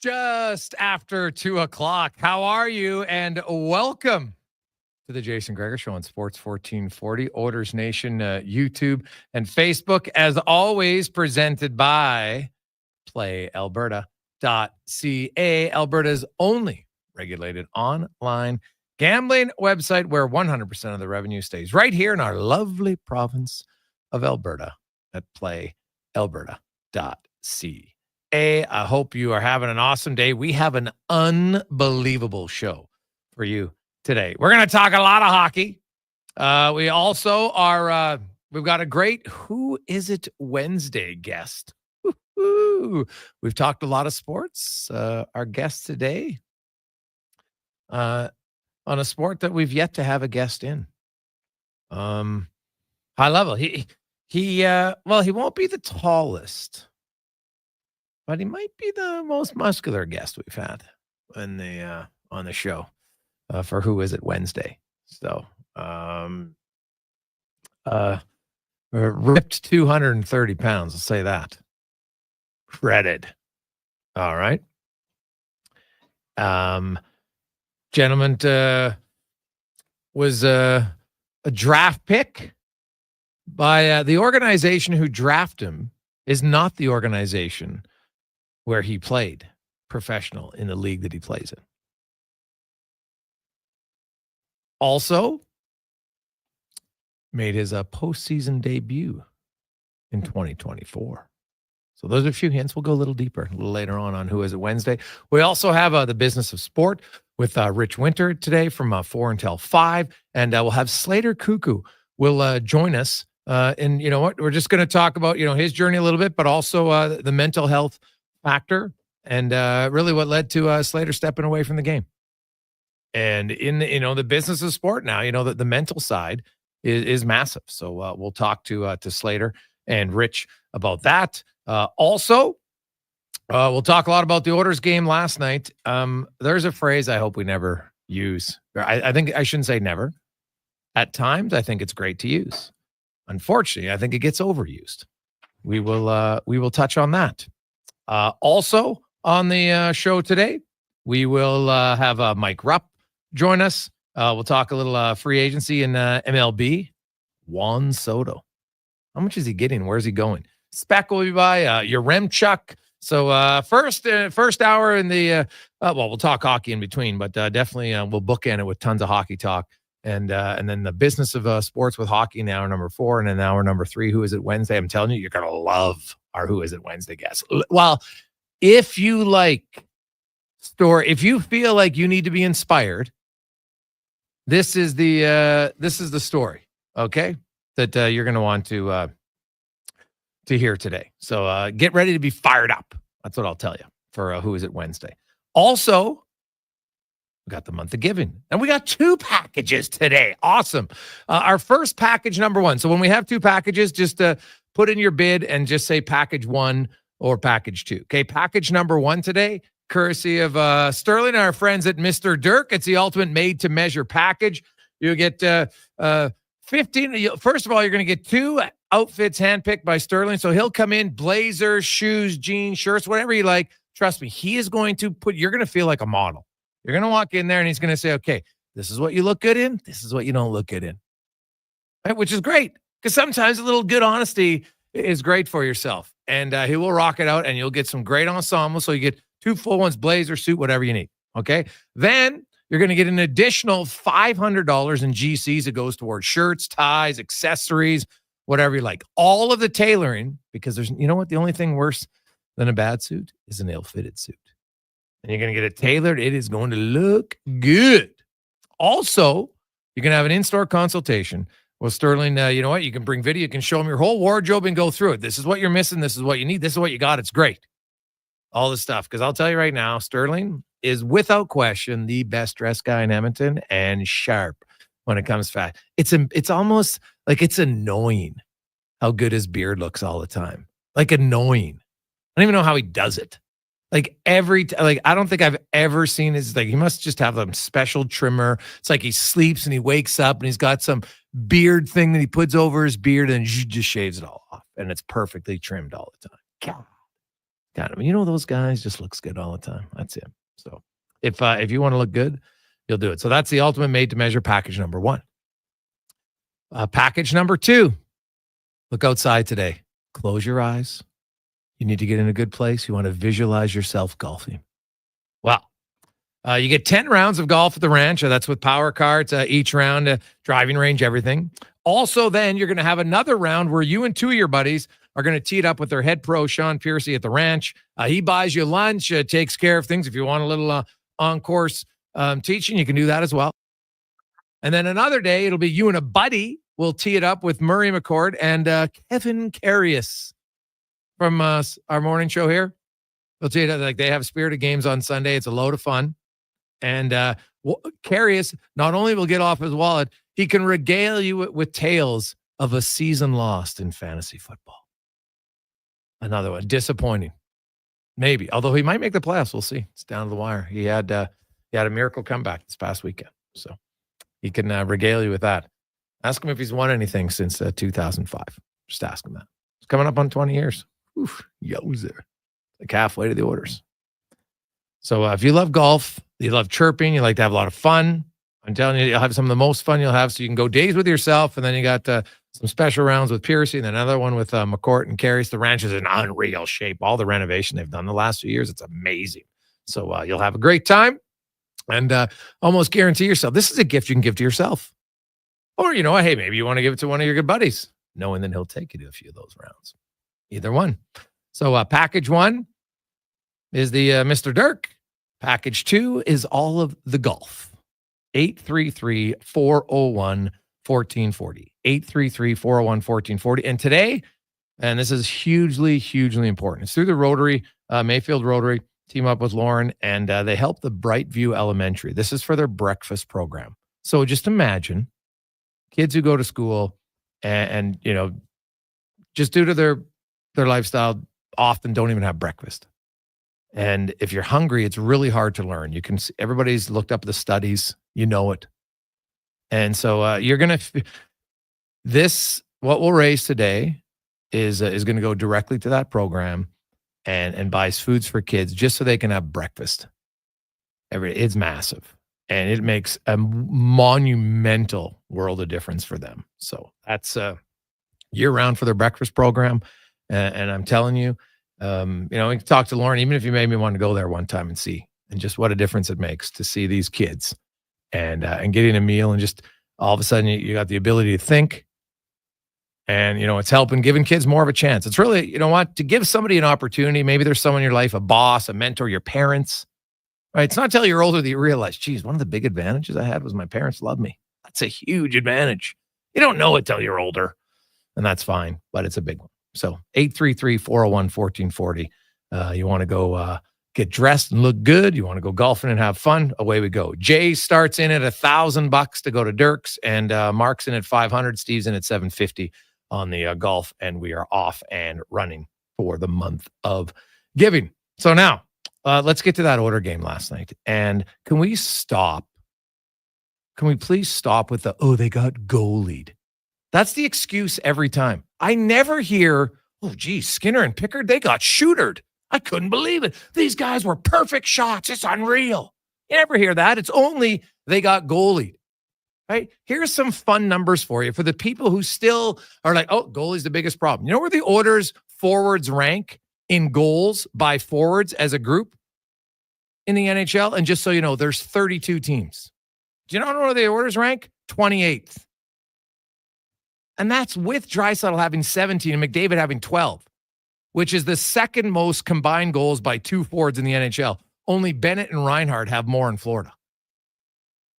Just after 2:00. How are you? And welcome to the Jason Gregor Show on Sports 1440, Oilers Nation, YouTube, and Facebook. As always, presented by PlayAlberta.ca, Alberta's only regulated online gambling website where 100% of the revenue stays right here in our lovely province of Alberta at PlayAlberta.ca. I hope you are having an awesome day. We have an unbelievable show for you today. We're going to talk a lot of hockey. We also are, we've got a great Who Is It Wednesday guest. Woo-hoo. We've talked a lot of sports. Our guest today on a sport that we've yet to have a guest in. High level. He won't be the tallest, but he might be the most muscular guest we've had on the show for Who Is It Wednesday. So, ripped 230 pounds. I'll say that. Shredded. All right. Gentleman was a draft pick by the organization who drafted him is not the organization where he played professional in the league that he plays in. Also made his postseason debut in 2024. So those are a few hints. We'll go a little deeper a little later on Who Is It Wednesday. We also have the business of sport with Rich Winter today from 4 until 5. And we'll have Slater Koekkoek will join us. And you know what? We're just going to talk about, his journey a little bit, but also the mental health factor and really what led to Slater stepping away from the game. And in the business of sport now, the mental side is massive. So we'll talk to Slater and Rich about that. Also, we'll talk a lot about the Oilers game last night. There's a phrase I hope we never use. I think I shouldn't say never. At times, I think it's great to use. Unfortunately, I think it gets overused. We will touch on that. Also on the show today, we will have Mike Rupp join us. We'll talk a little free agency in MLB. Juan Soto. How much is he getting? Where's he going? Spec will be by Yaremchuk. So first hour in the we'll talk hockey in between, but definitely we'll bookend it with tons of hockey talk. And then the business of sports with hockey in hour number 4, and in hour number 3, Who Is It Wednesday? I'm telling you, you're going to love our Who Is It Wednesday guest. Well, if you like story, if you feel like you need to be inspired, this is the story, okay, that you're going to want to hear today. So get ready to be fired up. That's what I'll tell you for Who Is It Wednesday. Also, we got the month of giving, and we got 2 packages today. Awesome. Our first package, number 1. So when we have 2 packages, just put in your bid and just say package 1 or package 2. Okay, package number 1 today, courtesy of Sterling and our friends at Mr. Dirk. It's the ultimate made-to-measure package. You get 15. First of all, you're going to get 2 outfits handpicked by Sterling. So he'll come in, blazers, shoes, jeans, shirts, whatever you like. Trust me, he is going to you're going to feel like a model. You're going to walk in there and he's going to say, okay, this is what you look good in. This is what you don't look good in. Right? Which is great, because sometimes a little good honesty is great for yourself. And he will rock it out, and you'll get some great ensemble. So you get 2 full ones, blazer, suit, whatever you need. Okay. Then you're going to get an additional $500 in GCs that goes towards shirts, ties, accessories, whatever you like. All of the tailoring, because there's, you know what? The only thing worse than a bad suit is an ill-fitted suit. And you're going to get it tailored. It is going to look good. Also, you're going to have an in-store consultation with Sterling. You know what? You can bring video. You can show them your whole wardrobe and go through it. This is what you're missing. This is what you need. This is what you got. It's great. All this stuff. Because I'll tell you right now, Sterling is without question the best dressed guy in Edmonton, and sharp when it comes to fat. It's almost like it's annoying how good his beard looks all the time. Like annoying. I don't even know how he does it. Like I don't think I've ever seen his, he must just have a special trimmer. It's like he sleeps and he wakes up and he's got some beard thing that he puts over his beard and just shaves it all off. And it's perfectly trimmed all the time. God, Kind of, those guys just looks good all the time. That's him. So if you want to look good, you'll do it. So that's the ultimate made to measure package number 1. Package number 2, look outside today. Close your eyes. You need to get in a good place. You want to visualize yourself golfing. Well, you get 10 rounds of golf at the ranch. That's with power carts, each round, driving range, everything. Also, then you're going to have another round where you and 2 of your buddies are going to tee it up with their head pro, Sean Piercy, at the ranch. He buys you lunch, takes care of things. If you want a little on-course teaching, you can do that as well. And then another day, it'll be you and a buddy will tee it up with Murray McCord and Kevin Carius from our morning show here. They'll tee it up, like they have spirited games on Sunday. It's a load of fun. And Carius not only will get off his wallet, he can regale you with tales of a season lost in fantasy football. Another one, disappointing. Maybe, although he might make the playoffs. We'll see. It's down to the wire. He had a miracle comeback this past weekend. So he can regale you with that. Ask him if he's won anything since 2005. Just ask him that. It's coming up on 20 years. Oof, yowzer. Like halfway to the orders. So if you love golf, you love chirping, you like to have a lot of fun, I'm telling you, you'll have some of the most fun you'll have. So you can go days with yourself, and then you got some special rounds with Piercy, and then another one with McCourt and Carries. The ranch is in unreal shape. All the renovation they've done the last few years, it's amazing. So you'll have a great time, and almost guarantee yourself, this is a gift you can give to yourself. Or, hey, maybe you want to give it to one of your good buddies, knowing that he'll take you to a few of those rounds. Either one. So package 1 is the Mr. Dirk. Package 2 is all of the golf. 833-401-1440. 833-401-1440. And today, and this is hugely, hugely important, it's through the Rotary, Mayfield Rotary, team up with Lauren, and they help the Brightview Elementary. This is for their breakfast program. So just imagine kids who go to school and just due to their lifestyle, often don't even have breakfast. And if you're hungry, it's really hard to learn. You can see, everybody's looked up the studies, it. And so you're going to, what we'll raise today is going to go directly to that program and buys foods for kids just so they can have breakfast. It's massive. And it makes a monumental world of difference for them. So that's year-round for their breakfast program. And I'm telling you, we can talk to Lauren, even if you made me want to go there one time and see, and just what a difference it makes to see these kids and getting a meal, and just all of a sudden you got the ability to think, and, it's helping giving kids more of a chance. It's really, to give somebody an opportunity. Maybe there's someone in your life, a boss, a mentor, your parents, right? It's not until you're older that you realize, geez, one of the big advantages I had was my parents loved me. That's a huge advantage. You don't know it till you're older, and that's fine, but it's a big one. So 833-401-1440. You want to go get dressed and look good. You want to go golfing and have fun. Away we go. Jay starts in at $1,000 to go to Dirk's, and Mark's in at $500. Steve's in at $750 on the golf, and we are off and running for the month of giving. So now let's get to that order game last night. And can we stop? Can we please stop with they got goalied? That's the excuse every time. I never hear, Skinner and Pickard, they got shootered. I couldn't believe it. These guys were perfect shots. It's unreal. You never hear that. It's only they got goalied, right? Here's some fun numbers for you. For the people who still are like, goalie's the biggest problem. You know where the Oilers forwards rank in goals by forwards as a group in the NHL? And just so you know, there's 32 teams. Do you know where the Oilers rank? 28th. And that's with Draisaitl having 17 and McDavid having 12, which is the second most combined goals by two forwards in the NHL. Only Bennett and Reinhart have more in Florida.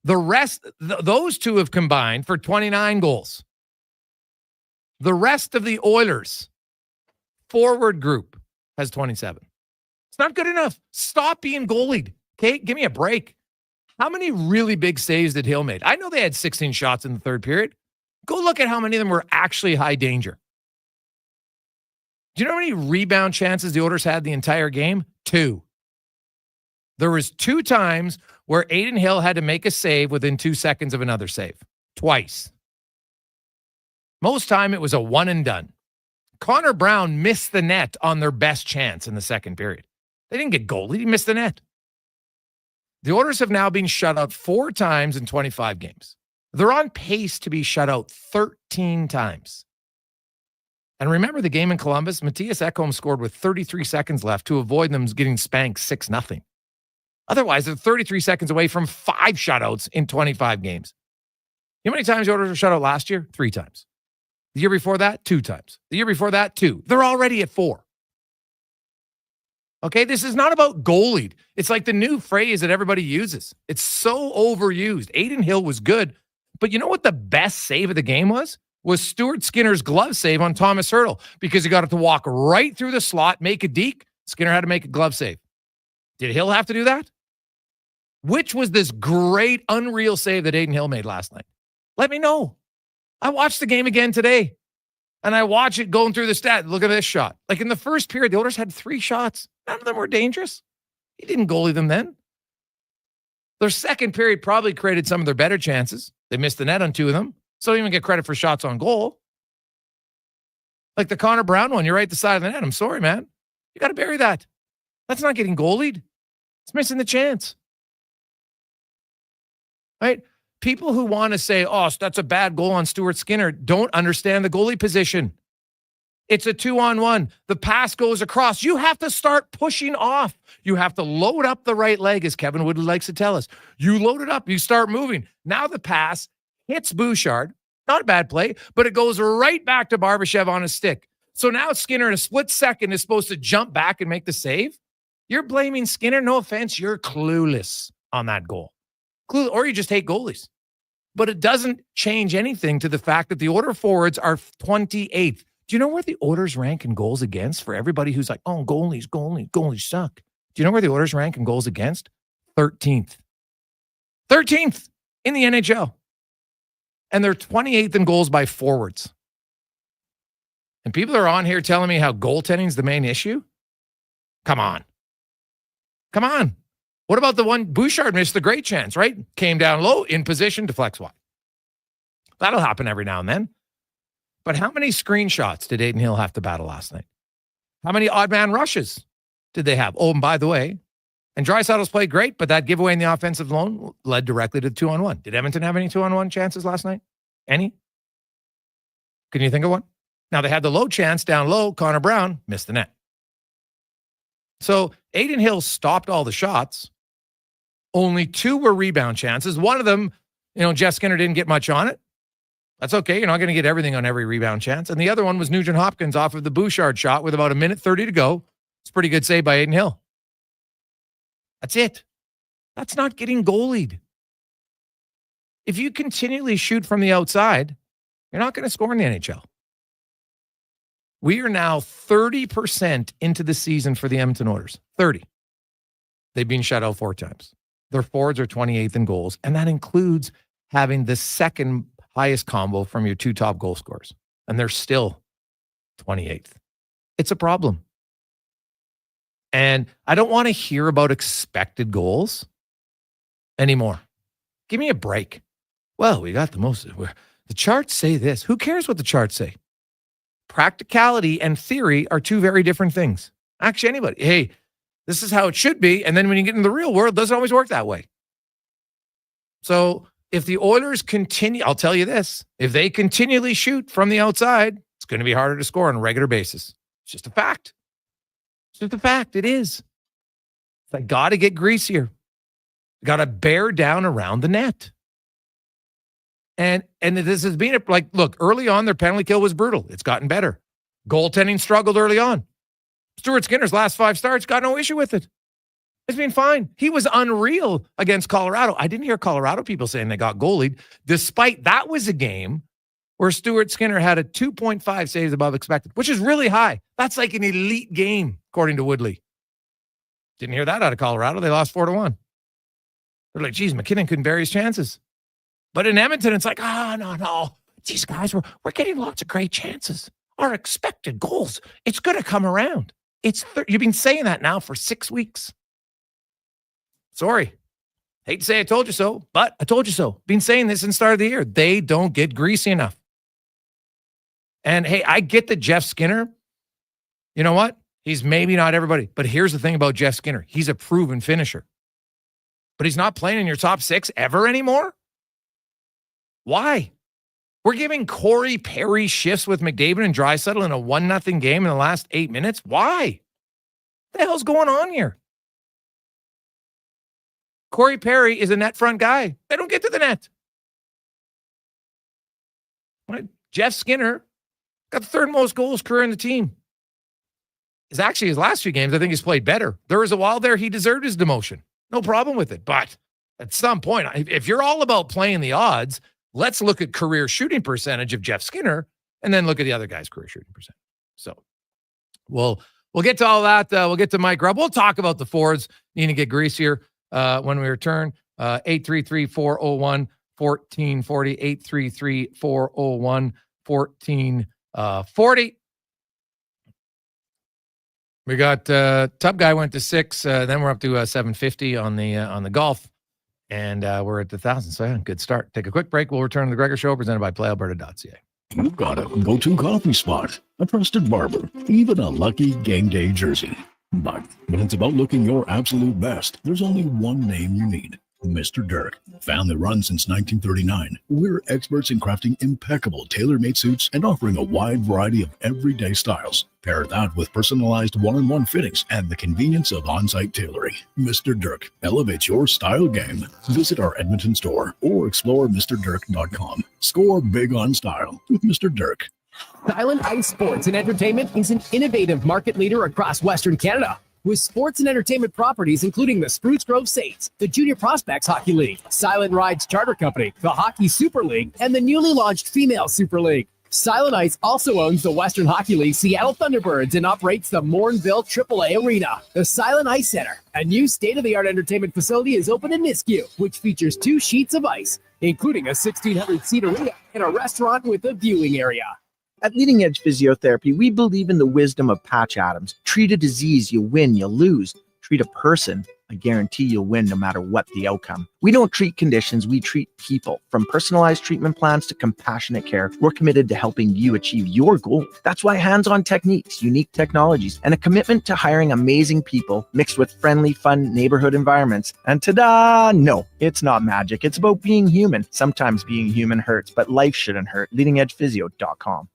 The rest, those two have combined for 29 goals. The rest of the Oilers forward group has 27. It's not good enough. Stop being goalied. Okay, give me a break. How many really big saves did Hill make? I know they had 16 shots in the third period. Go look at how many of them were actually high danger. Do you know how many rebound chances the Oilers had the entire game? 2. There was 2 times where Aiden Hill had to make a save within 2 seconds of another save. Twice. Most time it was a one and done. Connor Brown missed the net on their best chance in the second period. They didn't get goalie. He missed the net. The Oilers have now been shut out 4 times in 25 games. They're on pace to be shut out 13 times. And remember the game in Columbus? Matthias Ekholm scored with 33 seconds left to avoid them getting spanked 6-0. Otherwise, they're 33 seconds away from 5 shutouts in 25 games. You know how many times the Oilers were shut out last year? 3 times. The year before that, 2 times. The year before that, 2. They're already at 4. Okay, this is not about goalied. It's like the new phrase that everybody uses. It's so overused. Adin Hill was good, but you know what the best save of the game was? Was Stuart Skinner's glove save on Thomas Hertl, because he got it to walk right through the slot, make a deke. Skinner had to make a glove save. Did Hill have to do that? Which was this great, unreal save that Adin Hill made last night? Let me know. I watched the game again today, and I watch it going through the stat. Look at this shot. Like in the first period, the Oilers had 3 shots. None of them were dangerous. He didn't goalie them then. Their second period probably created some of their better chances. They missed the net on 2 of them, so they don't even get credit for shots on goal. Like the Connor Brown one, you're right at the side of the net. I'm sorry, man. You got to bury that. That's not getting goalied. It's missing the chance. Right? People who want to say, oh, that's a bad goal on Stuart Skinner, don't understand the goalie position. It's a 2-on-1. The pass goes across. You have to start pushing off. You have to load up the right leg, as Kevin Woodley likes to tell us. You load it up. You start moving. Now the pass hits Bouchard. Not a bad play, but it goes right back to Barbashev on a stick. So now Skinner in a split second is supposed to jump back and make the save. You're blaming Skinner. No offense. You're clueless on that goal. Or you just hate goalies. But it doesn't change anything to the fact that the Oilers forwards are 28th. Do you know where the Oilers rank in goals against for everybody who's like, oh, goalies suck? Do you know where the Oilers rank in goals against? 13th. 13th in the NHL. And they're 28th in goals by forwards. And people are on here telling me how goaltending is the main issue? Come on. Come on. What about the one Bouchard missed the great chance, right? Came down low, in position, deflects wide. That'll happen every now and then. But how many screenshots did Adin Hill have to battle last night? How many odd man rushes did they have? Oh, and by the way, and Draisaitl's played great, but that giveaway in the offensive zone led directly to the 2-on-1. Did Edmonton have any 2-on-1 chances last night? Any? Can you think of one? Now, they had the low chance down low. Connor Brown missed the net. So Adin Hill stopped all the shots. Only 2 were rebound chances. One of them, Jeff Skinner didn't get much on it. That's okay. You're not going to get everything on every rebound chance. And the other one was Nugent Hopkins off of the Bouchard shot with about 1:30 to go. It's a pretty good save by Adin Hill. That's it. That's not getting goalied. If you continually shoot from the outside, you're not going to score in the NHL. We are now 30% into the season for the Edmonton Oilers. 30. They've been shut out 4 times. Their forwards are 28th in goals, and that includes having the second highest combo from your 2 top goal scorers, and they're still 28th. It's a problem. And I don't want to hear about expected goals anymore. Give me a break. Well, we got the most. The charts say this. Who cares what the charts say? Practicality and theory are 2 very different things. Actually, anybody, hey, this is how it should be. And then when you get in the real world, it doesn't always work that way. So if the Oilers continue, I'll tell you this, if they continually shoot from the outside, it's going to be harder to score on a regular basis. It's just a fact. It's just a fact. It is. I got to get greasier. Got to bear down around the net. And this has been, look, early on, their penalty kill was brutal. It's gotten better. Goaltending struggled early on. Stuart Skinner's last 5 starts, got no issue with it. It's been fine. He was unreal against Colorado. I didn't hear Colorado people saying they got goalied, despite that was a game where Stuart Skinner had a 2.5 saves above expected, which is really high. That's like an elite game, according to Woodley. Didn't hear that out of Colorado. They lost 4-1. They're like, geez, McKinnon couldn't bury his chances. But in Edmonton, it's like, no. These guys, we're getting lots of great chances. Our expected goals, it's going to come around. You've been saying that now for 6 weeks. Sorry. Hate to say I told you so, but I told you so. Been saying this since the start of the year. They don't get greasy enough. And hey, I get that Jeff Skinner, you know what? He's maybe not everybody. But here's the thing about Jeff Skinner. He's a proven finisher. But he's not playing in your top 6 ever anymore? Why? We're giving Corey Perry shifts with McDavid and Draisaitl in a 1-0 game in the last 8 minutes? Why? What the hell's going on here? Corey Perry is a net front guy. They don't get to the net. Right? Jeff Skinner got the 3rd most goals career in the team. His last few games, I think he's played better. There was a while there he deserved his demotion. No problem with it. But at some point, if you're all about playing the odds, let's look at career shooting percentage of Jeff Skinner and then look at the other guy's career shooting percentage. So we'll get to all that. We'll get to Mike Rupp. We'll talk about the Fords needing to get greasier when we return. 833-401-1440, 833-401-1440. We got Tub Guy went to 6. Then we're up to 750 on the golf, and we're at the 1,000. So yeah, good start. Take a quick break. We'll return to the Gregor Show, presented by PlayAlberta.ca. You've got a go-to coffee spot, a trusted barber, even a lucky game day jersey. But when it's about looking your absolute best, there's only one name you need. Mr. Dirk. Family run since 1939. We're experts in crafting impeccable tailor-made suits and offering a wide variety of everyday styles. Pair that with personalized one-on-one fittings and the convenience of on-site tailoring. Mr. Dirk elevates your style game. Visit our Edmonton store or explore MrDirk.com. Score big on style with Mr. Dirk. Silent Ice Sports and Entertainment is an innovative market leader across Western Canada, with sports and entertainment properties including the Spruce Grove Saints, the Junior Prospects Hockey League, Silent Rides Charter Company, the Hockey Super League, and the newly launched Female Super League. Silent Ice also owns the Western Hockey League Seattle Thunderbirds and operates the Morinville AAA Arena. The Silent Ice Center, a new state-of-the-art entertainment facility, is open in Nisku, which features 2 sheets of ice, including a 1,600-seat arena and a restaurant with a viewing area. At Leading Edge Physiotherapy, we believe in the wisdom of Patch Adams. Treat a disease, you win, you lose. Treat a person, I guarantee you'll win no matter what the outcome. We don't treat conditions, we treat people. From personalized treatment plans to compassionate care, we're committed to helping you achieve your goal. That's why hands-on techniques, unique technologies, and a commitment to hiring amazing people mixed with friendly, fun neighborhood environments. And ta-da! No, it's not magic. It's about being human. Sometimes being human hurts, but life shouldn't hurt. LeadingEdgePhysio.com.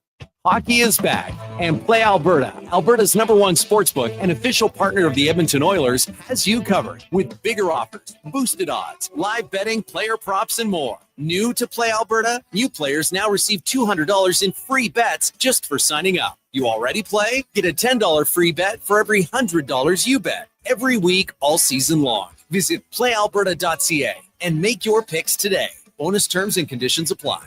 Hockey is back, and Play Alberta, Alberta's #1 sportsbook and official partner of the Edmonton Oilers, has you covered with bigger offers, boosted odds, live betting, player props, and more. New to Play Alberta? New players now receive $200 in free bets just for signing up. You already play? Get a $10 free bet for every $100 you bet. Every week, all season long. Visit PlayAlberta.ca and make your picks today. Bonus terms and conditions apply.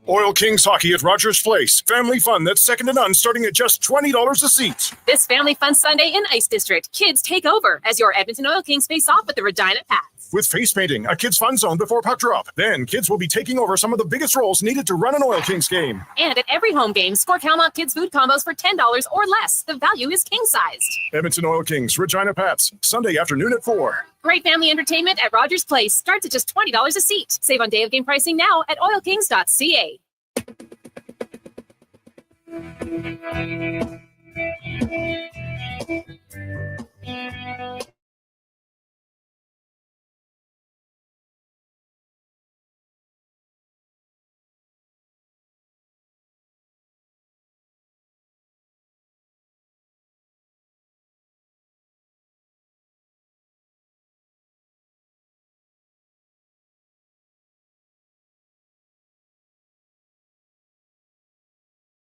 Oil Kings Hockey at Rogers Place. Family fun that's second to none, starting at just $20 a seat. This Family Fun Sunday in Ice District, kids take over as your Edmonton Oil Kings face off with the Regina Pats. With face painting, a kids' fun zone before puck drop. Then kids will be taking over some of the biggest roles needed to run an Oil Kings game. And at every home game, score Calmont Kids food combos for $10 or less. The value is king-sized. Edmonton Oil Kings, Regina Pats, Sunday afternoon at 4. Great family entertainment at Rogers Place starts at just $20 a seat. Save on day of game pricing now at oilkings.ca.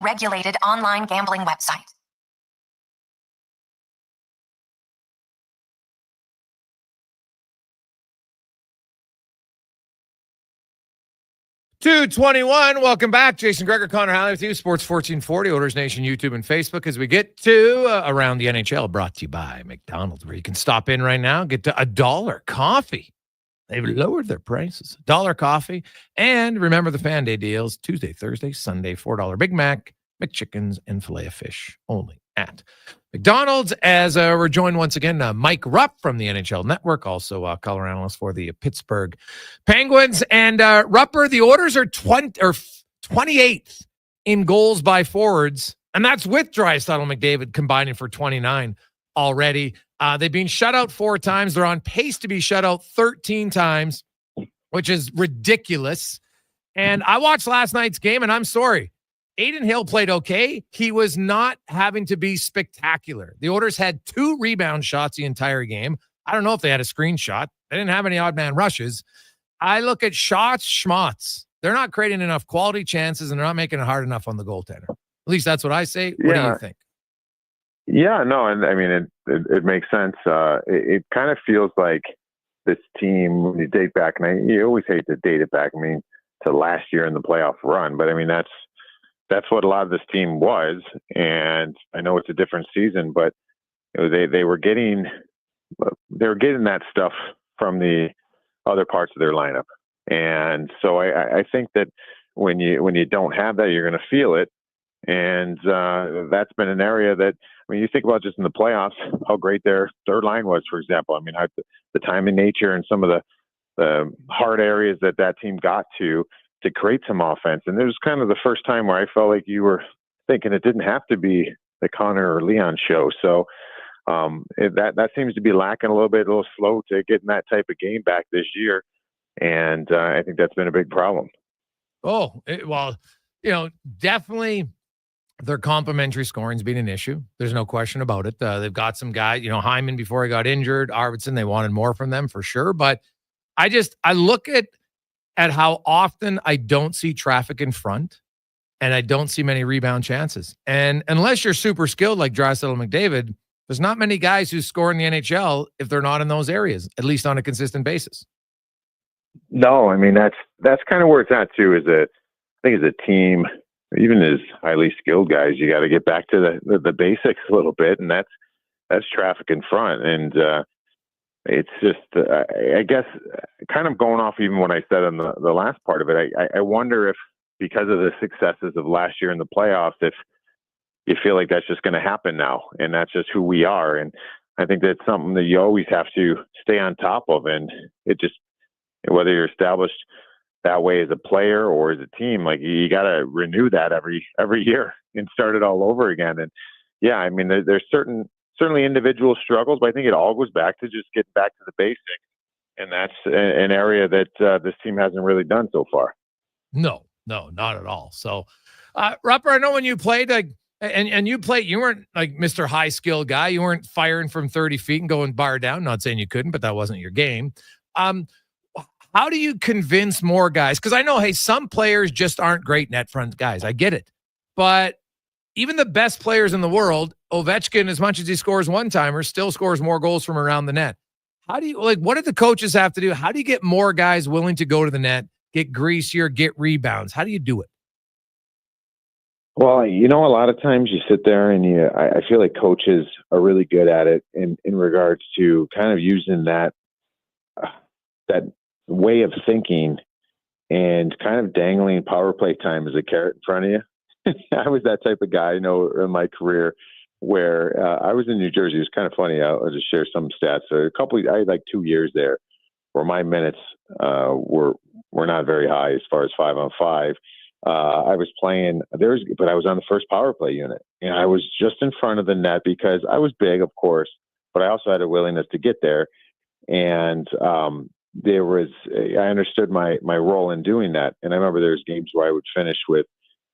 Regulated online gambling website. $2.21. Welcome back. Jason Gregor, Connor Halley with you. Sports 1440, Oilers Nation, YouTube, and Facebook. As we get to Around the NHL, brought to you by McDonald's, where you can stop in right now, get to $1 coffee. They've lowered their prices. $1 coffee. And remember the Fan Day deals, Tuesday, Thursday, Sunday, $4 Big Mac, McChickens, and filet of fish, only at McDonald's. As we're joined once again, Mike Rupp from the NHL Network, also color analyst for the Pittsburgh Penguins. And Rupper, the Oilers are 28th in goals by forwards, and that's with Draisaitl and McDavid combining for 29 already. They've been shut out 4 times. They're on pace to be shut out 13 times, which is ridiculous. And I watched last night's game, and I'm sorry. Aiden Hill played okay. He was not having to be spectacular. The Oilers had 2 rebound shots the entire game. I don't know if they had a screenshot. They didn't have any odd man rushes. I look at shots, schmots. They're not creating enough quality chances, and they're not making it hard enough on the goaltender. At least that's what I say. What do you think? Yeah, no, and I mean, it makes sense. It kind of feels like this team, when you date back, and you always hate to date it back, I mean, to last year in the playoff run, but I mean, that's what a lot of this team was. And I know it's a different season, but they were getting that stuff from the other parts of their lineup. And so I think that when you don't have that, you're going to feel it. And that's been an area that, when you think about just in the playoffs, how great their third line was, for example. I mean, the time and nature and some of the hard areas that team got to create some offense. And it was kind of the first time where I felt like you were thinking it didn't have to be the Connor or Leon show. So that seems to be lacking a little slow to getting that type of game back this year. And I think that's been a big problem. Definitely their complementary scoring's been an issue. There's no question about it. They've got some guys, Hyman before he got injured, Arvidsson, they wanted more from them for sure. But I look at how often I don't see traffic in front, and I don't see many rebound chances. And unless you're super skilled like Draisaitl and McDavid, there's not many guys who score in the NHL if they're not in those areas, at least on a consistent basis. No, I mean, that's kind of where it's at too, I think as a team, even as highly skilled guys, you got to get back to the basics a little bit. And that's traffic in front. And it's just, I guess, kind of going off even what I said on the last part of it, I wonder if, because of the successes of last year in the playoffs, if you feel like that's just going to happen now, and that's just who we are. And I think that's something that you always have to stay on top of. And it just, whether you're established that way as a player or as a team, like you got to renew that every year and start it all over again. And yeah, I mean, there's certainly individual struggles, but I think it all goes back to just getting back to the basics. And that's an area that this team hasn't really done so far. No, not at all. So, Rupper, I know when you played, and you played, you weren't like Mr. High Skill guy. You weren't firing from 30 feet and going bar down. Not saying you couldn't, but that wasn't your game. How do you convince more guys? Because I know, hey, some players just aren't great net front guys. I get it. But even the best players in the world, Ovechkin, as much as he scores one-timers, still scores more goals from around the net. How do you, what do the coaches have to do? How do you get more guys willing to go to the net, get greasier, get rebounds? How do you do it? Well, a lot of times you sit there and I feel like coaches are really good at it in regards to kind of using that way of thinking and kind of dangling power play time as a carrot in front of you. I was that type of guy, in my career where I was in New Jersey. It was kind of funny. I'll just share some stats. So I had like 2 years there where my minutes were not very high as far as 5-on-5. I was playing but I was on the first power play unit, and I was just in front of the net because I was big, of course, but I also had a willingness to get there. And I understood my role in doing that. And I remember there's games where I would finish with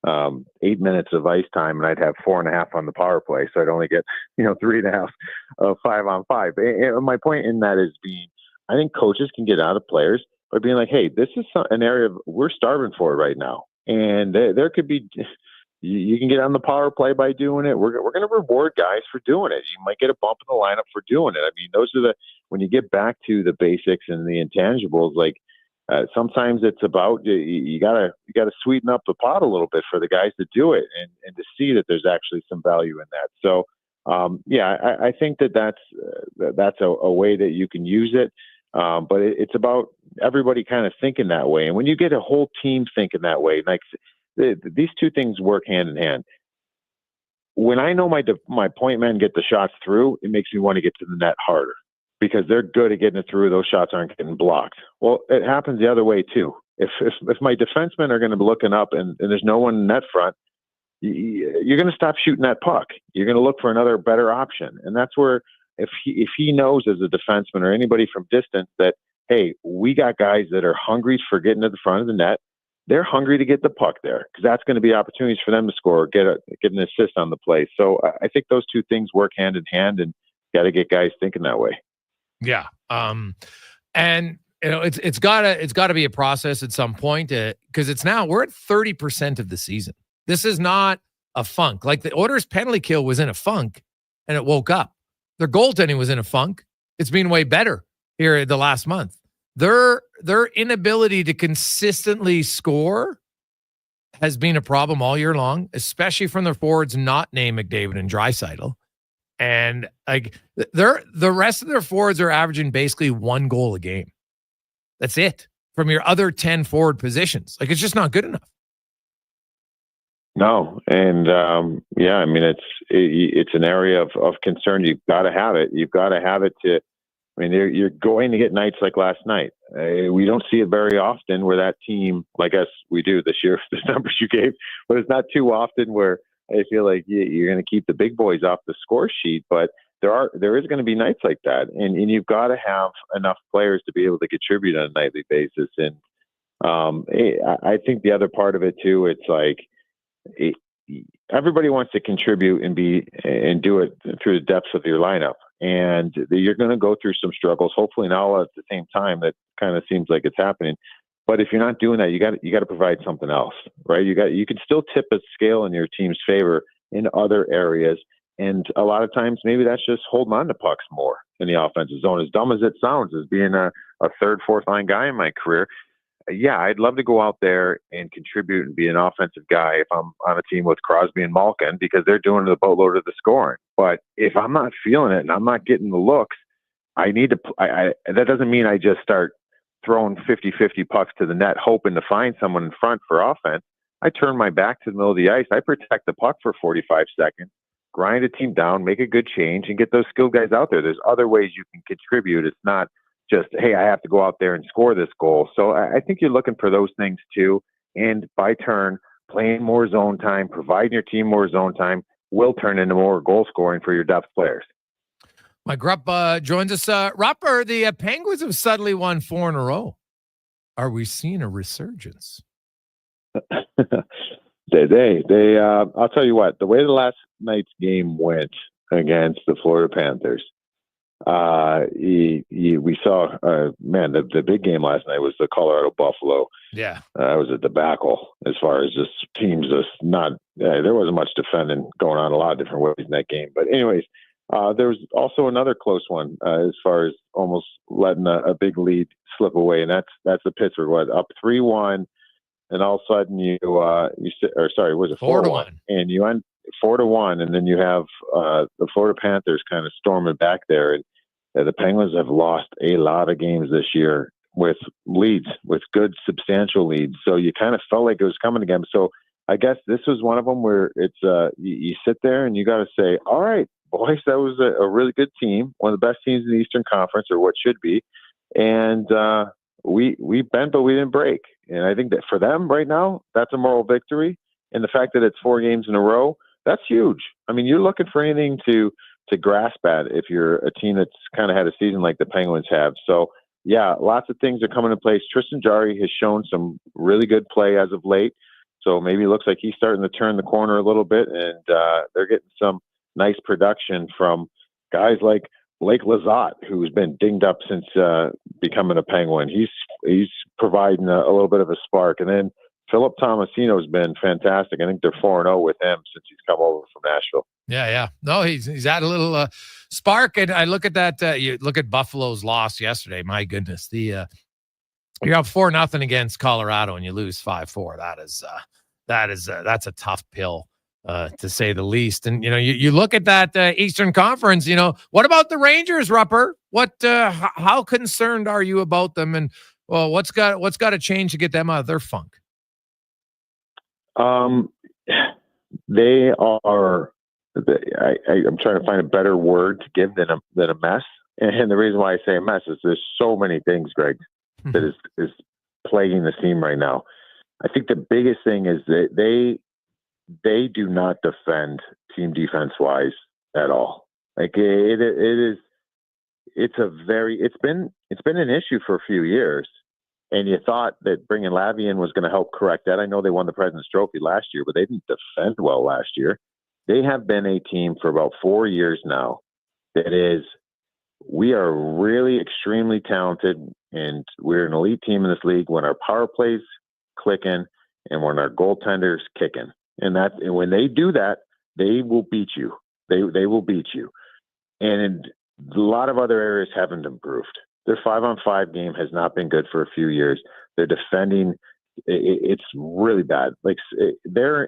8 minutes of ice time, and I'd have 4.5 on the power play. So I'd only get, 3.5 of 5-on-5. And my point in that is I think coaches can get out of players by being like, hey, this is an area we're starving for right now. And there could be, you can get on the power play by doing it. We're going to reward guys for doing it. You might get a bump in the lineup for doing it. I mean, those are when you get back to the basics and the intangibles, sometimes it's about, you gotta sweeten up the pot a little bit for the guys to do it and to see that there's actually some value in that. So, I think that's a way that you can use it. But it's about everybody kind of thinking that way. And when you get a whole team thinking that way, like these two things work hand in hand. When I know my point men get the shots through, it makes me want to get to the net harder because they're good at getting it through. Those shots aren't getting blocked. Well, it happens the other way too. If my defensemen are going to be looking up and there's no one in net front, you're going to stop shooting that puck. You're going to look for another better option. And that's where if he knows as a defenseman or anybody from distance that, hey, we got guys that are hungry for getting to the front of the net. They're hungry to get the puck there because that's going to be opportunities for them to score, get an assist on the play. So I think those two things work hand in hand, and got to get guys thinking that way. Yeah. And it's gotta be a process at some point because we're at 30% of the season. This is not a funk. Like the Oilers' penalty kill was in a funk and it woke up. Their goaltending was in a funk. It's been way better here the last month. Their inability to consistently score has been a problem all year long, especially from their forwards not named McDavid and Draisaitl. And like the rest of their forwards are averaging basically 1 goal a game. That's it from your other 10 forward positions. Like it's just not good enough. No, and I mean it's an area of concern. You've got to have it. You've got to have it to. I mean, you're going to get nights like last night. We don't see it very often where that team, like us, we do this year. The numbers you gave, but it's not too often where I feel like you're going to keep the big boys off the score sheet. But there is going to be nights like that, and you've got to have enough players to be able to contribute on a nightly basis. And I think the other part of it too, it's like. Everybody wants to contribute and do it through the depths of your lineup, and you're going to go through some struggles. Hopefully, not all at the same time. That kind of seems like it's happening. But if you're not doing that, you got to provide something else, right? You can still tip a scale in your team's favor in other areas, and a lot of times maybe that's just holding on to pucks more in the offensive zone. As dumb as it sounds, as being a third, fourth line guy in my career. Yeah, I'd love to go out there and contribute and be an offensive guy if I'm on a team with Crosby and Malkin because they're doing the boatload of the scoring. But if I'm not feeling it and I'm not getting the looks, I need to that doesn't mean I just start throwing 50-50 pucks to the net hoping to find someone in front for offense. I turn my back to the middle of the ice. I protect the puck for 45 seconds, grind a team down, make a good change, and get those skilled guys out there. There's other ways you can contribute. It's not just, hey, I have to go out there and score this goal. So I think you're looking for those things too. And by turn, playing more zone time, providing your team more zone time will turn into more goal scoring for your depth players. Mike Rupp joins us. Rupper, the Penguins have suddenly won 4 in a row. Are we seeing a resurgence? They I'll tell you what, the way the last night's game went against the Florida Panthers, we saw, the big game last night was the Colorado Buffalo. Yeah. It was a debacle as far as just teams there wasn't much defending going on a lot of different ways in that game. But anyways, there was also another close one as far as almost letting a big lead slip away. And that's the Pittsburgh up 3-1. And all of a sudden was it 4-1? And you end 4-1. And then you have the Florida Panthers kind of storming back there. And the Penguins have lost a lot of games this year with leads, with good, substantial leads. So you kind of felt like it was coming again. So I guess this was one of them where it's you sit there and you got to say, all right, boys, that was a really good team, one of the best teams in the Eastern Conference, or what should be. And we bent, but we didn't break. And I think that for them right now, that's a moral victory. And the fact that it's 4 games in a row, that's huge. I mean, you're looking for anything to grasp at if you're a team that's kind of had a season like the Penguins have. So, yeah, lots of things are coming in place. Tristan Jarry has shown some really good play as of late. So maybe it looks like he's starting to turn the corner a little bit, and they're getting some nice production from guys like Blake Lizotte, who's been dinged up since becoming a Penguin. He's providing a little bit of a spark. And then Philip Tomasino has been fantastic. I think they're 4-0 with him since he's come over from Nashville. Yeah. No, he's had a little spark. And I look at that. You look at Buffalo's loss yesterday. My goodness, you're up 4-0 against Colorado and you lose 5-4. That's a tough pill, to say the least. And you look at that Eastern Conference. What about the Rangers, Rupper? How concerned are you about them? And what's got to change to get them out of their funk? They are. I'm trying to find a better word to give than a mess. And the reason why I say a mess is there's so many things, Greg, that is plaguing the team right now. I think the biggest thing is that they do not defend team defense wise at all. Like it's been an issue for a few years. And you thought that bringing Lavi in was going to help correct that. I know they won the President's Trophy last year, but they didn't defend well last year. They have been a team for about 4 years now that is, we are really extremely talented, and we're an elite team in this league when our power plays clicking and when our goaltenders kicking. And when they do that, they will beat you. They will beat you. And a lot of other areas haven't improved. Their 5-on-5 game has not been good for a few years. They're defending. It's really bad. Like they're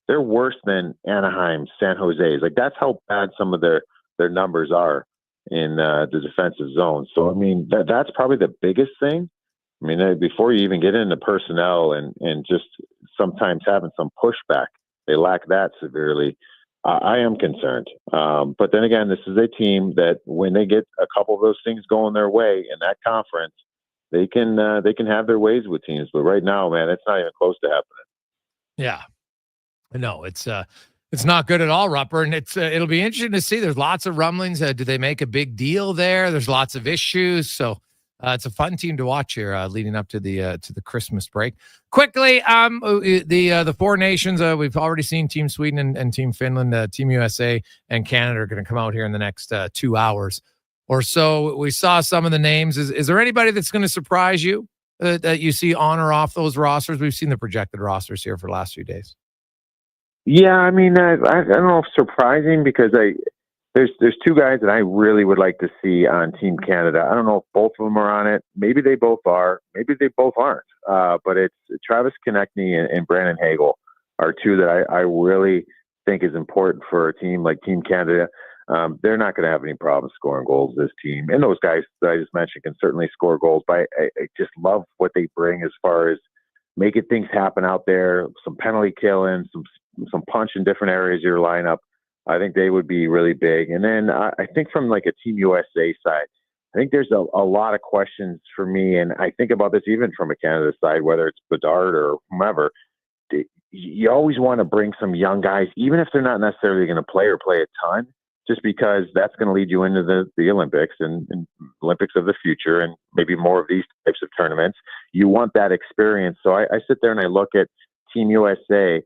worse than Anaheim, San Jose's. Like that's how bad some of their numbers are in the defensive zone. So, I mean, that's probably the biggest thing. I mean, before you even get into personnel and just sometimes having some pushback, they lack that severely. I am concerned. But then again, this is a team that when they get a couple of those things going their way in that conference, they can have their ways with teams. But right now, man, it's not even close to happening. Yeah. No, it's not good at all, Rupper. And it'll be interesting to see. There's lots of rumblings. Do they make a big deal there? There's lots of issues. So it's a fun team to watch here leading up to the Christmas break. Quickly, the four nations, we've already seen Team Sweden and Team Finland, Team USA and Canada are going to come out here in the next 2 hours or so. We saw some of the names. Is there anybody that's going to surprise you that you see on or off those rosters? We've seen the projected rosters here for the last few days. Yeah, I mean, I don't know if surprising because there's two guys that I really would like to see on Team Canada. I don't know if both of them are on it. Maybe they both are. Maybe they both aren't. But it's Travis Konechny and Brandon Hagel are two that I really think is important for a team like Team Canada. They're not going to have any problems scoring goals, this team. And those guys that I just mentioned can certainly score goals. But I just love what they bring as far as making things happen out there, some penalty killing, some punch in different areas of your lineup. I think they would be really big. And then I think from like a Team USA side, I think there's a lot of questions for me. And I think about this even from a Canada side, whether it's Bedard or whomever. You always want to bring some young guys, even if they're not necessarily going to play a ton, just because that's going to lead you into the Olympics and Olympics of the future and maybe more of these types of tournaments. You want that experience. So I sit there and I look at Team USA,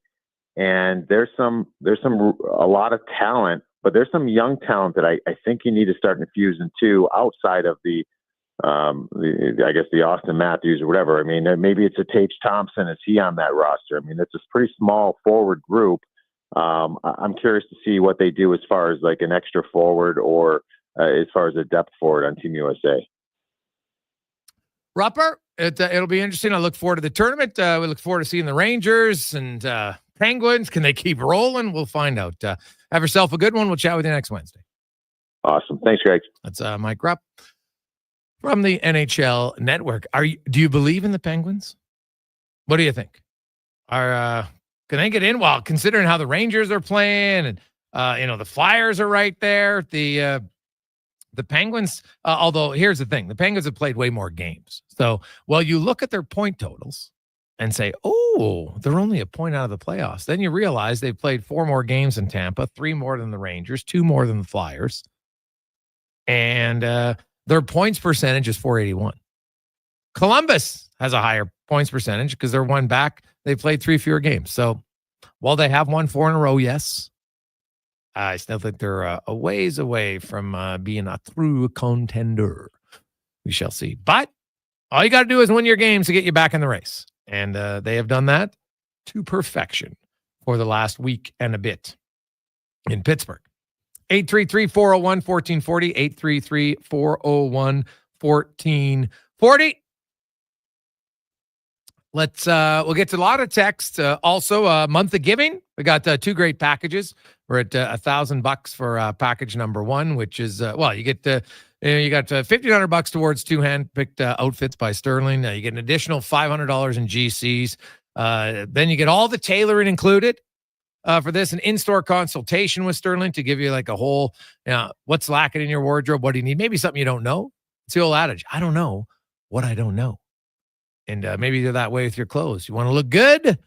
and there's a lot of talent, but there's some young talent that I think you need to start infusing too, outside of the Austin Matthews or whatever. I mean, maybe it's a Tage Thompson. Is he on that roster? I mean, it's a pretty small forward group. I'm curious to see what they do as far as like an extra forward or as far as a depth forward on Team USA. Rupper, it'll be interesting. I look forward to the tournament. We look forward to seeing the Rangers and Penguins. Can they keep rolling? We'll find out. Have yourself a good one. We'll chat with you next Wednesday. Awesome. Thanks, Greg. That's Mike Rupp from the NHL Network. Do you believe in the Penguins? What do you think? Can they get in? Well, considering how the Rangers are playing and the Flyers are right there. The Penguins, although here's the thing, the Penguins have played way more games. So while you look at their point totals and say, oh, they're only a point out of the playoffs, then you realize they've played 4 more games in Tampa, 3 more than the Rangers, 2 more than the Flyers. And their points percentage is .481. Columbus has a higher points percentage because they're one back. They played 3 fewer games. So while they have won 4 in a row, yes, I still think they're a ways away from being a true contender. We shall see. But all you got to do is win your games to get you back in the race. And they have done that to perfection for the last week and a bit in Pittsburgh. 833-401-1440, 833-401-1440. We'll get to a lot of texts. Also, month of giving. We got 2 great packages. We're at $1,000 for package number 1, which is you get you got $1,500 towards 2 hand-picked outfits by Sterling. You get an additional $500 in GCs. Then you get all the tailoring included for this, an in-store consultation with Sterling to give you like a whole, what's lacking in your wardrobe, what do you need? Maybe something you don't know. It's the old adage, I don't know what I don't know. And maybe you're that way with your clothes. You want to look good,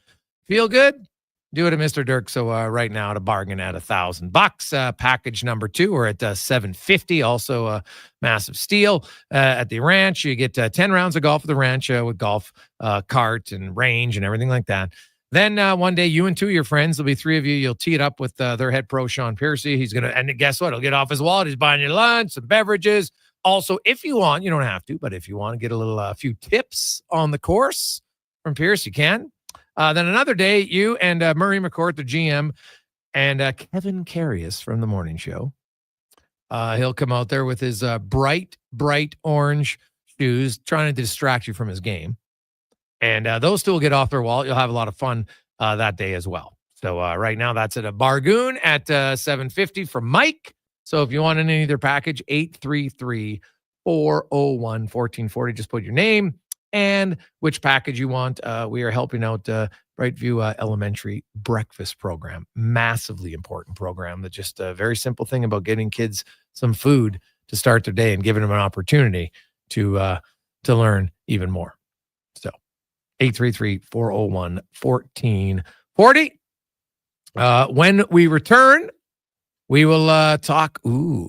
feel good? Do it at Mr. Dirk. So right now, at a bargain at $1,000. Package number 2, we're at $750. Also a massive steal at the ranch. You get 10 rounds of golf at the ranch with golf cart and range and everything like that. Then one day, you and 2 of your friends, there'll be 3 of you. You'll tee it up with their head pro, Sean Piercy. He's gonna, and guess what? He'll get off his wallet. He's buying you lunch, some beverages. Also, if you want, you don't have to, but if you want to get a few tips on the course from Pierce, you can. Then another day, you and Murray McCourt, the GM, and Kevin Carius from the morning show. He'll come out there with his bright orange shoes, trying to distract you from his game. And those 2 will get off their wallet. You'll have a lot of fun that day as well. So right now, that's at a bargain at $750 from Mike. So if you want any of their package, 833-401-1440. Just put your name and which package you want. We are helping out Brightview Elementary Breakfast Program. Massively important program. That just a very simple thing about getting kids some food to start their day and giving them an opportunity to learn even more. So 833-401-1440. When we return, we will talk. Ooh,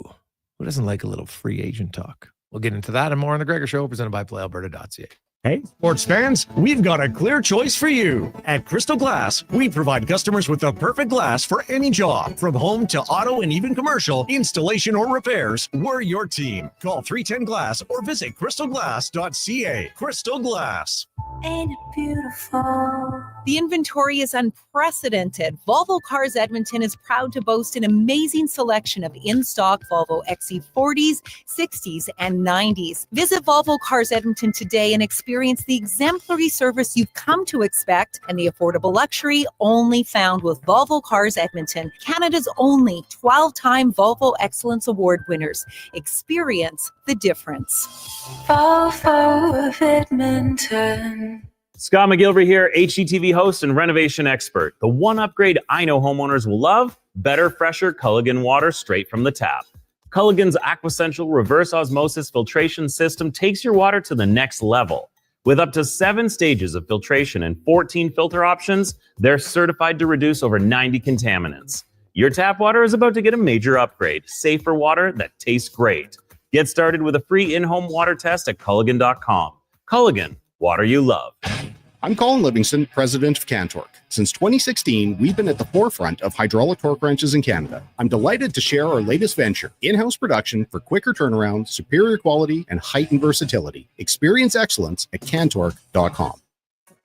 who doesn't like a little free agent talk? We'll get into that and more on the Gregor Show, presented by PlayAlberta.ca. Hey, sports fans, we've got a clear choice for you. At Crystal Glass, we provide customers with the perfect glass for any job. From home to auto and even commercial, installation or repairs, we're your team. Call 310-GLASS or visit crystalglass.ca. Crystal Glass. Ain't it beautiful? The inventory is unprecedented. Volvo Cars Edmonton is proud to boast an amazing selection of in-stock Volvo XC40s, 60s, and 90s. Visit Volvo Cars Edmonton today and experience the exemplary service you've come to expect and the affordable luxury only found with Volvo Cars Edmonton, Canada's only 12-time Volvo Excellence Award winners. Experience the difference. Volvo of Edmonton. Scott McGilvery here, HGTV host and renovation expert. The one upgrade I know homeowners will love: better, fresher Culligan water straight from the tap. Culligan's Aquasential reverse osmosis filtration system takes your water to the next level. With up to 7 stages of filtration and 14 filter options, they're certified to reduce over 90 contaminants. Your tap water is about to get a major upgrade: safer water that tastes great. Get started with a free in-home water test at Culligan.com. Culligan, water you love. I'm Colin Livingston, president of Cantork. Since 2016, we've been at the forefront of hydraulic torque wrenches in Canada. I'm delighted to share our latest venture, in-house production for quicker turnaround, superior quality, and heightened versatility. Experience excellence at Cantork.com.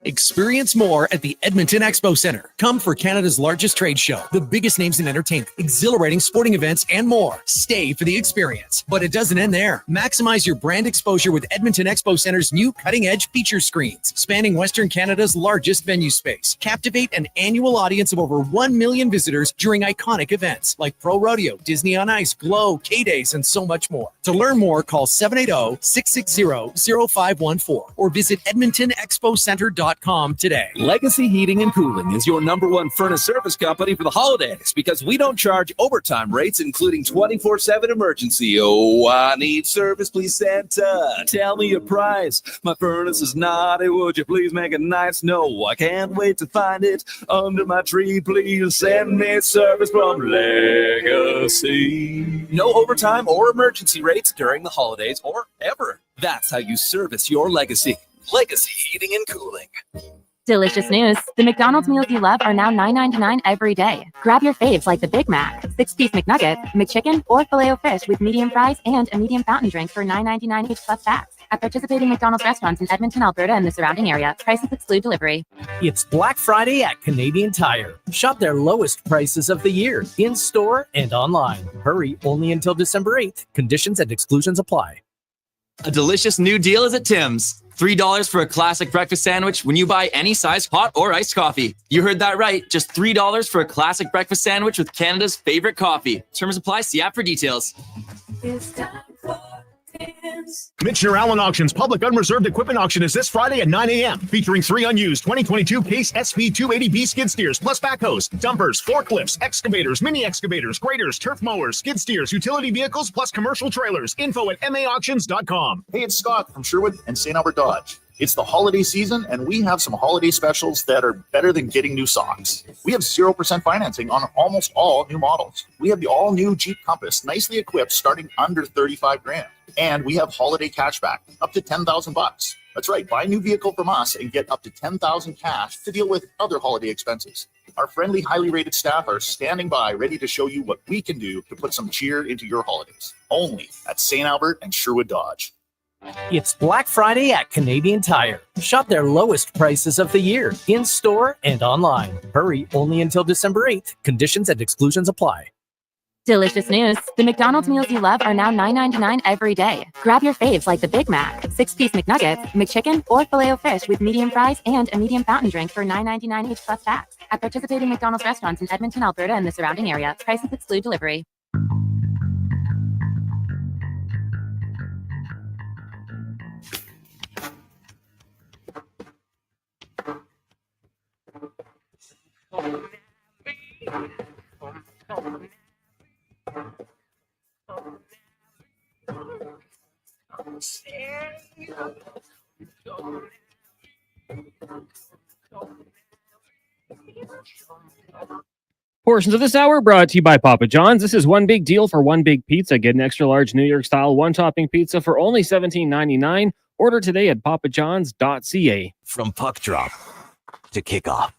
Experience more at the Edmonton Expo Centre. Come for Canada's largest trade show, the biggest names in entertainment, exhilarating sporting events, and more. Stay for the experience. But it doesn't end there. Maximize your brand exposure with Edmonton Expo Centre's new cutting-edge feature screens, spanning Western Canada's largest venue space. Captivate an annual audience of over 1 million visitors during iconic events like Pro Rodeo, Disney on Ice, Glow, K-Days, and so much more. To learn more, call 780-660-0514 or visit edmontonexpocentre.com today. Legacy Heating and Cooling is your #1 furnace service company for the holidays because we don't charge overtime rates, including 24/7 emergency. Oh, I need service, please, Santa. Tell me a price. My furnace is naughty. Would you please make it nice? No, I can't wait to find it under my tree. Please send me service from Legacy. No overtime or emergency rates during the holidays or ever. That's how you service your legacy. Legacy Heating and Cooling. Delicious news. The McDonald's meals you love are now $9.99 every day. Grab your faves like the Big Mac, 6-piece McNugget, McChicken, or Filet-O-Fish with medium fries and a medium fountain drink for $9.99 each plus tax. At participating McDonald's restaurants in Edmonton, Alberta, and the surrounding area. Prices exclude delivery. It's Black Friday at Canadian Tire. Shop their lowest prices of the year, in-store and online. Hurry, only until December 8th. Conditions and exclusions apply. A delicious new deal is at Tim's. $3 for a classic breakfast sandwich when you buy any size hot or iced coffee. You heard that right. Just $3 for a classic breakfast sandwich with Canada's favorite coffee. Terms apply. See app for details. It's time for Tim's. Mitchner Allen Auctions Public Unreserved Equipment Auction is this Friday at 9 a.m. featuring 3 unused 2022 Case SP280B skid steers plus backhoes, dumpers, forklifts, excavators, mini excavators, graders, turf mowers, skid steers, utility vehicles plus commercial trailers. Info at maauctions.com. Hey, it's Scott from Sherwood and St. Albert Dodge. It's the holiday season, and we have some holiday specials that are better than getting new socks. We have 0% financing on almost all new models. We have the all-new Jeep Compass, nicely equipped, starting under $35,000. And we have holiday cashback, up to $10,000. That's right, buy a new vehicle from us and get up to $10,000 cash to deal with other holiday expenses. Our friendly, highly rated staff are standing by, ready to show you what we can do to put some cheer into your holidays. Only at St. Albert and Sherwood Dodge. It's Black Friday at Canadian Tire. Shop their lowest prices of the year, in-store and online. Hurry, only until December 8th. Conditions and exclusions apply. Delicious news. The McDonald's meals you love are now $9.99 every day. Grab your faves like the Big Mac, 6-piece McNuggets, McChicken, or Filet-O-Fish with medium fries and a medium fountain drink for $9.99 each plus tax. At participating McDonald's restaurants in Edmonton, Alberta and the surrounding area. Prices exclude delivery. Portions of this hour brought to you by Papa John's. This is one big deal for one big pizza. Get an extra large New York style one topping pizza for only $17.99. Order today at papajohns.ca. From puck drop to kickoff,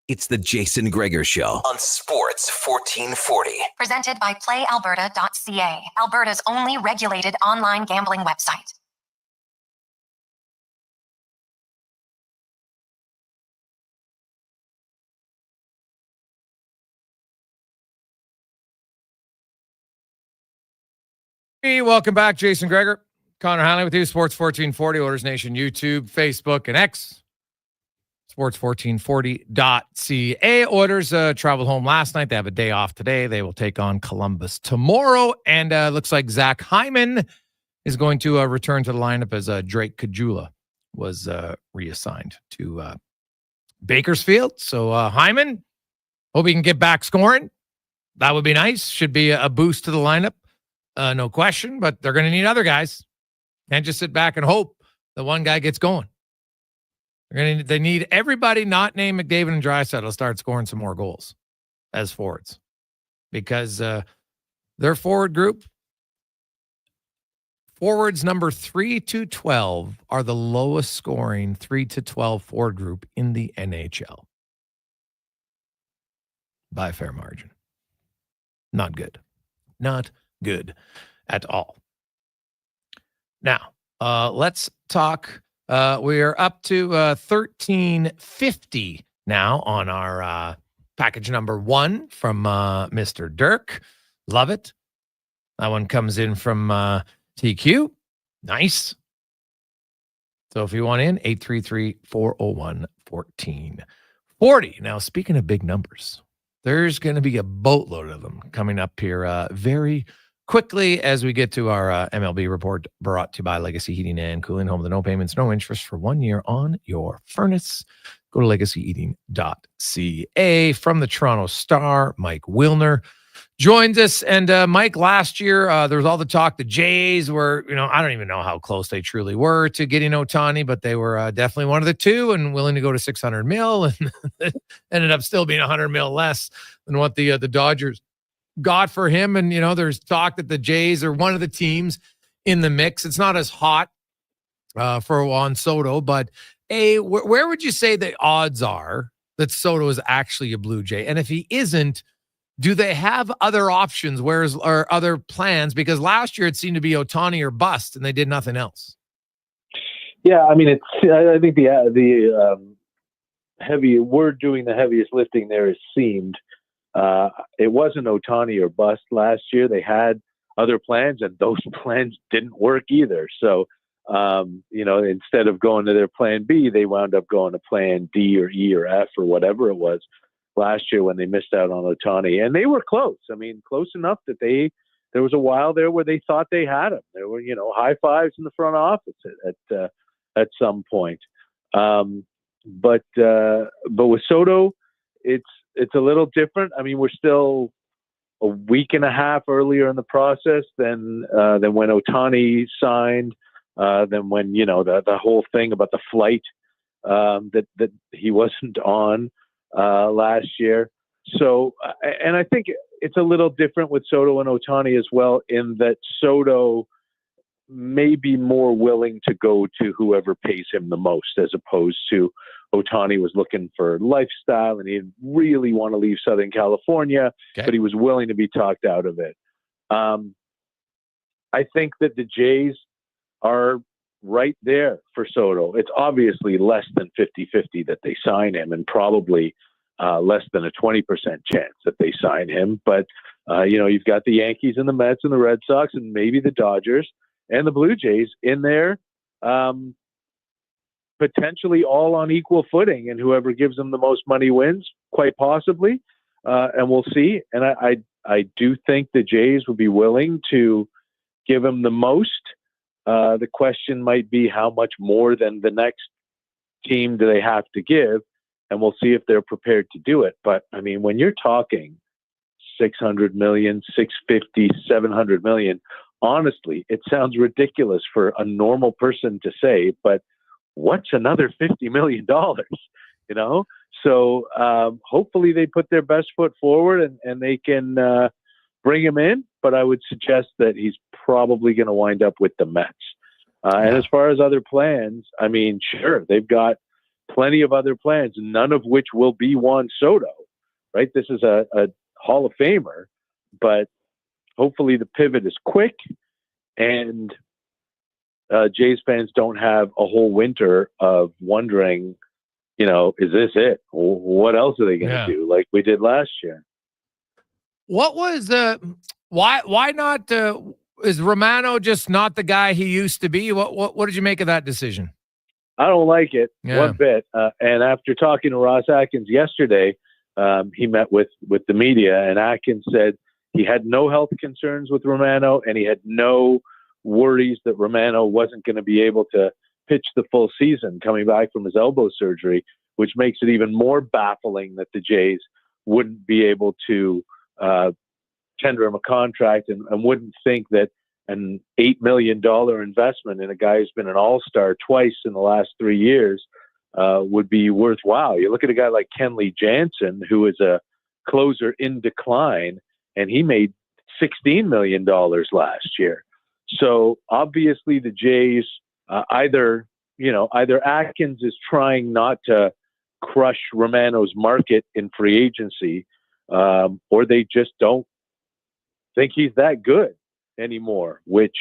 it's the Jason Gregor Show on Sports 1440. Presented by PlayAlberta.ca, Alberta's only regulated online gambling website. Hey, welcome back. Jason Gregor, Connor Halley with you. Sports 1440, Oilers Nation, YouTube, Facebook, and X. Sports1440.ca. Oilers traveled home last night. They have a day off today. They will take on Columbus tomorrow. And looks like Zach Hyman is going to return to the lineup as Drake Kajula was reassigned to Bakersfield. So Hyman, hope he can get back scoring. That would be nice. Should be a boost to the lineup. No question, but they're going to need other guys. Can't just sit back and hope that one guy gets going. They need everybody not named McDavid and Draisaitl to start scoring some more goals as forwards, because their forward group, forwards number 3 to 12, are the lowest scoring 3 to 12 forward group in the NHL by a fair margin. Not good. Not good at all. Now, let's talk. We are up to 1350 now on our package number 1 from Mr. Dirk. Love it. That one comes in from TQ. Nice. So if you want in, 833-401-1440. Now, speaking of big numbers, there's going to be a boatload of them coming up here very quickly as we get to our MLB report, brought to you by Legacy Heating and Cooling, home of the no payments, no interest for 1 year on your furnace. Go to legacyheating.ca. From the Toronto Star, Mike Wilner joins us. And Mike, last year, there was all the talk the Jays were, I don't even know how close they truly were to getting Ohtani, but they were definitely one of the two and willing to go to $600 million, and it ended up still being $100 million less than what the Dodgers got for him. And, there's talk that the Jays are one of the teams in the mix. It's not as hot for Juan Soto, but where would you say the odds are that Soto is actually a Blue Jay? And if he isn't, do they have other options or other plans? Because last year it seemed to be Ohtani or bust, and they did nothing else. Yeah, I think the we're doing the heaviest lifting there, it seemed. It wasn't Ohtani or bust last year. They had other plans, and those plans didn't work either. So, instead of going to their plan B, they wound up going to plan D or E or F or whatever it was last year when they missed out on Ohtani. And they were close. Close enough that there was a while there where they thought they had him. There were, high fives in the front office at some point. But with Soto, it's a little different. We're still a week and a half earlier in the process than when Ohtani signed. than when, the whole thing about the flight that he wasn't on last year. So, and I think it's a little different with Soto and Ohtani as well, in that Soto may be more willing to go to whoever pays him the most, as opposed to Ohtani was looking for lifestyle and he really want to leave Southern California, but he was willing to be talked out of it. I think that the Jays are right there for Soto. It's obviously less than 50-50 that they sign him, and probably less than a 20% chance that they sign him. But, you've got the Yankees and the Mets and the Red Sox and maybe the Dodgers and the Blue Jays in there, potentially all on equal footing, and whoever gives them the most money wins, quite possibly. And we'll see. And I do think the Jays would be willing to give him the most. The question might be how much more than the next team do they have to give, and we'll see if they're prepared to do it. But I mean, when you're talking $600 million, $650, $700 million, honestly, it sounds ridiculous for a normal person to say, but what's another $50 million, So hopefully they put their best foot forward and they can bring him in, but I would suggest that he's probably going to wind up with the Mets. And as far as other plans, I mean, sure, they've got plenty of other plans, none of which will be Juan Soto, right? This is a Hall of Famer, but hopefully the pivot is quick and Jays fans don't have a whole winter of wondering, is this it? What else are they going to do like we did last year? What was why not? Is Romano just not the guy he used to be? What did you make of that decision? I don't like it one bit. And after talking to Ross Atkins yesterday, he met with the media, and Atkins said he had no health concerns with Romano, and he had no worries that Romano wasn't going to be able to pitch the full season coming back from his elbow surgery, which makes it even more baffling that the Jays wouldn't be able to tender him a contract and wouldn't think that an $8 million investment in a guy who's been an all-star twice in the last 3 years would be worthwhile. You look at a guy like Kenley Jansen, who is a closer in decline, and he made $16 million last year. So obviously the Jays, either Atkins is trying not to crush Romano's market in free agency, or they just don't think he's that good anymore, which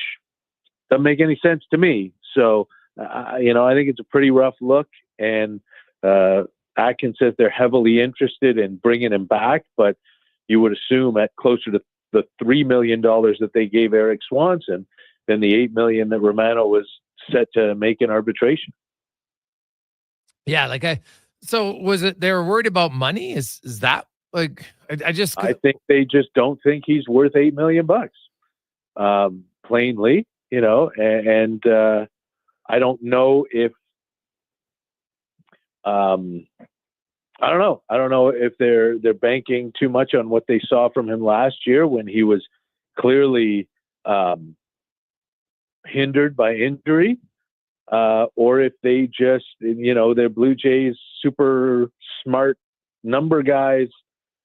doesn't make any sense to me. So, I think it's a pretty rough look, and Atkins says they're heavily interested in bringing him back, but you would assume at closer to the $3 million that they gave Eric Swanson than the $8 million that Romano was set to make in arbitration. Yeah. So was it, they were worried about money? Is that like, I think they just don't think he's worth $8 million, plainly, and I don't know if, I don't know if they're banking too much on what they saw from him last year when he was clearly hindered by injury, or if they just, their Blue Jays super smart number guys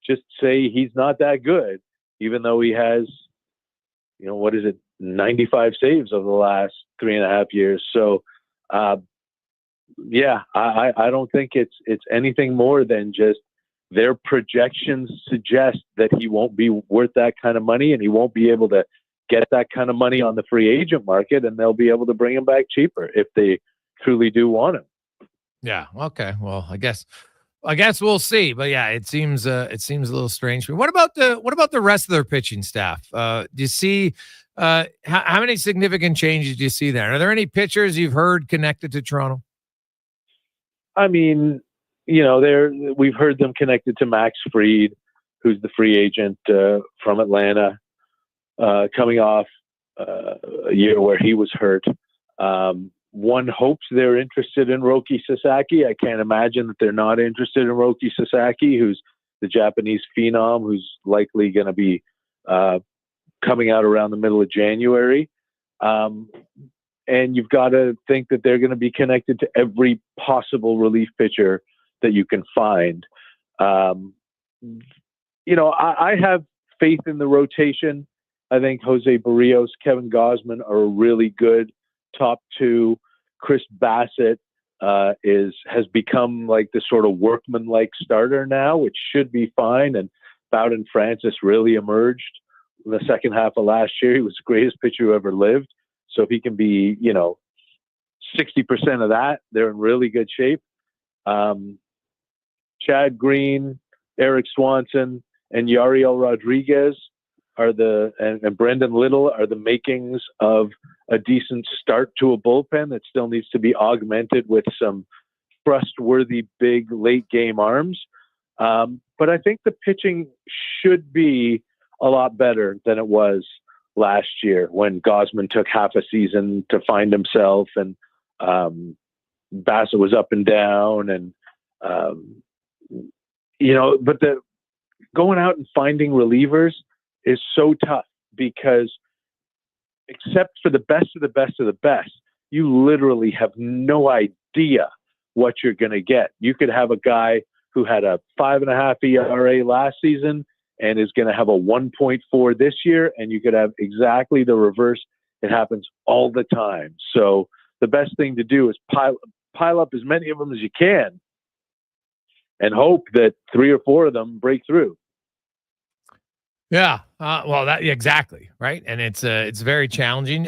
just say he's not that good, even though he has, 95 saves over the last 3.5 years. So, I don't think it's anything more than just their projections suggest that he won't be worth that kind of money, and he won't be able to get that kind of money on the free agent market, and they'll be able to bring him back cheaper if they truly do want him. Yeah. Okay. Well, I guess we'll see. But yeah, it seems a little strange for me. What about the rest of their pitching staff? Do you see how many significant changes do you see there? Are there any pitchers you've heard connected to Toronto? I mean, we've heard them connected to Max Fried, who's the free agent from Atlanta, coming off a year where he was hurt. One hopes they're interested in Roki Sasaki. I can't imagine that they're not interested in Roki Sasaki, who's the Japanese phenom, who's likely going to be coming out around the middle of January. and you've got to think that they're going to be connected to every possible relief pitcher that you can find. I have faith in the rotation. I think Jose Barrios, Kevin Gausman are a really good top two. Chris Bassett has become like the sort of workman-like starter now, which should be fine. And Bowden Francis really emerged in the second half of last year. He was the greatest pitcher who ever lived. So if he can be, 60% of that, they're in really good shape. Chad Green, Eric Swanson, and Yariel Rodriguez and Brendan Little are the makings of a decent start to a bullpen that still needs to be augmented with some trustworthy big late game arms. But I think the pitching should be a lot better than it was last year when Gausman took half a season to find himself, and Bassett was up and down, and but going out and finding relievers is so tough because except for the best of the best of the best, you literally have no idea what you're going to get. You could have a guy who had a 5.5 ERA last season and is going to have a 1.4 this year, and you could have exactly the reverse. It happens all the time. So the best thing to do is pile up as many of them as you can and hope that 3 or 4 of them break through. Yeah. Exactly. Right. And it's very challenging.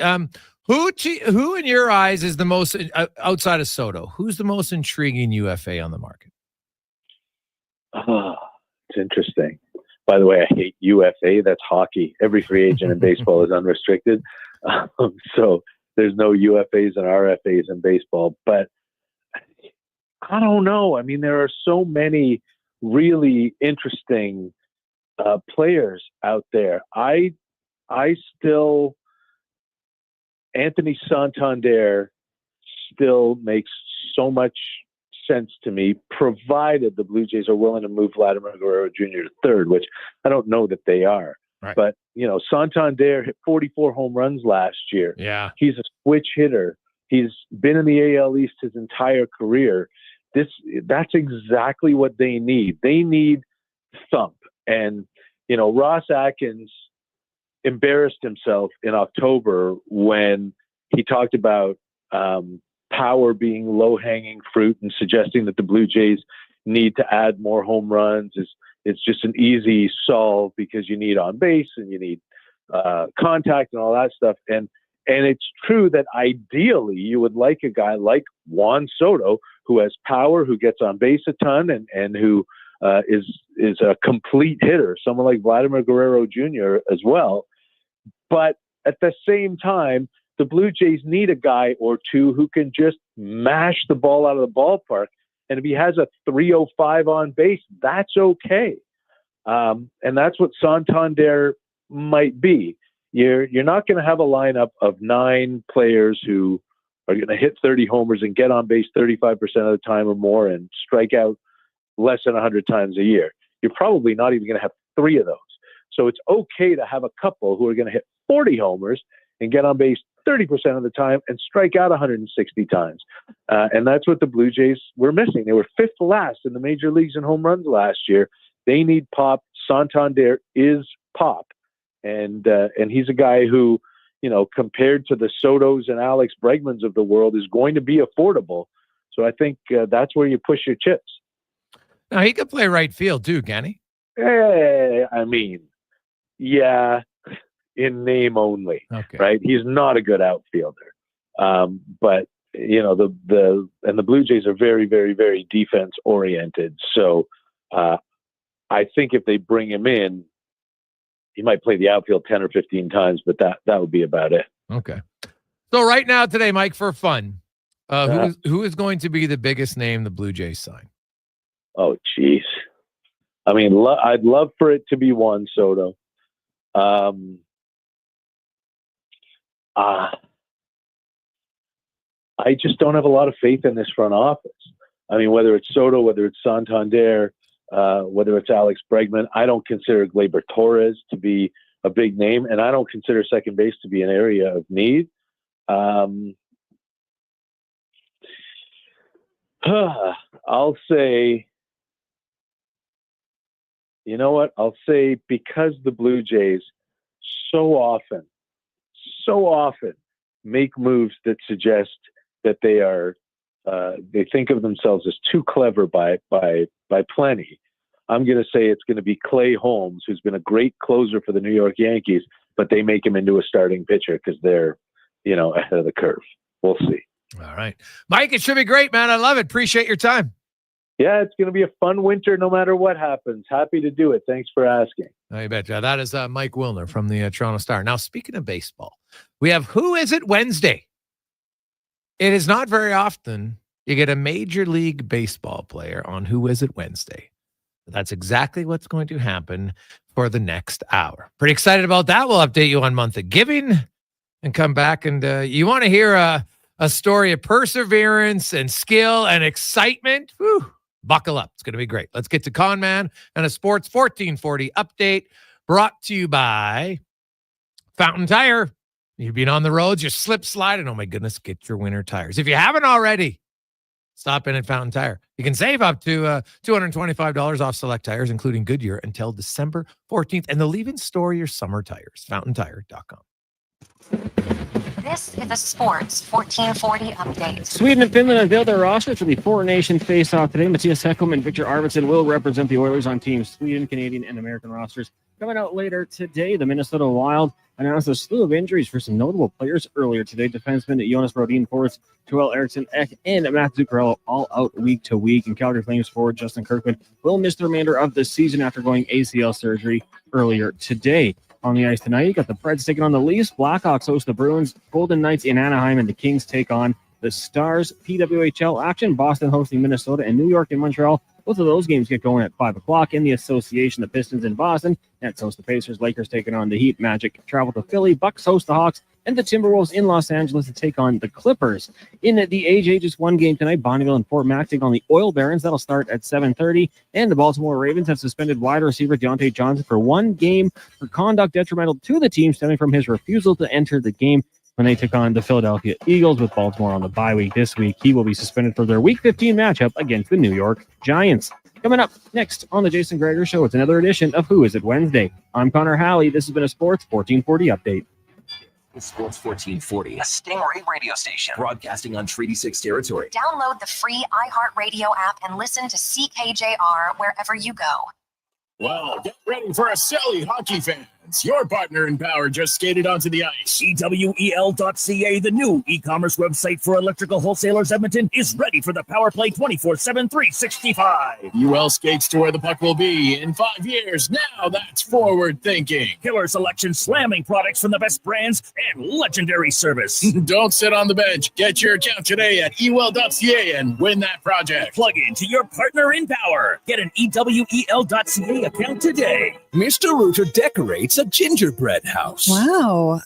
Who in your eyes is the most outside of Soto? Who's the most intriguing UFA on the market? It's interesting. By the way, I hate UFA. That's hockey. Every free agent in baseball is unrestricted. So there's no UFAs and RFAs in baseball. But I don't know. I mean, there are so many really interesting players out there. Anthony Santander still makes so much sense to me, provided the Blue Jays are willing to move Vladimir Guerrero Jr. to third, which I don't know that they are. Right. But, Santander hit 44 home runs last year. Yeah. He's a switch hitter. He's been in the AL East his entire career. That's exactly what they need. They need thump. And, Ross Atkins embarrassed himself in October when he talked about power being low-hanging fruit and suggesting that the Blue Jays need to add more home runs. It's just an easy solve because you need on base and you need contact and all that stuff. And it's true that ideally you would like a guy like Juan Soto who has power, who gets on base a ton, and who is a complete hitter, someone like Vladimir Guerrero Jr. as well. But at the same time, the Blue Jays need a guy or two who can just mash the ball out of the ballpark. And if he has a 305 on base, that's okay. And that's what Santander might be. You're not going to have a lineup of 9 players who are going to hit 30 homers and get on base 35% of the time or more and strike out less than 100 times a year. You're probably not even going to have 3 of those. So it's okay to have a couple who are going to hit 40 homers and get on base 30% of the time and strike out 160 times. And that's what the Blue Jays were missing. They were 5th last in the major leagues in home runs last year. They need pop. Santander is pop. And he's a guy who, compared to the Sotos and Alex Bregmans of the world, is going to be affordable. So I think that's where you push your chips. Now, he could play right field too, can he? Yeah, in name only. Okay. Right? He's not a good outfielder. But the Blue Jays are very, very, very defense oriented. So I think if they bring him in, he might play the outfield 10 or 15 times, but that would be about it. Okay. So right now today, Mike, for fun, who is going to be the biggest name the Blue Jays sign? Oh, geez. I mean, I'd love for it to be Juan Soto. I just don't have a lot of faith in this front office. I mean, whether it's Soto, whether it's Santander, whether it's Alex Bregman, I don't consider Gleyber Torres to be a big name, and I don't consider second base to be an area of need. I'll say, you know what? I'll say because the Blue Jays so often make moves that suggest that they think of themselves as too clever by plenty. I'm going to say it's going to be Clay Holmes, who's been a great closer for the New York Yankees, but they make him into a starting pitcher because they're, ahead of the curve. We'll see. All right. Mike, it should be great, man. I love it. Appreciate your time. Yeah, it's going to be a fun winter no matter what happens. Happy to do it. Thanks for asking. I bet. That is Mike Wilner from the Toronto Star. Now, speaking of baseball, we have Who Is It Wednesday. It is not very often you get a Major League Baseball player on Who Is It Wednesday. That's exactly what's going to happen for the next hour. Pretty excited about that. We'll update you on Month of Giving and come back. And you want to hear a story of perseverance and skill and excitement? Whew, buckle up. It's going to be great. Let's get to Con Man and a Sports 1440 update brought to you by Fountain Tire. You've been on the roads, you're slip sliding. Oh my goodness, get your winter tires. If you haven't already, stop in at Fountain Tire. You can save up to $225 off select tires, including Goodyear, until December 14th. And they'll even store your summer tires. FountainTire.com. This is a Sports 1440 update. Sweden and Finland unveiled their rosters for the four-nation face-off today. Matthias Ekholm and Victor Arvidsson will represent the Oilers on teams Sweden, Canadian, and American rosters. Coming out later today, the Minnesota Wild announced a slew of injuries for some notable players earlier today. Defenseman Jonas Brodin, forwards Joel Eriksson Ek and Matt Zuccarello all out week to week. And Calgary Flames forward Justin Kirkman will miss the remainder of the season after going ACL surgery earlier today. On the ice tonight, you got the Preds taking on the Leafs, Blackhawks host the Bruins, Golden Knights in Anaheim, and the Kings take on the Stars. PWHL action, Boston hosting Minnesota, and New York and Montreal. Both of those games get going at 5 o'clock. In the association, the Pistons in Boston, Nets host the Pacers, Lakers taking on the Heat, Magic travel to Philly, Bucks host the Hawks, and the Timberwolves in Los Angeles to take on the Clippers. In the AJ, just one game tonight, Bonneville and Fort Mac take on the Oil Barons. That'll start at 7:30. And the Baltimore Ravens have suspended wide receiver Deontay Johnson for one game for conduct detrimental to the team stemming from his refusal to enter the game when they took on the Philadelphia Eagles with Baltimore on the bye week this week. He will be suspended for their Week 15 matchup against the New York Giants. Coming up next on the Jason Gregor Show, it's another edition of Who Is It Wednesday. I'm Connor Halley. This has been a Sports 1440 update. Sports 1440, a Stingray radio station broadcasting on Treaty 6 territory. Download the free iHeartRadio app and listen to CKJR wherever you go. Well, get ready for a silly hockey fans. Your partner in power just skated onto the ice. EWEL.ca, the new e-commerce website for electrical wholesalers Edmonton, is ready for the power play 24/7, 365. UL skates to where the puck will be in 5 years. Now that's forward thinking. Killer selection, slamming products from the best brands, and legendary service. Don't sit on the bench. Get your account today at ewell.ca and win that project. Plug into your partner in power. Get an EWEL.ca account today. Mr. Rooter decorates a gingerbread house. Wow.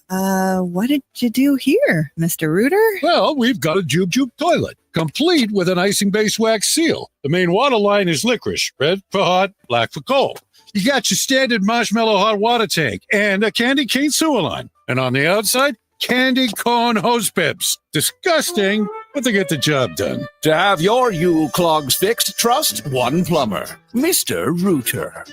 What did you do here, Mr. Rooter? Well, we've got a Jube Jube toilet, complete with an icing-based wax seal. The main water line is licorice, red for hot, black for cold. You got your standard marshmallow hot water tank and a candy cane sewer line. And on the outside, candy corn hose pips. Disgusting, but they get the job done. To have your Yule clogs fixed, trust one plumber, Mr. Rooter.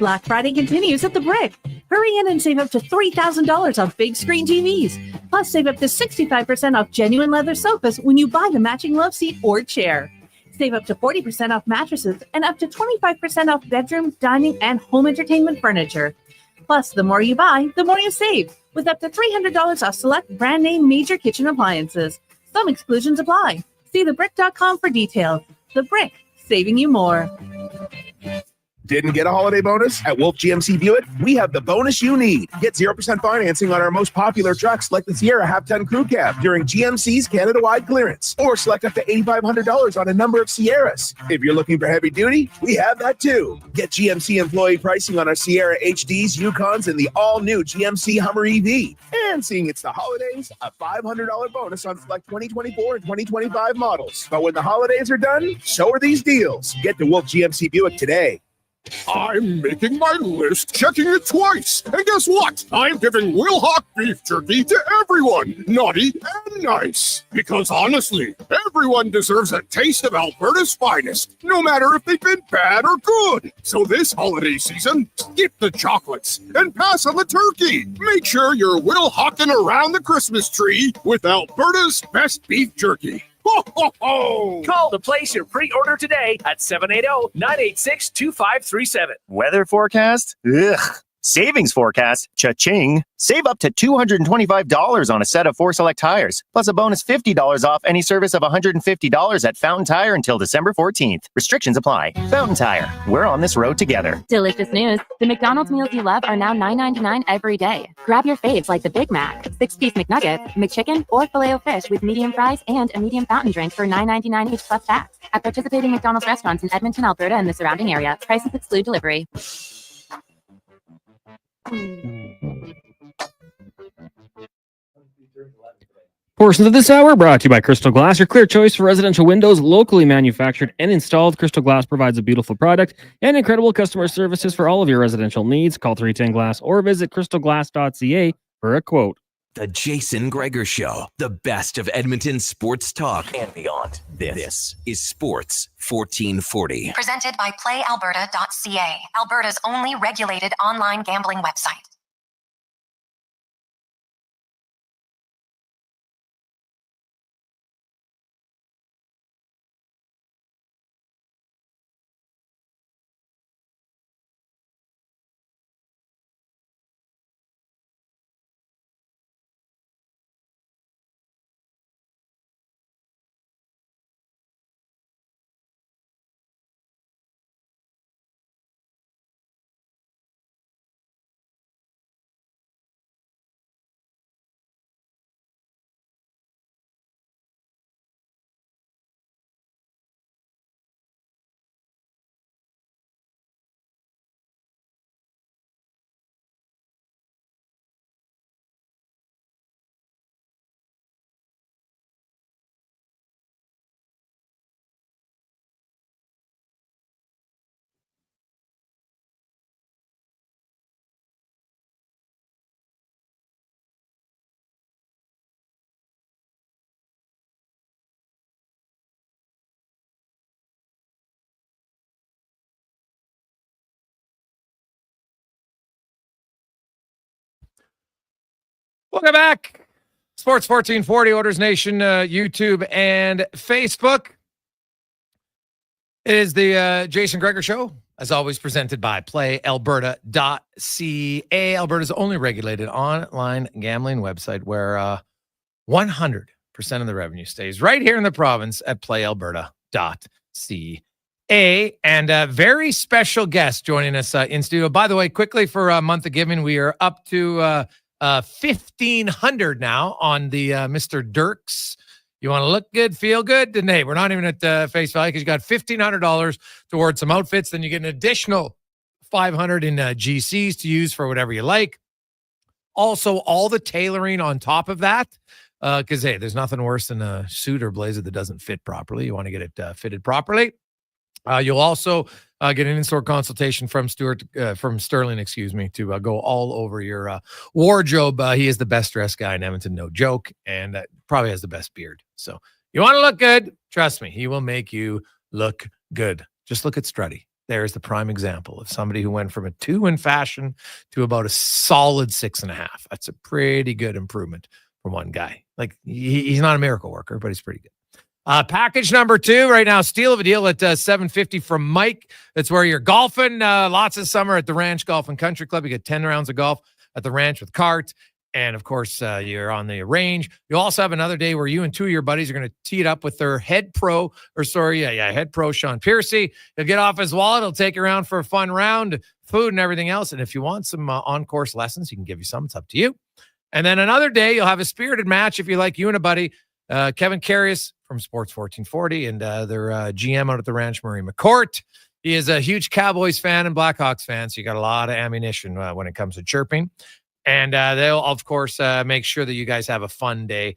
Black Friday continues at The Brick. Hurry in and save up to $3,000 off big screen TVs. Plus, save up to 65% off genuine leather sofas when you buy the matching love seat or chair. Save up to 40% off mattresses and up to 25% off bedroom, dining, and home entertainment furniture. Plus, the more you buy, the more you save, with up to $300 off select brand name major kitchen appliances. Some exclusions apply. See thebrick.com for details. The Brick, saving you more. Didn't get a holiday bonus? At Wolf GMC Buick, we have the bonus you need. Get 0% financing on our most popular trucks like the Sierra half-ton crew cab during GMC's Canada-wide clearance. Or select up to $8,500 on a number of Sierras. If you're looking for heavy duty, we have that too. Get GMC employee pricing on our Sierra HDs, Yukons, and the all-new GMC Hummer EV. And seeing it's the holidays, a $500 bonus on select 2024 and 2025 models. But when the holidays are done, so are these deals. Get to Wolf GMC Buick today. I'm making my list, checking it twice. And guess what? I'm giving Wilhock beef jerky to everyone, naughty and nice. Because honestly, everyone deserves a taste of Alberta's finest, no matter if they've been bad or good. So this holiday season, skip the chocolates and pass on the turkey. Make sure you're Wilhocking around the Christmas tree with Alberta's best beef jerky. Ho, ho, ho! Call to place your pre-order today at 780-986-2537. Weather forecast? Ugh. Savings forecast? Cha-ching. Save up to $225 on a set of 4 Select tires, plus a bonus $50 off any service of $150 at Fountain Tire until December 14th. Restrictions apply. Fountain Tire. We're on this road together. Delicious news. The McDonald's meals you love are now $9.99 every day. Grab your faves like the Big Mac, 6-piece McNugget, McChicken, or Filet-O-Fish with medium fries and a medium fountain drink for $9.99 each plus tax. At participating McDonald's restaurants in Edmonton, Alberta, and the surrounding area. Prices exclude delivery. Portions of this hour brought to you by Crystal Glass, your clear choice for residential windows, locally manufactured and installed. Crystal Glass provides a beautiful product and incredible customer services for all of your residential needs. Call 310 Glass or visit crystalglass.ca for a quote. The Jason Gregor Show, the best of Edmonton sports talk and beyond. This is Sports 1440. Presented by PlayAlberta.ca, Alberta's only regulated online gambling website. Welcome back. Sports 1440, Orders Nation, YouTube and Facebook. It is the Jason Gregor Show, as always, presented by PlayAlberta.ca, Alberta's only regulated online gambling website where 100% of the revenue stays right here in the province at PlayAlberta.ca. And a very special guest joining us in studio. By the way, quickly for a month of giving, we are up to 1,500 now on the Mr. Dirks. You want to look good, feel good? Then hey, we're not even at face value because you got $1,500 towards some outfits. Then you get an additional $500 in GCs to use for whatever you like. Also, all the tailoring on top of that. Because hey, there's nothing worse than a suit or blazer that doesn't fit properly. You want to get it fitted properly. You'll also get an in-store consultation from Sterling, to go all over your wardrobe. He is the best dressed guy in Edmonton, no joke, and probably has the best beard. So you want to look good? Trust me, he will make you look good. Just look at Strutty. There's the prime example of somebody who went from a 2 in fashion to about a solid 6.5. That's a pretty good improvement from one guy. Like he's not a miracle worker, but he's pretty good. Package number 2 right now, steal of a deal at $750 from Mike. That's where you're golfing lots of summer at the Ranch Golf and Country Club. You get 10 rounds of golf at the ranch with cart. And of course, you're on the range. You also have another day where you and 2 of your buddies are going to tee it up with their head pro, Sean Piercy. He'll get off his wallet. He'll take you around for a fun round, food and everything else. And if you want some on-course lessons, he can give you some. It's up to you. And then another day, you'll have a spirited match if you like, you and a buddy. Kevin Carius from Sports 1440 and their GM out at the ranch, Murray McCourt. He is a huge Cowboys fan and Blackhawks fan, so you got a lot of ammunition when it comes to chirping. And they'll, of course, make sure that you guys have a fun day,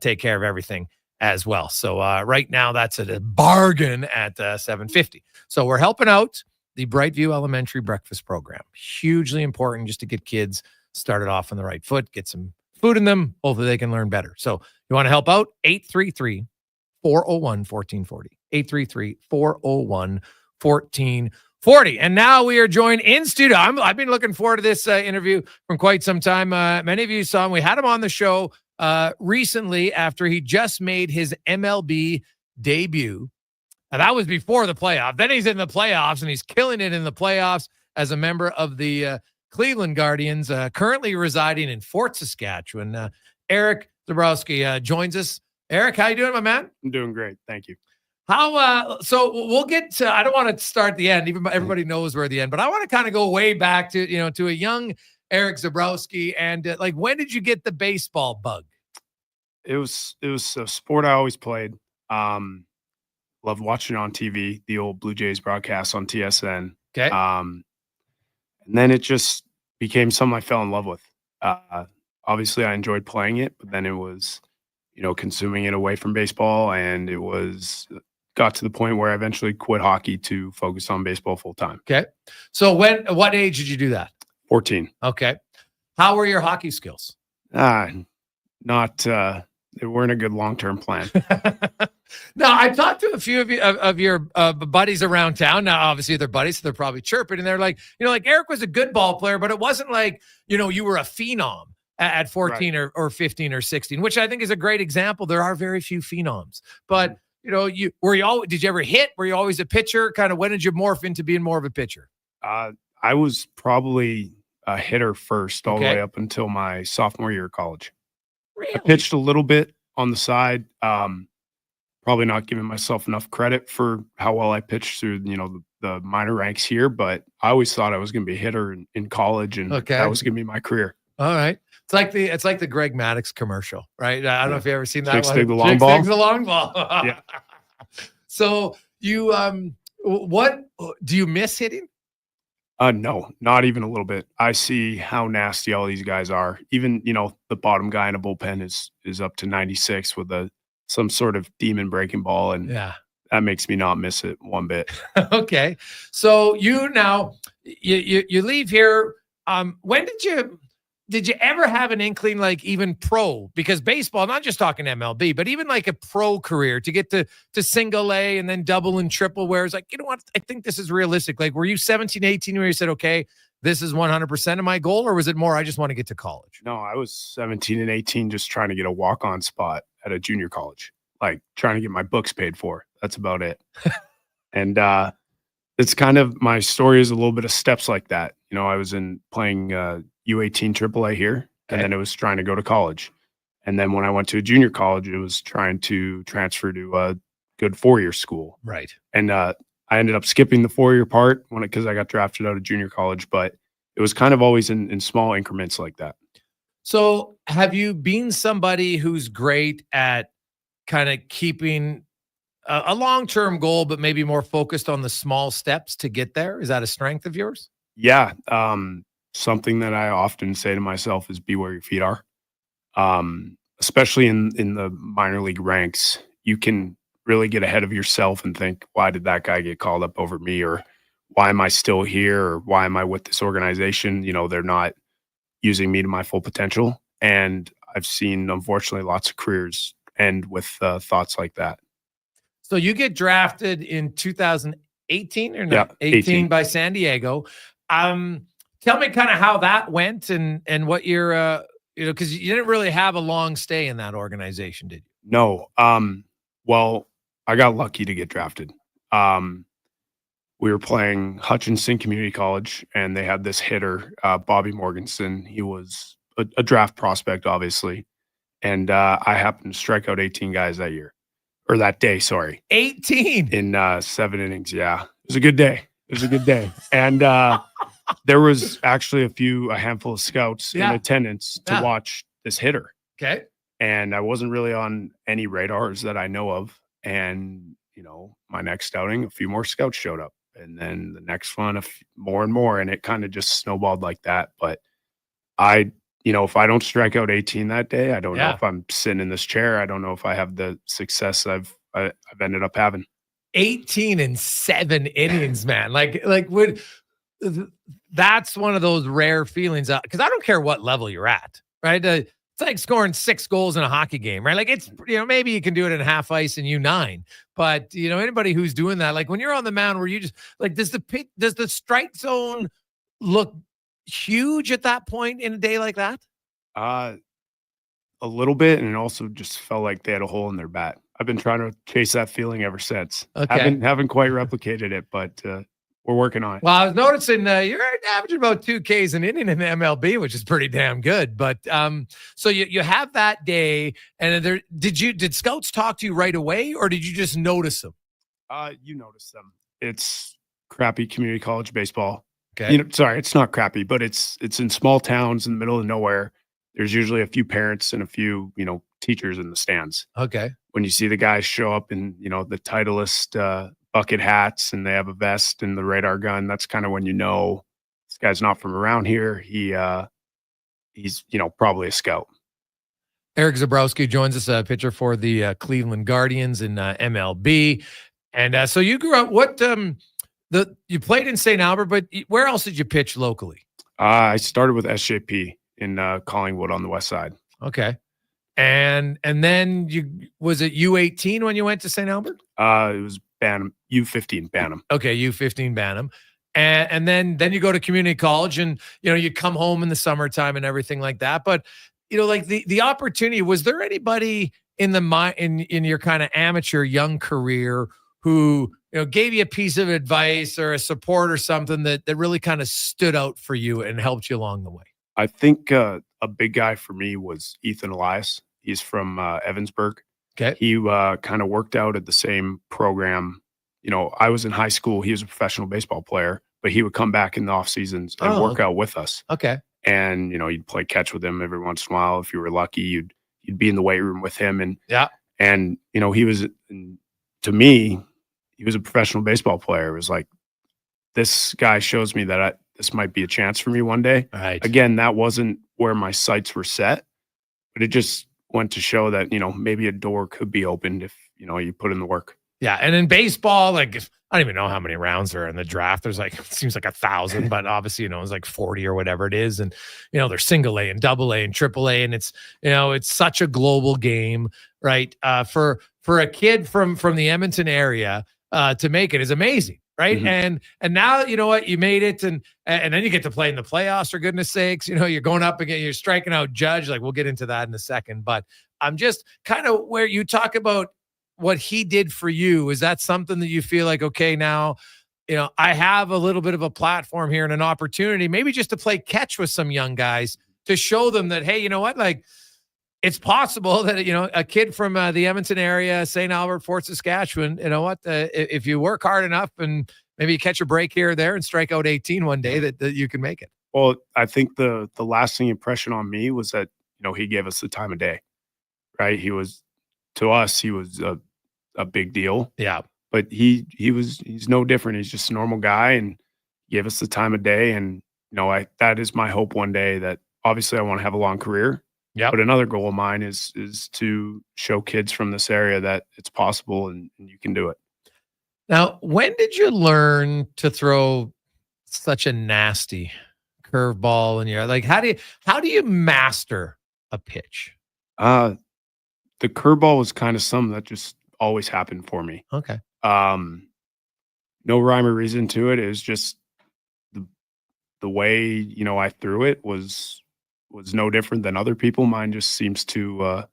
take care of everything as well. So right now, that's a bargain at $750. So we're helping out the Brightview Elementary Breakfast Program. Hugely important just to get kids started off on the right foot, get some food in them. Hopefully they can learn better. So you want to help out? 833-401-1440. 833-401-1440. And now we are joined in studio. I've been looking forward to this interview from quite some time. Many of you saw him. We had him on the show recently after he just made his MLB debut. Now, that was before the playoff. Then he's in the playoffs, and he's killing it in the playoffs as a member of the Cleveland Guardians, currently residing in Fort Saskatchewan. Eric Zobowski joins us. Eric, how you doing, my man? I'm doing great. Thank you. So we'll get to, I don't want to start the end, even everybody knows we're at the end, but I want to kind of go way back to, to a young Eric Zobowski. And when did you get the baseball bug? It was a sport I always played. Loved watching it on TV, the old Blue Jays broadcast on TSN. Okay. And then it just became something I fell in love with. Obviously I enjoyed playing it, but then it was, consuming it away from baseball, and it got to the point where I eventually quit hockey to focus on baseball full time. Okay. So what age did you do that? 14. Okay. How were your hockey skills? They weren't a good long-term plan. No, I talked to a few of your buddies around town. Now, obviously they're buddies, so they're probably chirping, and they're like, Eric was a good ball player, but it wasn't like, you were a phenom at 14 right. or 15 or 16, which I think is a great example. There are very few phenoms, but did you ever hit? Were you always a pitcher? Kind of when did you morph into being more of a pitcher? I was probably a hitter first, all the way up until my sophomore year of college. Really? I pitched a little bit on the side. Probably not giving myself enough credit for how well I pitched through, the minor ranks here, but I always thought I was going to be a hitter in college, and that was going to be my career. All right. It's like the Greg Maddux commercial, right? I don't know if you've ever seen that Chicks one. dig the long ball. Digs the long ball. Yeah. So you, what do you miss hitting? No, not even a little bit. I see how nasty all these guys are. Even, the bottom guy in a bullpen is up to 96 with some sort of demon breaking ball. And that makes me not miss it one bit. Okay. So you leave here. When did you ever have an inkling, like even pro, because baseball, not just talking MLB, but even like a pro career to get to single A and then double and triple, where it's like, what? I think this is realistic. Like, were you 17, 18 where you said, okay, this is 100% of my goal, or was it more, I just want to get to college? No, I was 17 and 18, just trying to get a walk-on spot at a junior college, like trying to get my books paid for. That's about it. And it's kind of, my story is a little bit of steps like that. I was playing U18 AAA here, and then it was trying to go to college. And then when I went to a junior college, it was trying to transfer to a good 4-year school. Right. And I ended up skipping the 4-year part because I got drafted out of junior college, but it was kind of always in small increments like that. So have you been somebody who's great at kind of keeping a long-term goal, but maybe more focused on the small steps to get there? Is that a strength of yours? Yeah. Something that I often say to myself is be where your feet are. Especially in the minor league ranks, you can really get ahead of yourself and think, why did that guy get called up over me? Or why am I still here? Or why am I with this organization? They're not using me to my full potential. And I've seen, unfortunately, lots of careers end with thoughts like that. So you get drafted in 2018 or not? Yeah, 18 by San Diego. Tell me kind of how that went and what your, because you didn't really have a long stay in that organization, did you? No. Well, I got lucky to get drafted. We were playing Hutchinson Community College, and they had this hitter, Bobby Morganson. He was a draft prospect, obviously. And I happened to strike out 18 guys that year. Or that day, sorry. 18? In 7 innings, yeah. It was a good day. And there was actually a handful of scouts in attendance to watch this hitter. Okay. And I wasn't really on any radars that I know of. And, my next outing, a few more scouts showed up. And then the next one, more and more. And it kind of just snowballed like that. But if I don't strike out 18 that day, I don't know if I'm sitting in this chair. I don't know if I have the success I've ended up having. 18 and 7 innings, man. That's one of those rare feelings because I don't care what level you're at, right? It's like scoring 6 goals in a hockey game, right? Like it's, maybe you can do it in half ice and U9, but anybody who's doing that, like when you're on the mound where you just like, does the strike zone look huge at that point in a day like that? A little bit, and it also just felt like they had a hole in their bat. I've been trying to chase that feeling ever since. Okay. Haven't quite replicated it, but we're working on it. Well, I was noticing you're averaging about 2 Ks an inning in the MLB, which is pretty damn good. But so you have that day, and did scouts talk to you right away, or did you just notice them? You notice them. It's crappy community college baseball. Okay. Sorry, it's not crappy, but it's in small towns in the middle of nowhere. There's usually a few parents and a few, teachers in the stands. Okay. When you see the guys show up in, the Titleist bucket hats and they have a vest and the radar gun, that's kind of when this guy's not from around here. He's probably a scout. Eric Zobowski joins us, a pitcher for the Cleveland Guardians in MLB. And so you grew up, you played in St. Albert, but where else did you pitch locally? I started with SJP in Collingwood on the west side. Okay. And then was it U18 when you went to St. Albert? It was Bantam, U15 Bantam. Okay, U15 Bantam. And then you go to community college and you come home in the summertime and everything like that. But like the opportunity, was there anybody in your kind of amateur young career who gave you a piece of advice or a support or something that really kind of stood out for you and helped you along the way? I think a big guy for me was Ethan Elias. He's from Evansburg. Okay. He kind of worked out at the same program. I was in high school. He was a professional baseball player, but he would come back in the off seasons and work out with us. Okay. And, you'd play catch with him every once in a while. If you were lucky, you'd be in the weight room with him. And, he was, to me, he was a professional baseball player. It was like, this guy shows me that this might be a chance for me one day. Right. Again, that wasn't where my sights were set, but it just went to show that, maybe a door could be opened if, you put in the work. Yeah. And in baseball, I don't even know how many rounds there are in the draft. There's it seems like 1,000, but obviously, it's like 40 or whatever it is. And, there's single A and double A and triple A. And it's, it's such a global game, right? For a kid from the Edmonton area to make it is amazing. Right. Mm-hmm. And now, you made it and then you get to play in the playoffs, for goodness sakes. You're going up again, you're striking out Judge. We'll get into that in a second. But I'm just kind of where you talk about what he did for you. Is that something that you feel like, okay, now, I have a little bit of a platform here and an opportunity, maybe just to play catch with some young guys to show them that, hey, you know what, it's possible that, a kid from the Edmonton area, St. Albert, Fort Saskatchewan, if you work hard enough and maybe you catch a break here or there and strike out 18 one day, that you can make it. Well, I think the lasting impression on me was that, he gave us the time of day, right? To us, he was a big deal. Yeah. But he's no different. He's just a normal guy and gave us the time of day. And, that is my hope one day, that obviously I want to have a long career. Yeah. But another goal of mine is to show kids from this area that it's possible and you can do it. Now, when did you learn to throw such a nasty curveball in your, how do you master a pitch? The curveball was kind of something that just always happened for me. Okay. No rhyme or reason to it. It was just the way, I threw it was no different than other people. Mine just seems to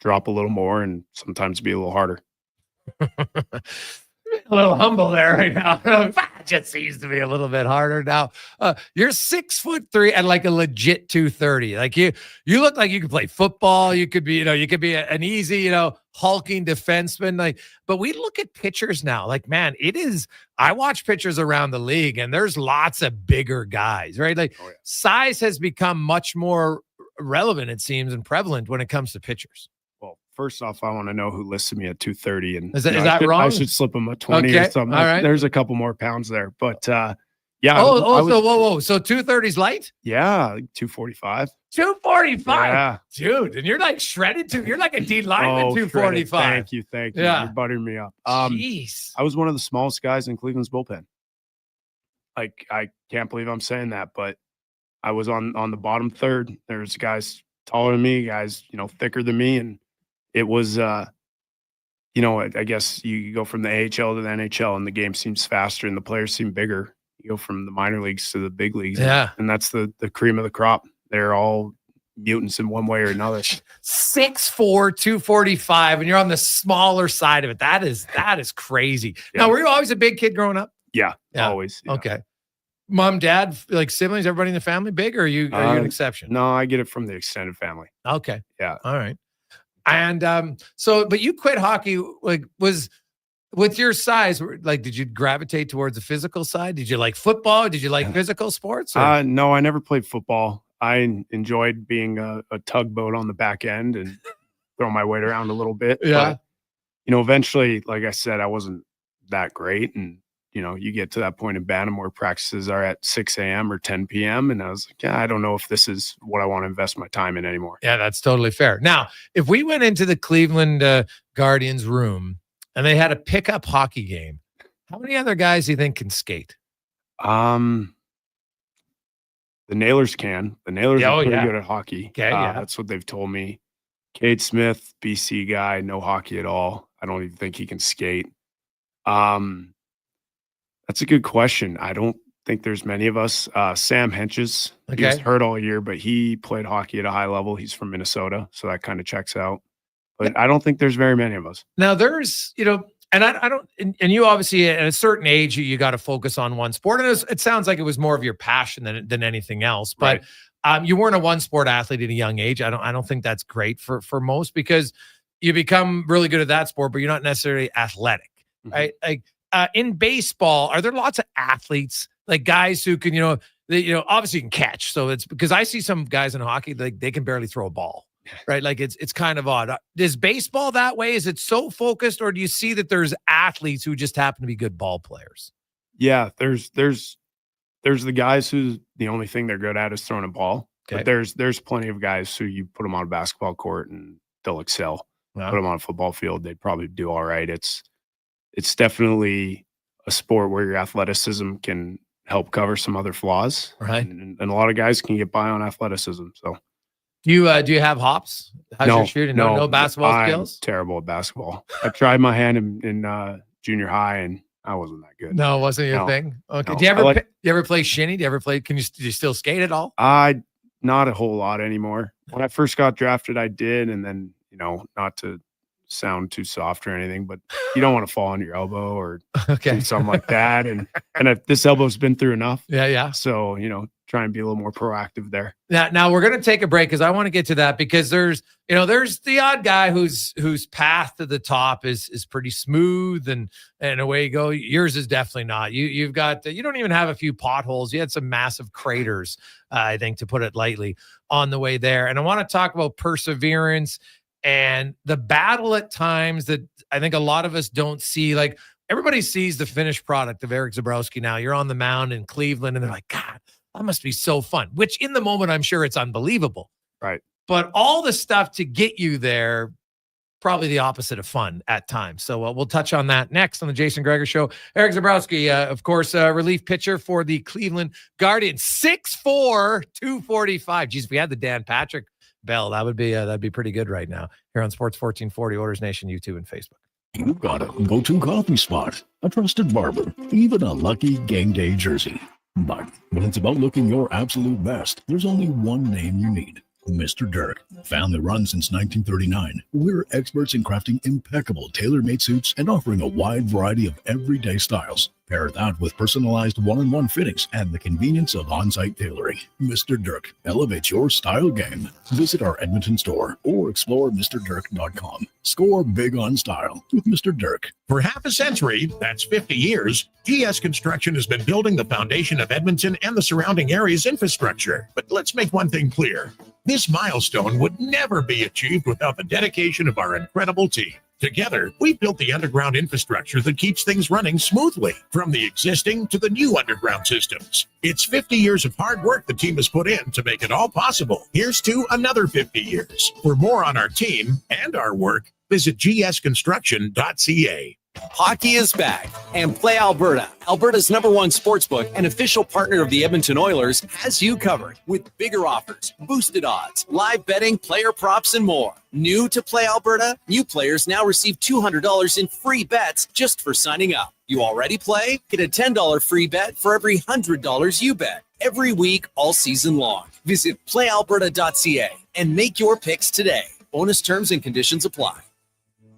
drop a little more and sometimes be a little harder. A little humble there right now. It just seems to be a little bit harder now. You're 6'3" and a legit 230. You look like you could play football. You could be, an easy, hulking defenseman. But we look at pitchers now. Man, I watch pitchers around the league, and there's lots of bigger guys, right? Size has become much more relevant, it seems, and prevalent when it comes to pitchers. Well, first off, I want to know who listed me at 230, and is that wrong? I should slip him a 20 or something. All right. There's a couple more pounds there, but Yeah. Whoa. So 230's light? Yeah, like 245. 245. Yeah. Dude, and you're like shredded too. You're like a D lineman, 245. Thank you. Yeah. You're buttering me up. Jeez. I was one of the smallest guys in Cleveland's bullpen. Like, I can't believe I'm saying that, but I was on the bottom third. There's guys taller than me, guys, thicker than me. And it was, I guess you go from the AHL to the NHL and the game seems faster and the players seem bigger. You go from the minor leagues to the big leagues. Yeah. And that's the cream of the crop. They're all mutants in one way or another. 6'4", 245, and you're on the smaller side of it. That is crazy. Yeah. Now, were you always a big kid growing up? Yeah. Always. Yeah. Okay. Mom, dad, like siblings, everybody in the family big, or are you an exception? No, I get it from the extended family. Okay. Yeah. All right. And but you quit hockey, like, was with your size, like, did you gravitate towards the physical side? Did you like football? Did you like physical sports? No, I never played football. I enjoyed being a tugboat on the back end and throw my weight around a little bit. Yeah. But, eventually, like I said, I wasn't that great. And, you get to that point in Bantam where practices are at 6 a.m. or 10 p.m. And I was like, I don't know if this is what I want to invest my time in anymore. Yeah, that's totally fair. Now, if we went into the Cleveland Guardians room and they had a pickup hockey game, how many other guys do you think can skate? The Nailers can. The Nailers are pretty good at hockey. Okay, That's what they've told me. Cade Smith, BC guy, no hockey at all. I don't even think he can skate. That's a good question. I don't think there's many of us. Sam Henches, he was hurt all year, but he played hockey at a high level. He's from Minnesota, so that kind of checks out. But I don't think there's very many of us. Now there's, and I don't, and you obviously at a certain age, you got to focus on one sport. And it sounds like it was more of your passion than anything else. But you weren't a one sport athlete at a young age. I don't think that's great for most, because you become really good at that sport, but you're not necessarily athletic, right? Like in baseball, are there lots of athletes, like guys who can, obviously can catch. So it's because I see some guys in hockey, like they can barely throw a ball. Right. Like it's kind of odd. Is baseball that way? Is it so focused, or do you see that there's athletes who just happen to be good ball players? Yeah, there's the guys who the only thing they're good at is throwing a ball. Okay. But there's plenty of guys who you put them on a basketball court and they'll excel. Wow. Put them on a football field, they'd probably do all right. It's definitely a sport where your athleticism can help cover some other flaws. Right. And a lot of guys can get by on athleticism. So do you have hops? How's your shooting? No basketball skills? I'm terrible at basketball. I tried my hand in junior high and I wasn't that good. No, it wasn't your thing. Okay. No. Do you ever play shinny? Do you ever play? Do you still skate at all? Not a whole lot anymore. When I first got drafted, I did, and then not to sound too soft or anything, but you don't want to fall on your elbow or do something like that. And this elbow's been through enough. Yeah. So try and be a little more proactive there. Now we're going to take a break because I want to get to that, because there's the odd guy whose path to the top is pretty smooth and away you go. Yours is definitely not. You've got, you don't even have a few potholes. You had some massive craters, I think, to put it lightly, on the way there. And I want to talk about perseverance and the battle at times that I think a lot of us don't see. Like, everybody sees the finished product of Eric Zobowski now. You're on the mound in Cleveland and they're like, God, that must be so fun, which in the moment, I'm sure it's unbelievable. Right. But all the stuff to get you there, probably the opposite of fun at times. So we'll touch on that next on the Jason Gregor Show. Eric Zobowski, of course, relief pitcher for the Cleveland Guardians, 6'4", 245. Geez, if we had the Dan Patrick bell, that'd be pretty good right now here on Sports 1440, Oilers Nation, YouTube, and Facebook. You got a go-to coffee spot, a trusted barber, even a lucky game day jersey. But when it's about looking your absolute best, there's only one name you need. Mr. Dirk. Family run since 1939. We're experts in crafting impeccable tailor-made suits and offering a wide variety of everyday styles. Pair that with personalized one-on-one fittings and the convenience of on-site tailoring. Mr. Dirk elevates your style game. Visit our Edmonton store or explore MrDirk.com. Score big on style with Mr. Dirk. For half a century, that's 50 years, GS Construction has been building the foundation of Edmonton and the surrounding area's infrastructure. But let's make one thing clear. This milestone would never be achieved without the dedication of our incredible team. Together, we've built the underground infrastructure that keeps things running smoothly, from the existing to the new underground systems. It's 50 years of hard work the team has put in to make it all possible. Here's to another 50 years. For more on our team and our work, visit gsconstruction.ca. Hockey is back, and Play Alberta, Alberta's #1 sportsbook and official partner of the Edmonton Oilers, has you covered with bigger offers, boosted odds, live betting, player props, and more. New to Play Alberta? New players now receive $200 in free bets just for signing up. You already play? Get a $10 free bet for every $100 you bet. Every week, all season long. Visit playalberta.ca and make your picks today. Bonus terms and conditions apply.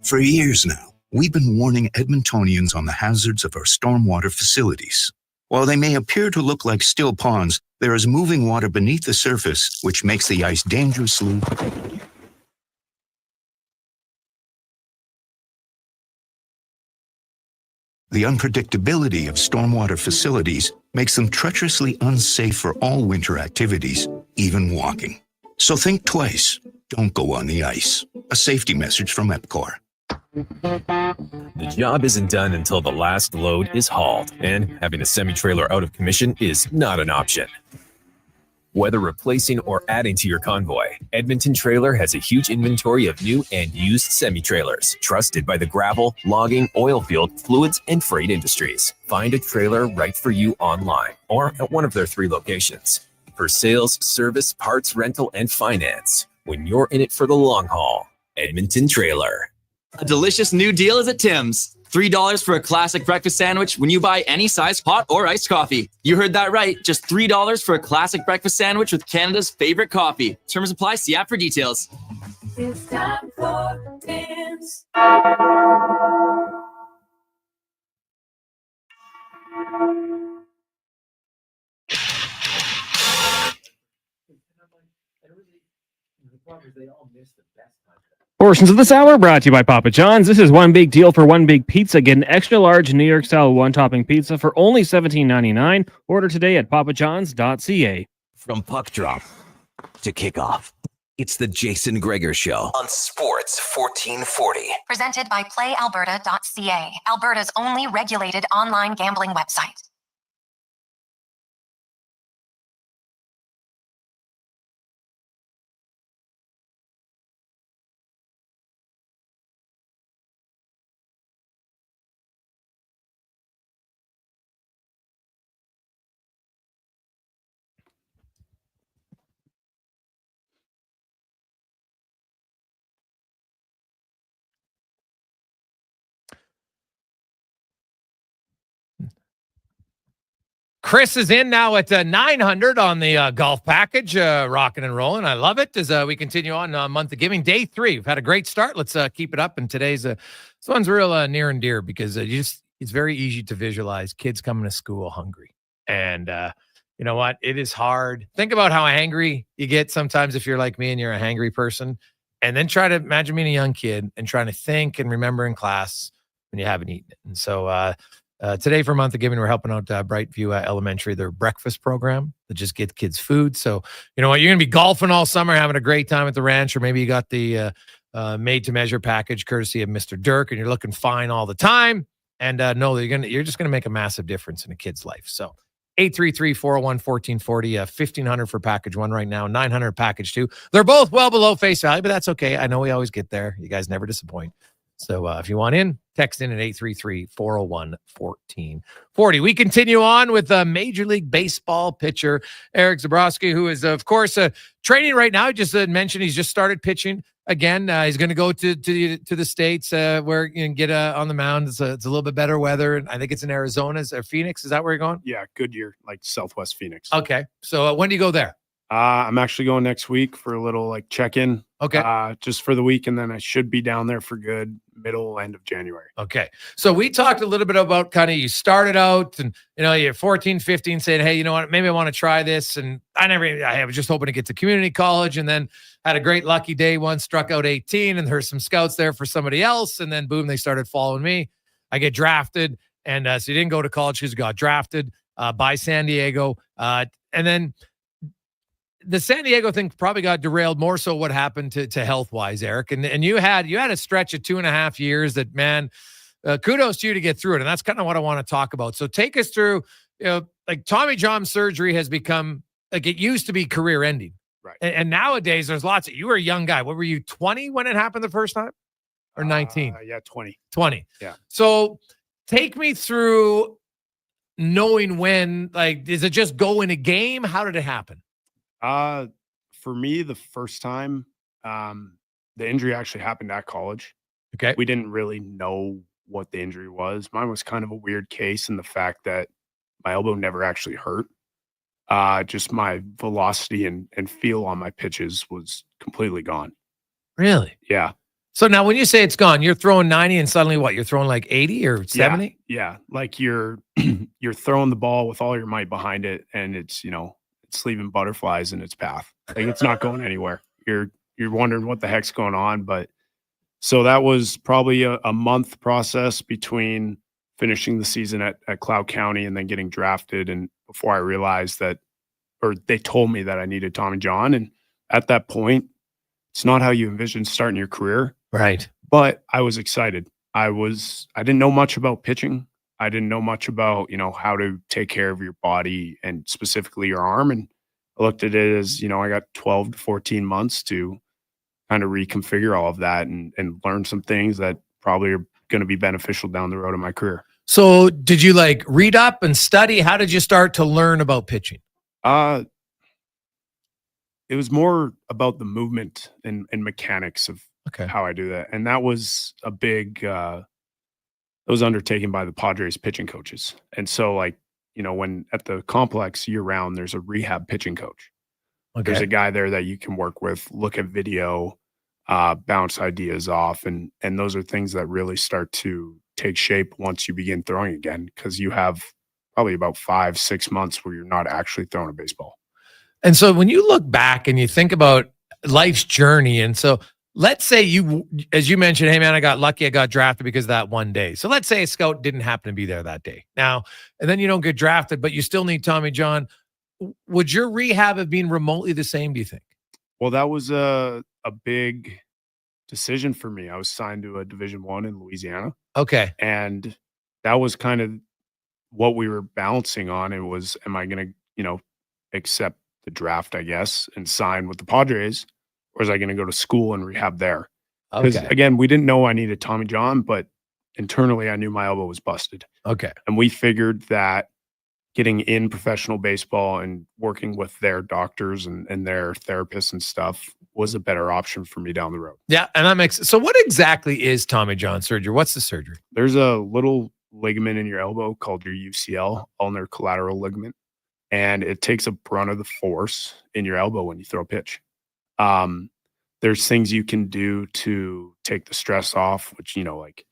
For years now, we've been warning Edmontonians on the hazards of our stormwater facilities. While they may appear to look like still ponds, there is moving water beneath the surface, which makes the ice dangerously. The unpredictability of stormwater facilities makes them treacherously unsafe for all winter activities, even walking. So think twice. Don't go on the ice. A safety message from EPCOR. The job isn't done until the last load is hauled, and having a semi-trailer out of commission is not an option. Whether replacing or adding to your convoy, Edmonton Trailer has a huge inventory of new and used semi-trailers, trusted by the gravel, logging, oil field, fluids, and freight industries. Find a trailer right for you online or at one of their 3 locations. For sales, service, parts, rental, and finance, when you're in it for the long haul, Edmonton Trailer. A delicious new deal is at Tim's. $3 for a classic breakfast sandwich when you buy any size hot or iced coffee. You heard that right. Just $3 for a classic breakfast sandwich with Canada's favorite coffee. Terms apply. See app for details. It's time for Tim's. Portions of this hour brought to you by Papa John's. This is one big deal for one big pizza. Get an extra large New York style one-topping pizza for only $17.99. Order today at papajohns.ca. From puck drop to kickoff, it's the Jason Gregor Show on Sports 1440. Presented by playalberta.ca, Alberta's only regulated online gambling website. Chris is in now at 900 on the golf package, rocking and rolling. I love it as we continue on month of giving. Day 3. We've had a great start. Let's keep it up. And today's this one's real near and dear because it's very easy to visualize kids coming to school hungry. And you know what? It is hard. Think about how angry you get sometimes if you're like me and you're a hangry person. And then try to imagine being a young kid and trying to think and remember in class when you haven't eaten it. And so today for Month of Giving, we're helping out Brightview Elementary, their breakfast program that just get kids food. So, you know what, you're going to be golfing all summer, having a great time at the ranch, or maybe you got the made-to-measure package courtesy of Mr. Dirk, and you're looking fine all the time. And know that you're just going to make a massive difference in a kid's life. So 833-401-1440, $1,500 for package 1 right now, $900 package 2. They're both well below face value, but that's okay. I know we always get there. You guys never disappoint. So if you want in, text in at 833-401-1440. We continue on with Major League Baseball pitcher Eric Zobowski, who is, of course, training right now. I just mentioned he's just started pitching again. He's going to go to the States where you can get on the mound. It's a little bit better weather. And I think it's in Arizona or Phoenix. Is that where you're going? Yeah, Goodyear, like Southwest Phoenix. Okay. So when do you go there? I'm actually going next week for a little check-in. Okay. Just for the week, and then I should be down there for good end of January. Okay. So we talked a little bit about kind of you started out and, you're 14, 15, saying, hey, you know what, maybe I want to try this. And I was just hoping to get to community college, and then had a great lucky day once, struck out 18, and there's some scouts there for somebody else. And then boom, they started following me. I get drafted. And so you didn't go to college because you got drafted by San Diego. And then the San Diego thing probably got derailed more so what happened to health wise, Eric. And you had a stretch of 2.5 years that, man, kudos to you to get through it. And that's kind of what I want to talk about. So take us through, like Tommy John surgery has become, like, it used to be career ending. Right. And nowadays there's lots of, you were a young guy. What were you, 20 when it happened the first time? Or 19? Yeah, 20. 20. Yeah. So take me through knowing when, like, is it just go in a game? How did it happen? For me, the first time, the injury actually happened at college. Okay. We didn't really know what the injury was. Mine was kind of a weird case in the fact that my elbow never actually hurt. Just my velocity and feel on my pitches was completely gone. Really? Yeah. So now when you say it's gone, you're throwing 90 and suddenly what? You're throwing like 80 or 70? Yeah. Like you're throwing the ball with all your might behind it, and it's leaving butterflies in its path. Like it's not going anywhere. You're wondering what the heck's going on. But so that was probably a month process between finishing the season at Cloud County and then getting drafted. And before I realized that, or they told me that I needed Tommy John. And at that point, it's not how you envision starting your career. Right. But I was excited. I didn't know much about pitching. I didn't know much about, how to take care of your body and specifically your arm. And I looked at it as, I got 12 to 14 months to kind of reconfigure all of that and learn some things that probably are going to be beneficial down the road in my career. So did you like read up and study? How did you start to learn about pitching? It was more about the movement and mechanics of how I do that. And that was a big, it was undertaken by the Padres pitching coaches. And so when at the complex year round, there's a rehab pitching coach. Okay. There's a guy there that you can work with, look at video, bounce ideas off. And those are things that really start to take shape once you begin throwing again, because you have probably about 5-6 months where you're not actually throwing a baseball. And so when you look back and you think about life's journey, and so let's say you, as you mentioned, hey man, I got lucky, I got drafted because of that one day. So let's say a scout didn't happen to be there that day. Now, and then you don't get drafted, but you still need Tommy John. Would your rehab have been remotely the same, do you think? Well, that was a big decision for me. I was signed to a Division I in Louisiana. Okay. And that was kind of what we were balancing on. It was, am I going to, accept the draft, I guess, and sign with the Padres, or was I going to go to school and rehab there? Because again, we didn't know I needed Tommy John, but internally I knew my elbow was busted. Okay. And we figured that getting in professional baseball and working with their doctors and their therapists and stuff was a better option for me down the road. Yeah. And that makes, so what exactly is Tommy John surgery? What's the surgery? There's a little ligament in your elbow called your UCL, ulnar collateral ligament. And it takes a brunt of the force in your elbow when you throw a pitch. There's things you can do to take the stress off, which, like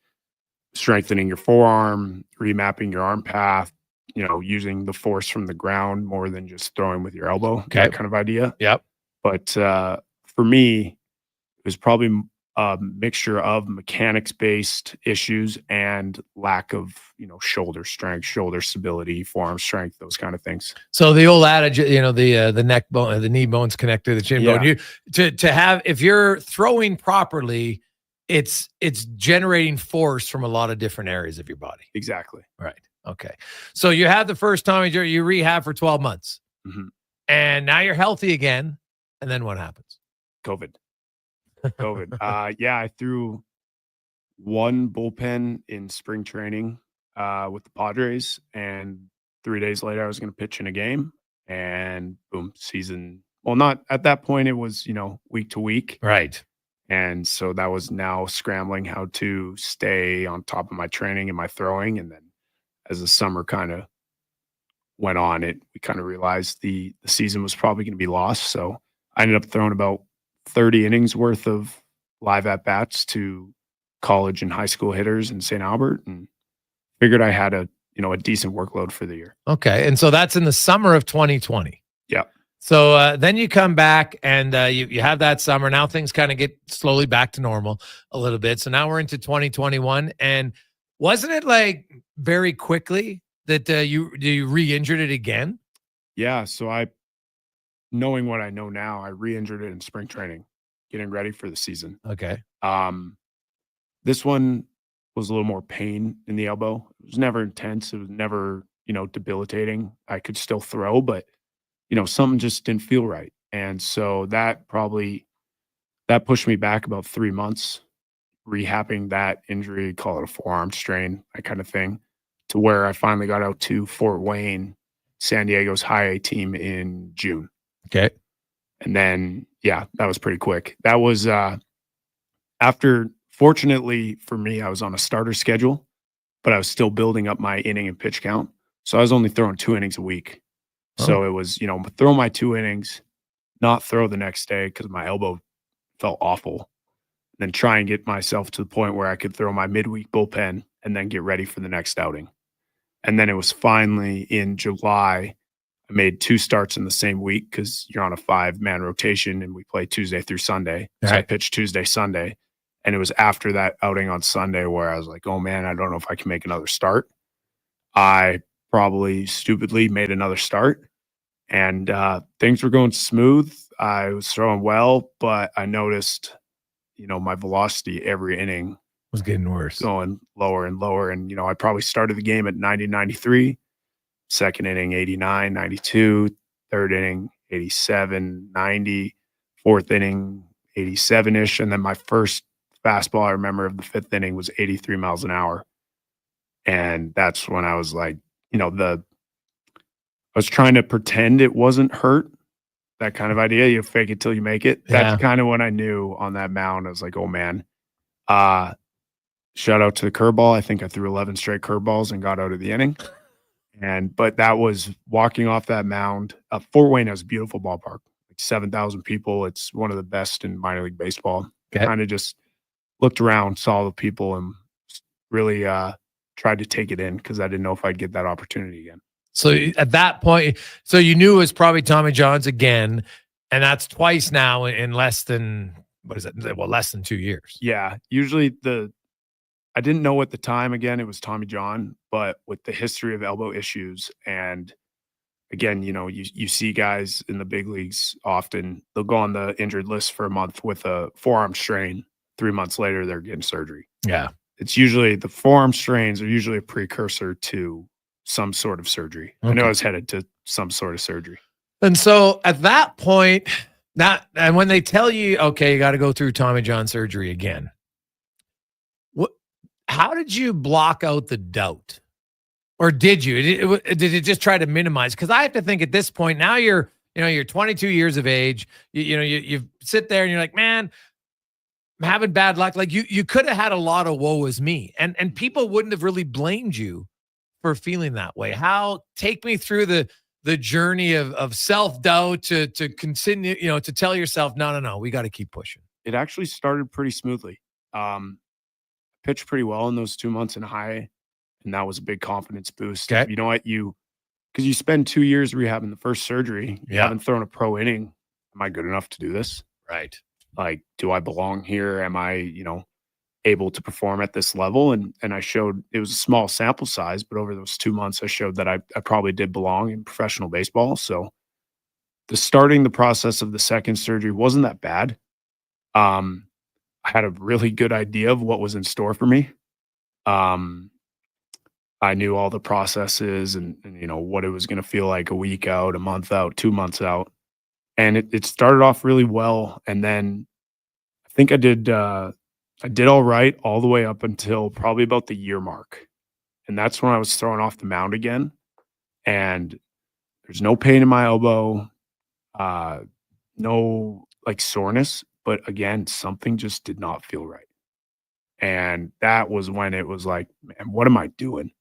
strengthening your forearm, remapping your arm path, using the force from the ground more than just throwing with your elbow, that kind of idea. Yep. But for me, it was probably a mixture of mechanics-based issues and lack of, shoulder strength, shoulder stability, forearm strength, those kind of things. So the old adage, the neck bone, the knee bone's connected to the chin bone. To have, if you're throwing properly, it's generating force from a lot of different areas of your body. Exactly. Right. Okay. So you have the first Tommy John, you rehab for 12 months. Mm-hmm. And now you're healthy again. And then what happens? COVID. I threw one bullpen in spring training with the Padres, and 3 days later I was going to pitch in a game, and boom, season. Well, not at that point. It was, week to week. Right. And so that was now scrambling how to stay on top of my training and my throwing. And then as the summer kind of went on, we kind of realized the season was probably going to be lost. So I ended up throwing about 30 innings worth of live at-bats to college and high school hitters in St. Albert, and figured I had a decent workload for the year. Okay. And so that's in the summer of 2020. Yeah. So then you come back and you have that summer. Now things kind of get slowly back to normal a little bit. So now we're into 2021. And wasn't it like very quickly that you re-injured it again? Yeah. So I knowing what I know now, I re-injured it in spring training, getting ready for the season. Okay. This one was a little more pain in the elbow. It was never intense. It was never, debilitating. I could still throw, but, something just didn't feel right. And so that pushed me back about 3 months, rehabbing that injury, call it a forearm strain, that kind of thing, to where I finally got out to Fort Wayne, San Diego's high A team in June. Okay. And then, that was pretty quick. That was after, fortunately for me, I was on a starter schedule, but I was still building up my inning and pitch count. So I was only throwing 2 innings a week. So it was, throw my 2 innings, not throw the next day because my elbow felt awful. Then try and get myself to the point where I could throw my midweek bullpen and then get ready for the next outing. And then it was finally in July, I made 2 starts in the same week because you're on a 5-man rotation and we play Tuesday through Sunday. So I pitched Tuesday, Sunday. And it was after that outing on Sunday where I was like, oh man, I don't know if I can make another start. I probably stupidly made another start and things were going smooth. I was throwing well, but I noticed, my velocity every inning was getting worse, going lower and lower. And, I probably started the game at 90, 93, second inning, 89, 92, third inning, 87, 90, fourth inning, 87-ish. And then my first fastball I remember of the 5th inning was 83 miles an hour. And that's when I was like, I was trying to pretend it wasn't hurt. That kind of idea. You fake it till you make it. That's kind of when I knew on that mound. I was like, oh man. Shout out to the curveball. I think I threw 11 straight curveballs and got out of the inning. But that was walking off that mound. Fort Wayne has a beautiful ballpark, like 7,000 people. It's one of the best in minor league baseball. Kind of just looked around, saw the people, and really tried to take it in because I didn't know if I'd get that opportunity again. So at that point, so you knew it was probably Tommy John's again, and that's twice now in less than, less than 2 years. Yeah. Usually I didn't know at the time, again, it was Tommy John, but with the history of elbow issues and again, you see guys in the big leagues often, they'll go on the injured list for a month with a forearm strain. 3 months later, they're getting surgery. Yeah. It's usually the forearm strains are usually a precursor to some sort of surgery. I know I was headed to some sort of surgery. And so at that point, and when they tell you, okay, you got to go through Tommy John surgery again, how did you block out the doubt? Or did you? Did it just try to minimize? Because I have to think at this point, now you're 22 years of age. You sit there and you're like, man, I'm having bad luck. Like you could have had a lot of woe is me. And people wouldn't have really blamed you for feeling that way. Take me through the journey of self-doubt to continue, to tell yourself, no, we got to keep pushing. It actually started pretty smoothly. Pitched pretty well in those 2 months in high, and that was a big confidence boost. Okay. You know what? Because you spend 2 years rehabbing the first surgery, you haven't thrown a pro inning. Am I good enough to do this? Right. Like, do I belong here? Am I, able to perform at this level? And I showed, it was a small sample size, but over those 2 months, I showed that I probably did belong in professional baseball. So starting the process of the second surgery wasn't that bad. I had a really good idea of what was in store for me. I knew all the processes and what it was going to feel like a week out, a month out, 2 months out. And it started off really well. And then I think I did all right all the way up until probably about the year mark. And that's when I was thrown off the mound again. And there's no pain in my elbow, no soreness. But again, something just did not feel right. And that was when it was like, man, what am I doing?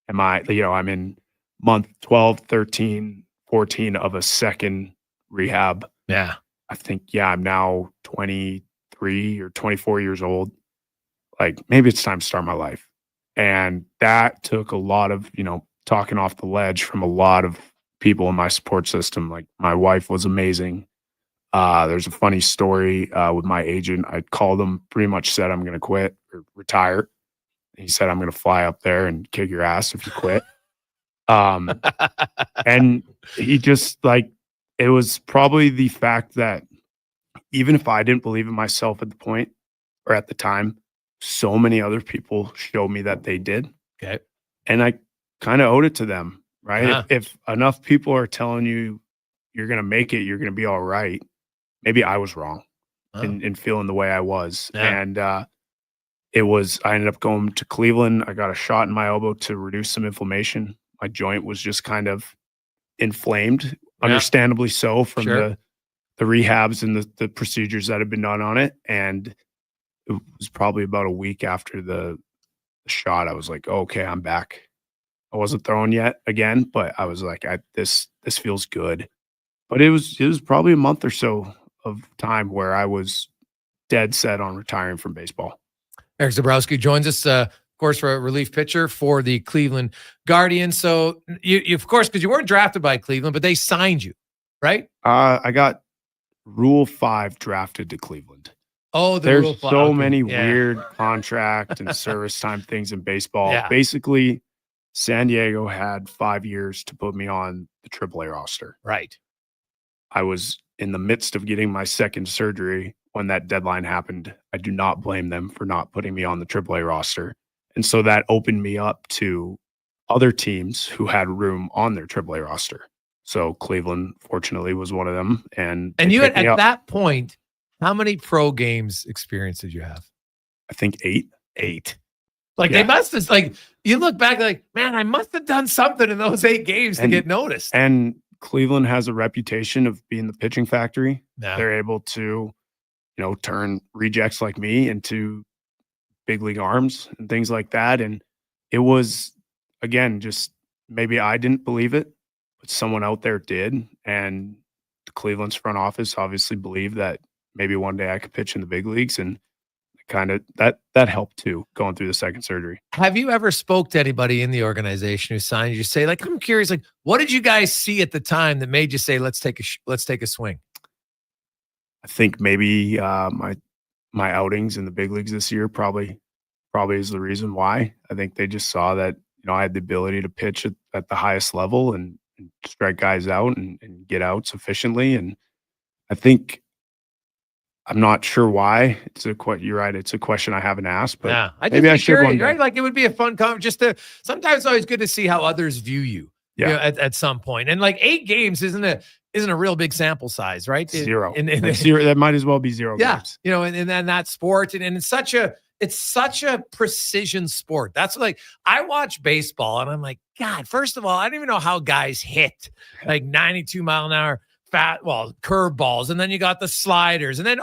I'm in month 12, 13, 14 of a second rehab. Yeah. I think, I'm now 23 or 24 years old. Like, maybe it's time to start my life. And that took a lot of, talking off the ledge from a lot of people in my support system. Like, my wife was amazing. There's a funny story with my agent. I called him, pretty much said I'm going to quit or retire. He said, I'm going to fly up there and kick your ass if you quit. And he just It was probably the fact that even if I didn't believe in myself at the point or at the time, so many other people showed me that they did. Okay. And I kind of owed it to them, right? Yeah. If enough people are telling you you're going to make it, you're going to be all right, maybe I was wrong in feeling the way I was. Yeah. And I ended up going to Cleveland. I got a shot in my elbow to reduce some inflammation. My joint was just kind of inflamed, understandably so, from the rehabs and the procedures that had been done on it. And it was probably about a week after the shot, I was like, oh, okay, I'm back. I wasn't throwing yet again, but I was like, this feels good. But it was probably a month or so of time where I was dead set on retiring from baseball. Eric Zobowski joins us, of course, for a relief pitcher for the Cleveland Guardians. So you of course, because you weren't drafted by Cleveland, but they signed you, right? I got Rule 5 drafted to Cleveland. Oh, there's Rule 5. so many weird contract and service time things in baseball. Yeah. Basically, San Diego had 5 years to put me on the AAA roster. Right. I was in the midst of getting my second surgery when that deadline happened. I do not blame them for not putting me on the AAA roster. And so that opened me up to other teams who had room on their AAA roster. So Cleveland, fortunately, was one of them. And you at that point, how many pro games experience did you have? I think 8. 8. Like they must have, like, you look back like, man, I must have done something in those 8 games to get noticed. And Cleveland has a reputation of being the pitching factory. Yeah. They're able to, turn rejects like me into big league arms and things like that. And it was, again, just maybe I didn't believe it, but someone out there did. And the Cleveland's front office obviously believed that maybe one day I could pitch in the big leagues. And kind of that helped too, going through the second surgery. Have you ever spoke to anybody in the organization who signed you? Say, like, I'm curious, like, what did you guys see at the time that made you say, let's take a swing? I think maybe my outings in the big leagues this year probably is the reason why. I think they just saw that I had the ability to pitch at the highest level and strike guys out and get out sufficiently. And I think, I'm not sure why. You're right. It's a question I haven't asked, but yeah, maybe I should one day. Right? Like, it would be a fun just to, sometimes it's always good to see how others view you. Yeah. At some point. And like 8 games isn't a real big sample size, right? 0. Zero. That might as well be 0 games. And then that sport, and it's such a precision sport. That's like, I watch baseball and I'm like, God, first of all, I don't even know how guys hit like 92 mile an hour curveballs, and then you got the sliders, and then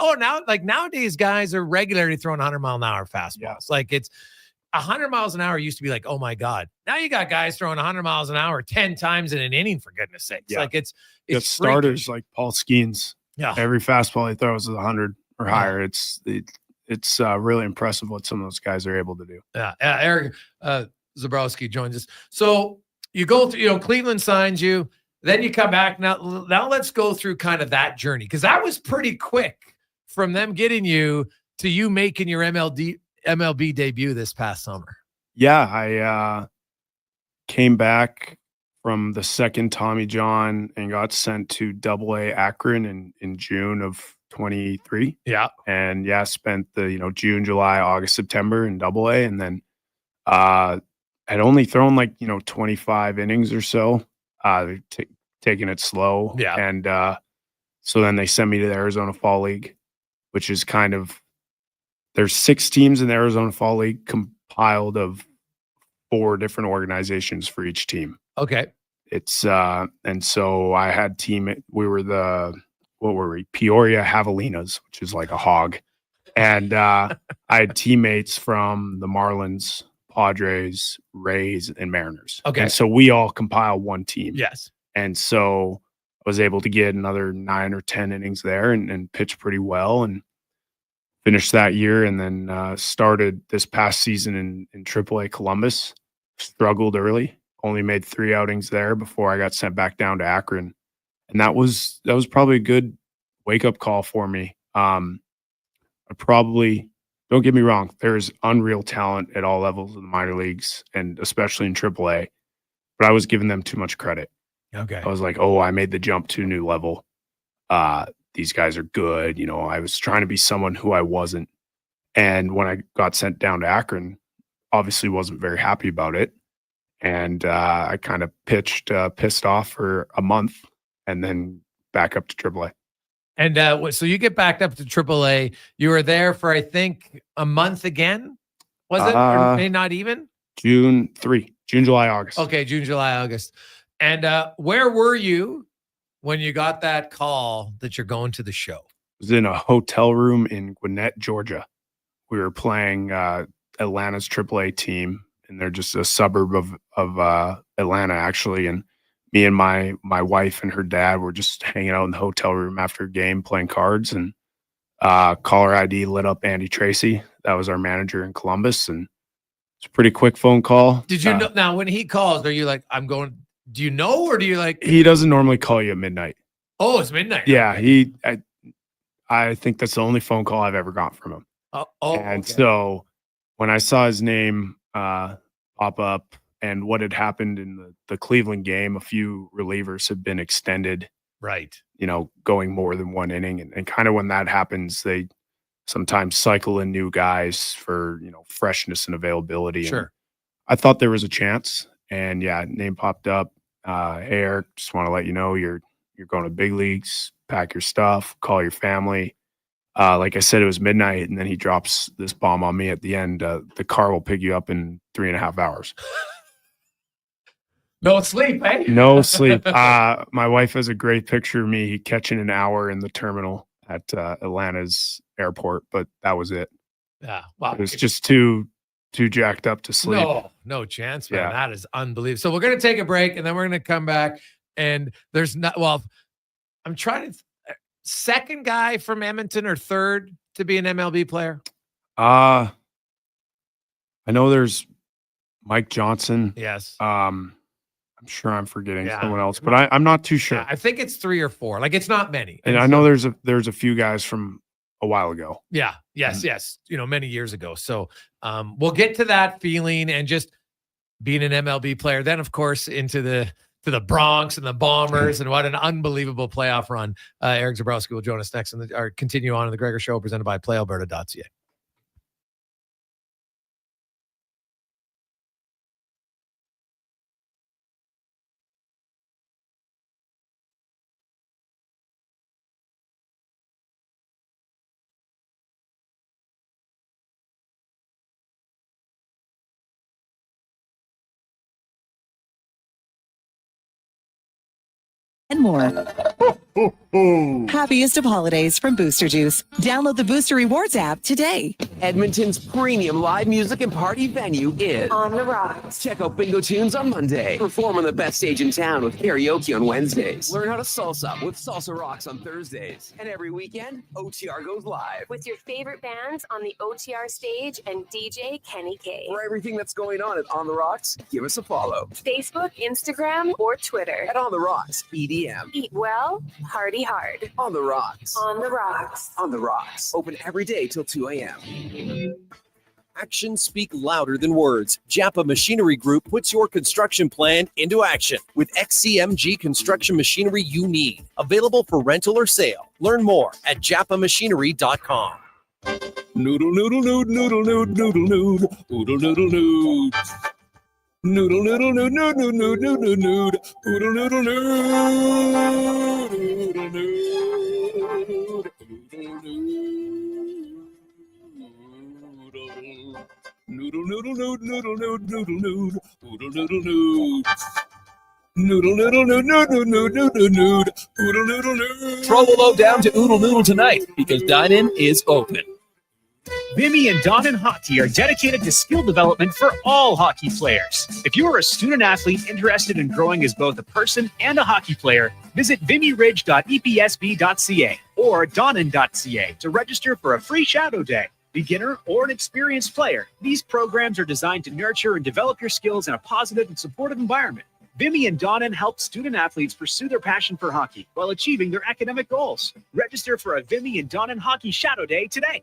nowadays guys are regularly throwing 100 mile an hour fastballs. Yeah. Like, it's 100 miles an hour used to be like, oh my God. Now you got guys throwing 100 miles an hour 10 times in an inning, for goodness sakes. Yeah. Like, it's starters like Paul Skeens. Yeah. Every fastball he throws is 100 or higher. It's really impressive what some of those guys are able to do. Yeah. Eric Zobowski joins us. So you go through, Cleveland signs you, then you come back. Now let's go through kind of that journey, because that was pretty quick from them getting you to you making your MLB debut this past summer. Yeah, I came back from the second Tommy John and got sent to AA Akron in June of 23. Yeah. And spent the June, July, August, September in AA, and then I'd only thrown 25 innings or so, taking it slow. Yeah. And so then they sent me to the Arizona Fall League, which is kind of, there's 6 teams in the Arizona Fall League compiled of 4 different organizations for each team. Okay. It's and so I had we were Peoria Javelinas, which is like a hog. And I had teammates from the Marlins, Padres, Rays, and Mariners. Okay. And so we all compile one team. Yes. And so I was able to get another 9 or 10 innings there and pitch pretty well and finished that year, and then started this past season in AAA Columbus. Struggled early, only made 3 outings there before I got sent back down to Akron. And that was probably a good wake-up call for me. Don't get me wrong, there's unreal talent at all levels of the minor leagues, and especially in AAA, but I was giving them too much credit. Okay. I was like, oh, I made the jump to a new level. these guys are good. You know, I was trying to be someone who I wasn't. And when I got sent down to Akron, obviously wasn't very happy about it. And I kind of pissed off for a month and then back up to AAA. And so you get backed up to AAA. You were there for, I think, a month again. Was it? Or maybe not even? June, July, August. Okay, June, July, August. And where were you when you got that call that you're going to the show? I was in a hotel room in Gwinnett, Georgia. We were playing Atlanta's AAA team, and they're just a suburb of Atlanta, actually. And me and my wife and her dad were just hanging out in the hotel room after a game, playing cards. And caller ID lit up Andy Tracy. That was our manager in Columbus, and it's a pretty quick phone call. Did you know? Now, when he calls, are you like, I'm going? Do you know, or do you like? He doesn't normally call you at midnight. Oh, it's midnight. Yeah, I think that's the only phone call I've ever got from him. And okay. so when I saw his name pop up and what had happened in the Cleveland game, a few relievers have been extended. Right. You know, going more than one inning. And kind of when that happens, they sometimes cycle in new guys for, you know, freshness and availability. Sure. And I thought there was a chance. And yeah, name popped up. Hey, Eric, just want to let you know you're going to big leagues, pack your stuff, call your family. Like I said, it was midnight, and then he drops this bomb on me at the end. The car will pick you up in 3.5 hours. No sleep, eh? No sleep. My wife has a great picture of me catching an hour in the terminal at Atlanta's airport, but that was it. Yeah. Wow. It was just too jacked up to sleep. No chance, man. Yeah. That is unbelievable. So we're going to take a break, and then we're going to come back, and there's not, well, I'm trying to, second guy from Edmonton or third to be an MLB player? I know there's Mike Johnson. Yes. I'm sure I'm forgetting someone else, but I'm not too sure. Yeah, I think it's 3 or 4. Like, it's not many. And I know there's a few guys from a while ago. Yeah. Yes. You know, many years ago. So we'll get to that feeling and just being an MLB player. Then, of course, into the Bronx and the Bombers, and what an unbelievable playoff run. Eric Zobowski will join us next or continue on in the Gregor Show, presented by PlayAlberta.ca. And more. Happiest of holidays from Booster Juice. Download the Booster Rewards app today. Edmonton's premium live music and party venue is On the Rocks. Check out Bingo Tunes on Monday. Perform on the best stage in town with karaoke on Wednesdays. Learn how to salsa with Salsa Rocks on Thursdays. And every weekend, OTR goes live. With your favorite bands on the OTR stage and DJ Kenny K. For everything that's going on at On the Rocks, give us a follow. Facebook, Instagram, or Twitter. At On the Rocks, EDM. Eat well, party hard. On the Rocks. On the Rocks. On the Rocks. Open every day till 2 a.m. Actions speak louder than words. Japa Machinery Group puts your construction plan into action with XCMG construction machinery you need. Available for rental or sale. Learn more at japamachinery.com. Noodle, noodle, noodle, noodle, noodle, noodle, noodle, noodle, noodle, noodle. Noodle, noodle, noodle, noodle, noodle, noodle, noodle, noodle, noodle, noodle, noodle, noodle, noodle, noodle, noodle, noodle, noodle, noodle, noodle. Noodle, noodle, noodle, noodle, noodle, noodle, noodle, noodle, noodle, noodle. Troll low down to Oodle Noodle tonight because dine-in is open. Vimy and Don and Hockey are dedicated to skill development for all hockey players. If you are a student athlete interested in growing as both a person and a hockey player, visit vimyridge.epsb.ca or donnan.ca to register for a free shadow day. Beginner or an experienced player, these programs are designed to nurture and develop your skills in a positive and supportive environment. Vimy and Donnan help student athletes pursue their passion for hockey while achieving their academic goals. Register for a Vimy and Donnan Hockey Shadow Day today.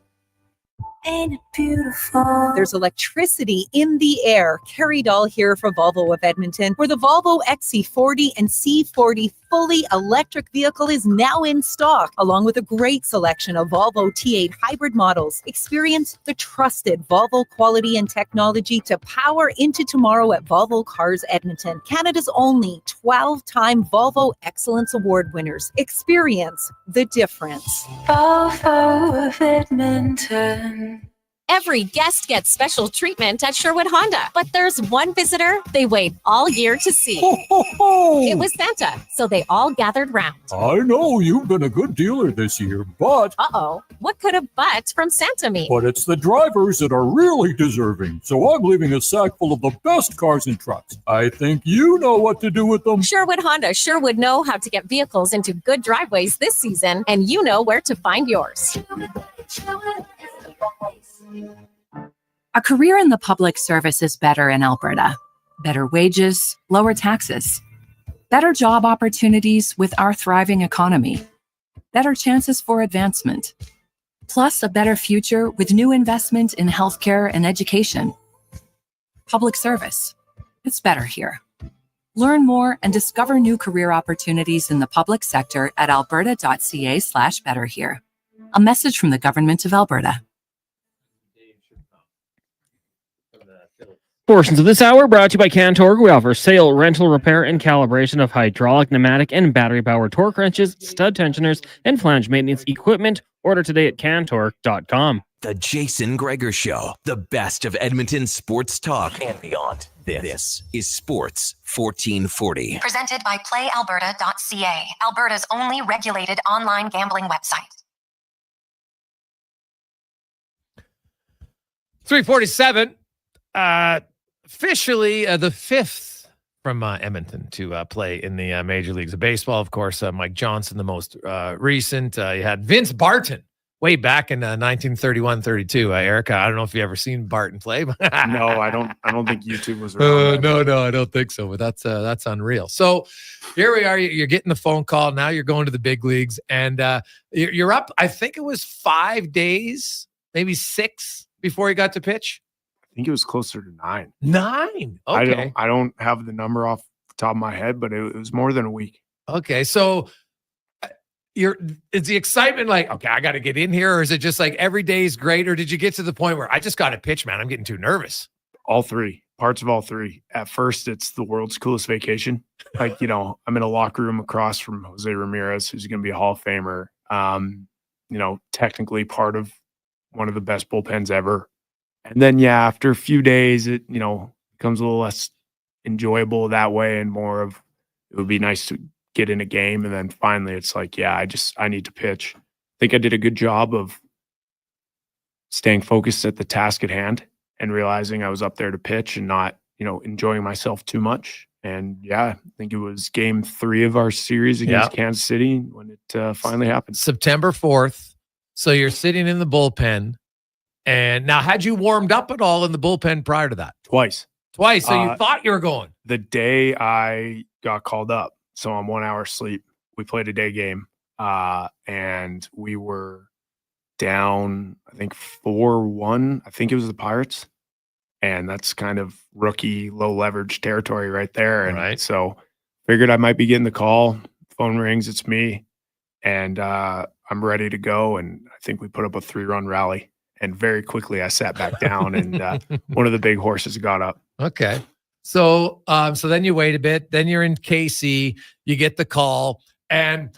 Ain't it beautiful? There's electricity in the air. Carrie Dahl here for Volvo of Edmonton, where the Volvo XC40 and C40 fully electric vehicle is now in stock, along with a great selection of Volvo T8 hybrid models. Experience the trusted Volvo quality and technology to power into tomorrow at Volvo Cars Edmonton, Canada's only 12-time Volvo Excellence Award winners. Experience the difference. Volvo of Edmonton. Every guest gets special treatment at Sherwood Honda, but there's one visitor they wait all year to see. It was Santa, so they all gathered round. I know you've been a good dealer this year, but What could a but from Santa mean? it's the drivers that are really deserving. So I'm leaving a sack full of the best cars and trucks. I think you know what to do with them. Sherwood Honda sure would know how to get vehicles into good driveways this season, and you know where to find yours. A career in the public service is better in Alberta. Better wages, lower taxes, better job opportunities with our thriving economy, better chances for advancement, plus a better future with new investment in healthcare and education. Public service, it's better here. Learn more and discover new career opportunities in the public sector at alberta.ca/better here. A message from the Government of Alberta. Portions of this hour brought to you by Cantorg. We offer sale, rental, repair, and calibration of hydraulic, pneumatic, and battery-powered torque wrenches, stud tensioners, and flange maintenance equipment. Order today at cantorg.com. The Jason Gregor Show, the best of Edmonton sports talk and beyond. This is Sports 1440. Presented by PlayAlberta.ca, Alberta's only regulated online gambling website. 347. Officially the fifth from Edmonton to play in the Major Leagues of Baseball. Of course, Mike Johnson, the most recent. You had Vince Barton way back in 1931-32. Erica, I don't know if you ever seen Barton play. No, I don't think YouTube was around. No, I don't think so. But that's unreal. So here we are. You're getting the phone call. Now you're going to the big leagues, and you're up. I think it was 5 days, maybe 6 before you got to pitch. I think it was closer to 9. 9. Okay. I don't have the number off the top of my head, but it was more than a week. Okay. So is the excitement like, okay, I got to get in here, or is it just like every day is great, or did you get to the point where I just got to pitch, man? I'm getting too nervous. All three. Parts of all three. At first, it's the world's coolest vacation. Like, I'm in a locker room across from Jose Ramirez, who's going to be a Hall of Famer. Technically part of one of the best bullpens ever. And then, after a few days, it, becomes a little less enjoyable that way and more of, it would be nice to get in a game. And then finally it's like, I need to pitch. I think I did a good job of staying focused at the task at hand and realizing I was up there to pitch and not, enjoying myself too much. And I think it was game 3 of our series against Kansas City when it finally happened. September 4th. So you're sitting in the bullpen. And now, had you warmed up at all in the bullpen prior to that? Twice. So you thought you were going? The day I got called up, so on 1 hour sleep, we played a day game, and we were down, I think 4-1. I think it was the Pirates, and that's kind of rookie, low leverage territory right there. And so figured I might be getting the call. Phone rings, it's me, and I'm ready to go. And I think we put up a 3-run rally. And very quickly, I sat back down, and one of the big horses got up. Okay. So then you wait a bit. Then you're in KC. You get the call. And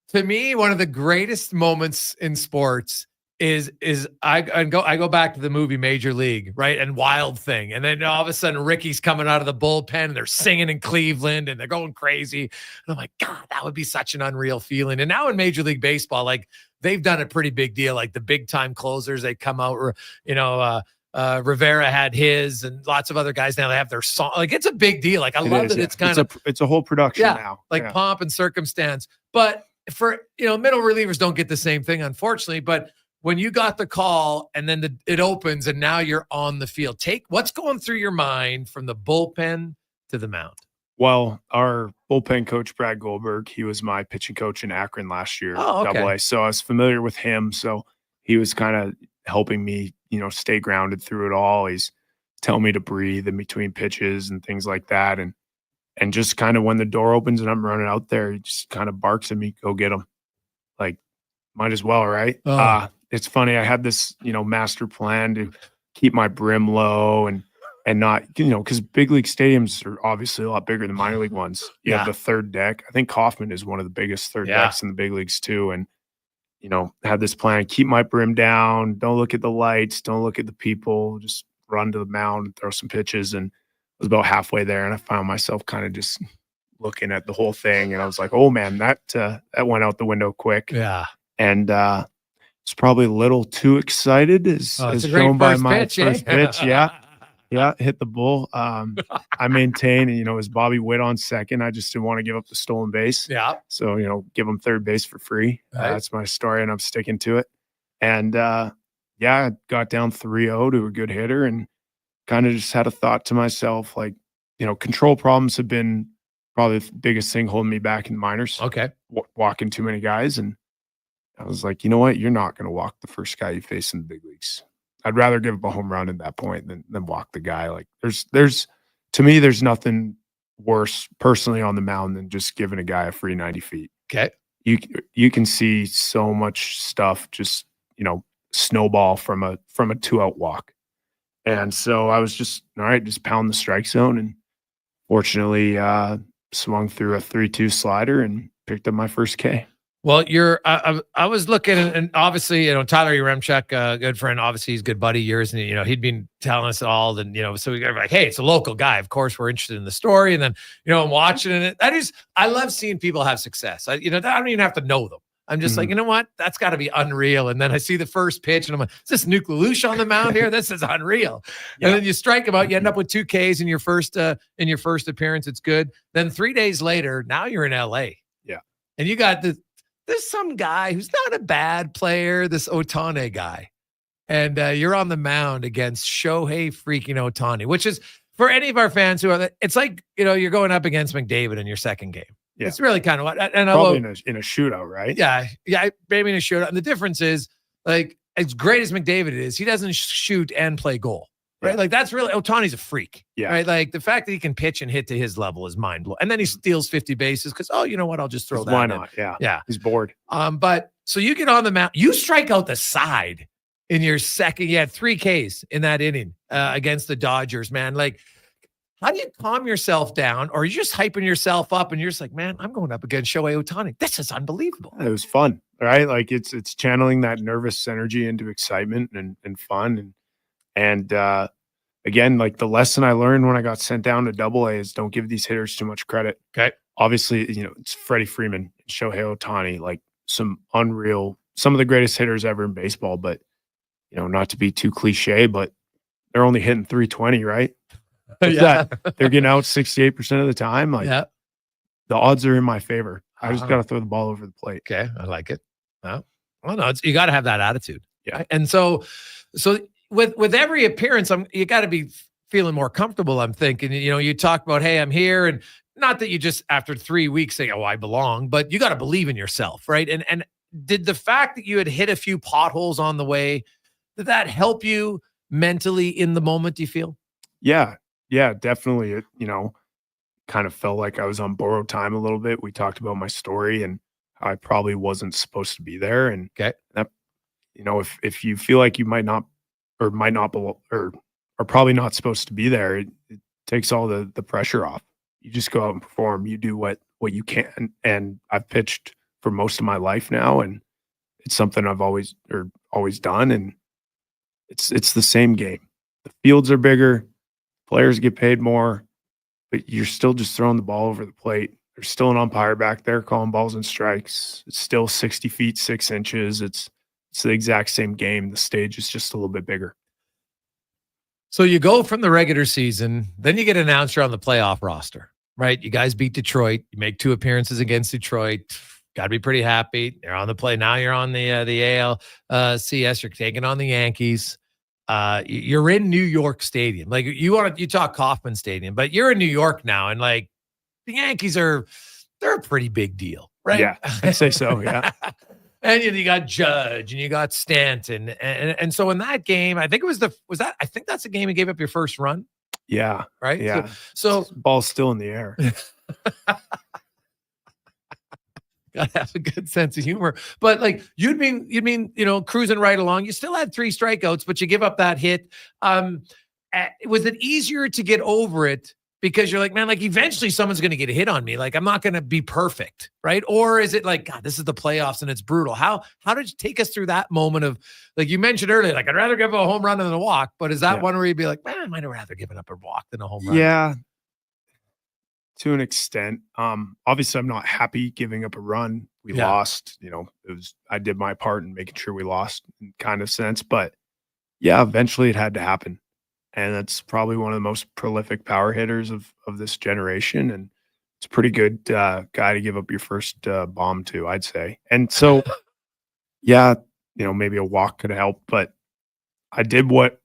to me, one of the greatest moments in sports is I go back to the movie Major League, right? And Wild Thing. And then all of a sudden, Ricky's coming out of the bullpen, and they're singing in Cleveland, and they're going crazy. And I'm like, God, that would be such an unreal feeling. And now in Major League Baseball, like, they've done a pretty big deal. Like the big time closers, they come out, Rivera had his, and lots of other guys now, they have their song. Like, it's a big deal. Like, I love that it's kind of, it's a whole production now. Like pomp and circumstance. But for, middle relievers don't get the same thing, unfortunately. But when you got the call and then it opens and now you're on the field, what's going through your mind from the bullpen to the mound? Well, our bullpen coach, Brad Goldberg, he was my pitching coach in Akron last year, AA. So I was familiar with him. So he was kind of helping me stay grounded through it all. He's tell me to breathe in between pitches and things like that. And just kind of when the door opens and I'm running out there, he just kind of barks at me, go get him. Like, might as well, right? It's funny. I had this, master plan to keep my brim low and not, because big league stadiums are obviously a lot bigger than minor league ones. You have the third deck. I think Kauffman is one of the biggest third decks in the big leagues too. And, had this plan, keep my brim down. Don't look at the lights. Don't look at the people. Just run to the mound, throw some pitches. And I was about halfway there. And I found myself kind of just looking at the whole thing. And I was like, oh man, that went out the window quick. Yeah. And, it's probably a little too excited as shown by my first pitch. Yeah, hit the bull. I maintain, and it was Bobby Witt on second. I just didn't want to give up the stolen base. Yeah. So, give him third base for free. Right. That's my story, and I'm sticking to it. And I got down 3-0 to a good hitter, and kind of just had a thought to myself, like, control problems have been probably the biggest thing holding me back in the minors. Okay. Walking too many guys, and I was like, you know what? You're not going to walk the first guy you face in the big leagues. I'd rather give up a home run at that point than walk the guy. Like to me, there's nothing worse personally on the mound than just giving a guy a free 90 feet. Okay. You can see so much stuff just, snowball from a 2-out walk. And so I was just, all right, just pound the strike zone. And fortunately, swung through a 3-2 slider and picked up my first K. Well, I was looking, and obviously, Tyler Yaremchuk, good friend, obviously he's a good buddy of yours, and he'd been telling us all, and so we got like, hey, it's a local guy. Of course, we're interested in the story, and then I'm watching it. I love seeing people have success. I don't even have to know them. I'm just like, you know what? That's got to be unreal. And then I see the first pitch, and I'm like, is this Nuke Lelouch on the mound here? This is unreal. Yeah. And then you strike him out. You end up with 2 Ks in your first appearance. It's good. Then 3 days later, now you're in LA. Yeah, and you got there's some guy who's not a bad player, this Ohtani guy. And you're on the mound against Shohei freaking Ohtani, which is, for any of our fans who are, it's like, you're going up against McDavid in your second game. Yeah. It's really kind of what, and probably in a shootout, right? Yeah, maybe in a shootout. And the difference is, like, as great as McDavid is, he doesn't shoot and play goal. Right. Like, that's really, Ohtani's a freak. Yeah. Right. Like, the fact that he can pitch and hit to his level is mind blowing. And then he steals 50 bases because, you know what? I'll just throw that. Why not? In. Yeah. Yeah. He's bored. But so you get on the mound, you strike out the side in your second. You had 3 Ks in that inning against the Dodgers, man. Like, how do you calm yourself down, or are you just hyping yourself up and you're just like, man, I'm going up against Shohei Ohtani. This is unbelievable. It was fun, right? Like, it's channeling that nervous energy into excitement and fun. And again, like, the lesson I learned when I got sent down to AA is don't give these hitters too much credit. Okay. Obviously, it's Freddie Freeman, Shohei Ohtani, like some of the greatest hitters ever in baseball, but, not to be too cliche, but they're only hitting 320, right? Yeah. They're getting out 68% of the time. Like, the odds are in my favor. I just got to throw the ball over the plate. Okay. I like it. Well, no, you got to have that attitude. Yeah. Right? And so with every appearance, you got to be feeling more comfortable. I'm thinking, you talk about, hey, I'm here. And not that you just, after 3 weeks, say, oh, I belong, but you got to believe in yourself. Right. And did the fact that you had hit a few potholes on the way, did that help you mentally in the moment, do you feel? Yeah, definitely. It, kind of felt like I was on borrowed time a little bit. We talked about my story and how I probably wasn't supposed to be there. And that, if you feel like you might not belong, or are probably not supposed to be there, it takes all the pressure off. You just go out and perform. You do what you can. And I've pitched for most of my life now, and it's something I've always done. And it's the same game. The fields are bigger. Players get paid more, but you're still just throwing the ball over the plate. There's still an umpire back there calling balls and strikes. It's still 60 feet, 6 inches. It's the exact same game. The stage is just a little bit bigger. So you go from the regular season, then you get announced you're on the playoff roster, right? You guys beat Detroit. You make 2 appearances against Detroit. Got to be pretty happy. You're on the play. Now you're on the ALCS. You're taking on the Yankees. You're in New York Stadium. Like, you talk Kauffman Stadium, but you're in New York now, and like, the Yankees they're a pretty big deal, right? Yeah, I'd say so. Yeah. And you got Judge and you got Stanton. And so in that game, I think I think that's the game you gave up your first run. Yeah. Right. Yeah. So ball's still in the air. Gotta have a good sense of humor. But like you'd mean, cruising right along. You still had 3 strikeouts, but you give up that hit. Was it easier to get over it because you're like, man, like eventually someone's going to get a hit on me. Like I'm not going to be perfect, right? Or is it like, God, this is the playoffs and it's brutal. How did you take us through that moment of, like you mentioned earlier, like I'd rather give up a home run than a walk, but is that one where you'd be like, man, I might have rather given up a walk than a home run? Yeah, to an extent. Obviously I'm not happy giving up a run. We lost, I did my part in making sure we lost in kind of sense, but yeah, eventually it had to happen. And that's probably one of the most prolific power hitters of this generation. And it's a pretty good guy to give up your first bomb to, I'd say. And so, yeah, maybe a walk could help, but I did what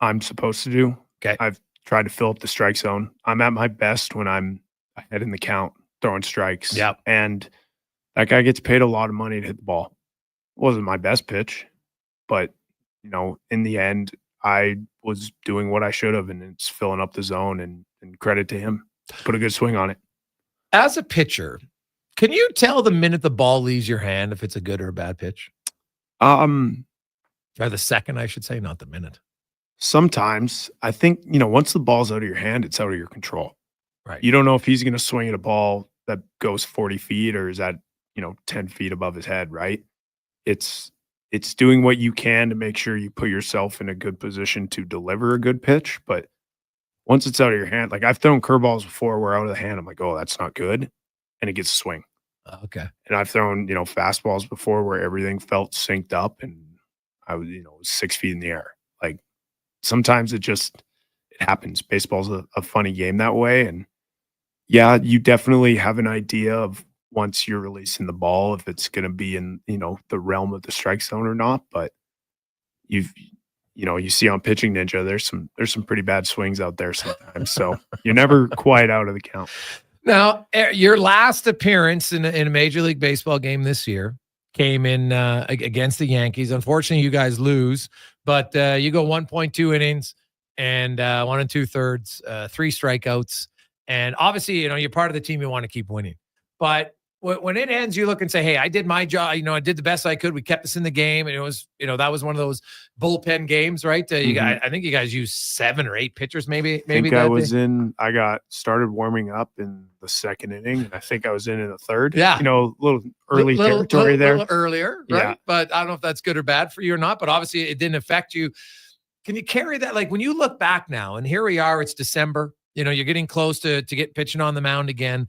I'm supposed to do. Okay. I've tried to fill up the strike zone. I'm at my best when I'm ahead in the count, throwing strikes. Yeah. And that guy gets paid a lot of money to hit the ball. It wasn't my best pitch, but, in the end, I was doing what I should have, and it's filling up the zone, and credit to him. Put a good swing on it. As a pitcher, can you tell the minute the ball leaves your hand if it's a good or a bad pitch? Or the second, I should say, not the minute. Sometimes I think, once the ball's out of your hand, it's out of your control. Right. You don't know if he's going to swing at a ball that goes 40 feet or is that, 10 feet above his head, right? It's doing what you can to make sure you put yourself in a good position to deliver a good pitch. But once it's out of your hand, like I've thrown curveballs before where out of the hand, I'm like, oh, that's not good. And it gets a swing. Okay. And I've thrown, fastballs before where everything felt synced up and I was, 6 feet in the air. Like sometimes it happens. Baseball's a funny game that way. And yeah, you definitely have an idea of once you're releasing the ball, if it's going to be in, the realm of the strike zone or not. But you see on Pitching Ninja, there's some pretty bad swings out there sometimes. So you're never quite out of the count. Now, your last appearance in a Major League Baseball game this year came in against the Yankees. Unfortunately, you guys lose, but you go 1.2 innings and 1 2/3, 3 strikeouts. And obviously, you're part of the team. You want to keep winning. But when it ends, you look and say, hey, I did my job. I did the best I could. We kept us in the game. And it was, that was one of those bullpen games, right? You guys, I think you guys used 7 or 8 pitchers, maybe. I got started warming up in the second inning. And I think I was in the third. Yeah. A little early territory there. A little earlier, right? Yeah. But I don't know if that's good or bad for you or not. But obviously, it didn't affect you. Can you carry that? Like when you look back now, and here we are, it's December. You're getting close to get pitching on the mound again.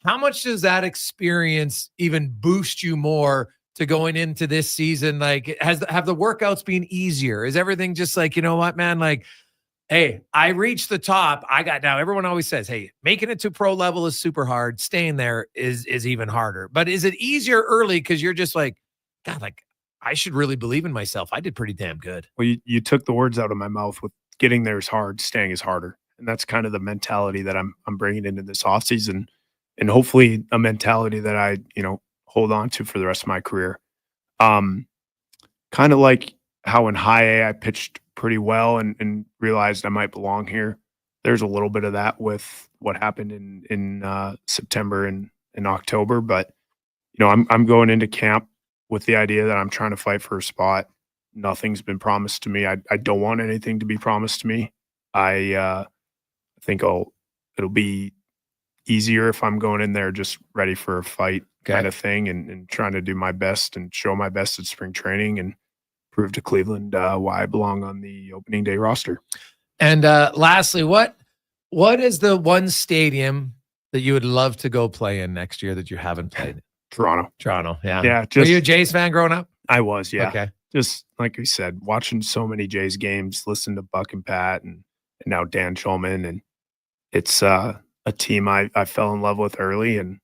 How much does that experience even boost you more to going into this season? Like, have the workouts been easier? Is everything just like, you know what, man? Like, hey, I reached the top. Now everyone always says, hey, making it to pro level is super hard. Staying there is even harder. But is it easier early because you're just like, God, like I should really believe in myself. I did pretty damn good. Well, you took the words out of my mouth with getting there is hard, staying is harder. And that's kind of the mentality that I'm bringing into this offseason. And hopefully a mentality that I, hold on to for the rest of my career. Kind of like how in high A I pitched pretty well and realized I might belong here. There's a little bit of that with what happened in September and in October. But, I'm going into camp with the idea that I'm trying to fight for a spot. Nothing's been promised to me. I don't want anything to be promised to me. I think it'll be easier if I'm going in there just ready for a fight kind of thing and trying to do my best and show my best at spring training and prove to Cleveland why I belong on the opening day roster. And lastly, what is the one stadium that you would love to go play in next year that you haven't played in? Toronto. Yeah. Yeah. Were you a Jays fan growing up? I was, yeah. Okay. Just like we said, watching so many Jays games, listen to Buck and Pat and now Dan Schulman. And it's a team I fell in love with early, and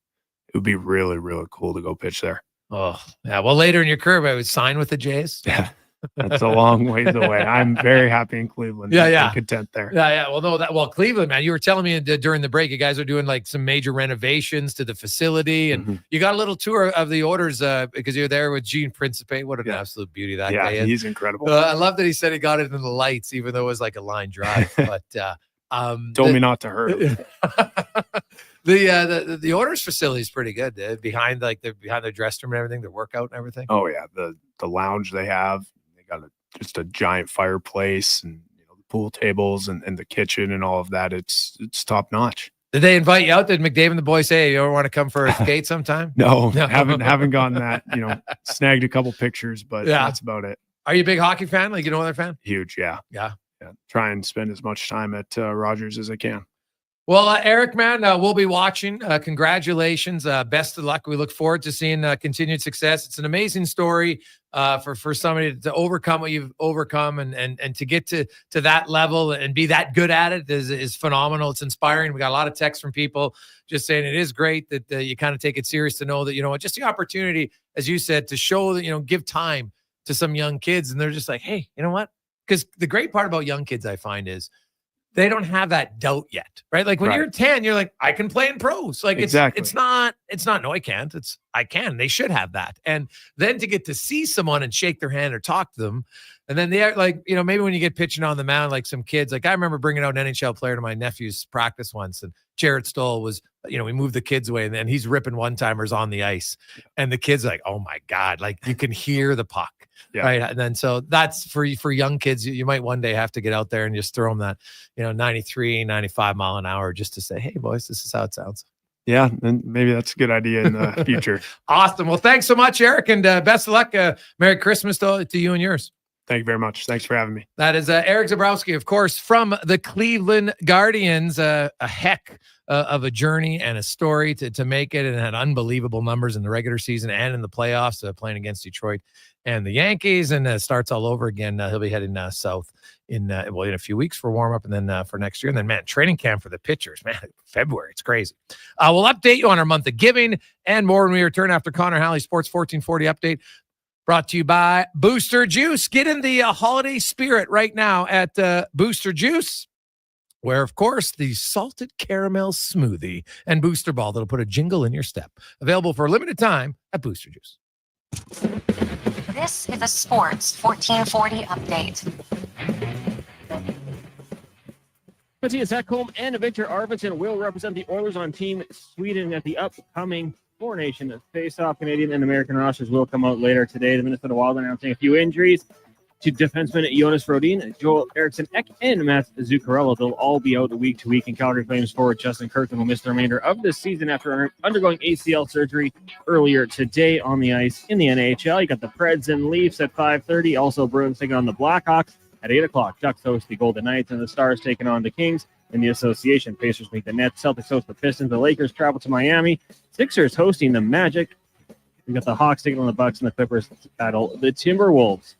it would be really, really cool to go pitch there. Oh, yeah. Well, later in your career, I would sign with the Jays. Yeah. That's a long ways away. I'm very happy in Cleveland. Yeah. I'm content there. Yeah. Well, Cleveland, man, you were telling me during the break, you guys are doing like some major renovations to the facility, and you got a little tour of the Oilers because you're there with Gene Principe. What an absolute beauty that guy is. He's incredible. I love that he said he got it in the lights, even though it was like a line drive. But told me not to hurt him. The Oilers facility is pretty good. Behind their dressing room and everything, their workout and everything. Oh yeah, the lounge they have. Got just a giant fireplace and the pool tables and the kitchen and all of that. It's top notch. Did they invite you out? Did McDavid and the boys say, "Hey, you ever want to come for a skate sometime?" No, haven't gotten that. Snagged a couple pictures, but that's about it. Are you a big hockey fan? Like other fan? Huge, yeah. Try and spend as much time at Rogers as I can. Well, Eric, man, we'll be watching. Congratulations. Best of luck. We look forward to seeing continued success. It's an amazing story for somebody to overcome what you've overcome and to get to that level and be that good at it is phenomenal. It's inspiring. We got a lot of texts from people just saying it is great that you kind of take it serious to know that, just the opportunity, as you said, to show that, give time to some young kids. And they're just like, hey, you know what? Because the great part about young kids, I find, is they don't have that doubt yet, right? Like when you're 10, you're like, I can play in pros. Like it's not, no, I can't. I can. They should have that. And then to get to see someone and shake their hand or talk to them. And then they're like, maybe when you get pitching on the mound, like some kids, like I remember bringing out an NHL player to my nephew's practice once, and Jared Stoll was, we moved the kids away, and then he's ripping one-timers on the ice. And the kids are like, oh my God, like you can hear the puck. Right. And then, so that's for young kids, you might one day have to get out there and just throw them that, 93, 95 mile an hour just to say, hey boys, this is how it sounds. Yeah. And maybe that's a good idea in the future. Awesome. Well, thanks so much, Eric, and best of luck. Merry Christmas to you and yours. Thank you very much. Thanks for having me. That is Eric Zobowski, of course, from the Cleveland Guardians. A heck of a journey and a story to make it, and had unbelievable numbers in the regular season and in the playoffs, playing against Detroit and the Yankees, and starts all over again. He'll be heading south in a few weeks for warm up, and then for next year. And then, man, training camp for the pitchers, man, February, it's crazy. We'll update you on our month of giving and more when we return after Connor Halley Sports 1440 update. Brought to you by Booster Juice. Get in the holiday spirit right now at Booster Juice, where, of course, the salted caramel smoothie and booster ball that'll put a jingle in your step. Available for a limited time at Booster Juice. This is a Sports 1440 update. Matthias Ekholm and Victor Arvidsson will represent the Oilers on Team Sweden at the upcoming Four Nation face-off. Canadian and American rosters will come out later today. The Minnesota Wild announcing a few injuries to defensemen Jonas Rodin, Joel Eriksson Ek, and Matt Zuccarello. They'll all be out week to week. And Calgary Flames forward Justin Kirkland will miss the remainder of this season after undergoing ACL surgery earlier today on the ice. In the NHL, you got the Preds and Leafs at 5:30. Also, Bruins taking on the Blackhawks at 8 o'clock. Ducks host the Golden Knights, and the Stars taking on the Kings. In the association, Pacers meet the Nets, Celtics host the Pistons, the Lakers travel to Miami, Sixers hosting the Magic. We got the Hawks taking on the Bucks, and the Clippers battle the Timberwolves.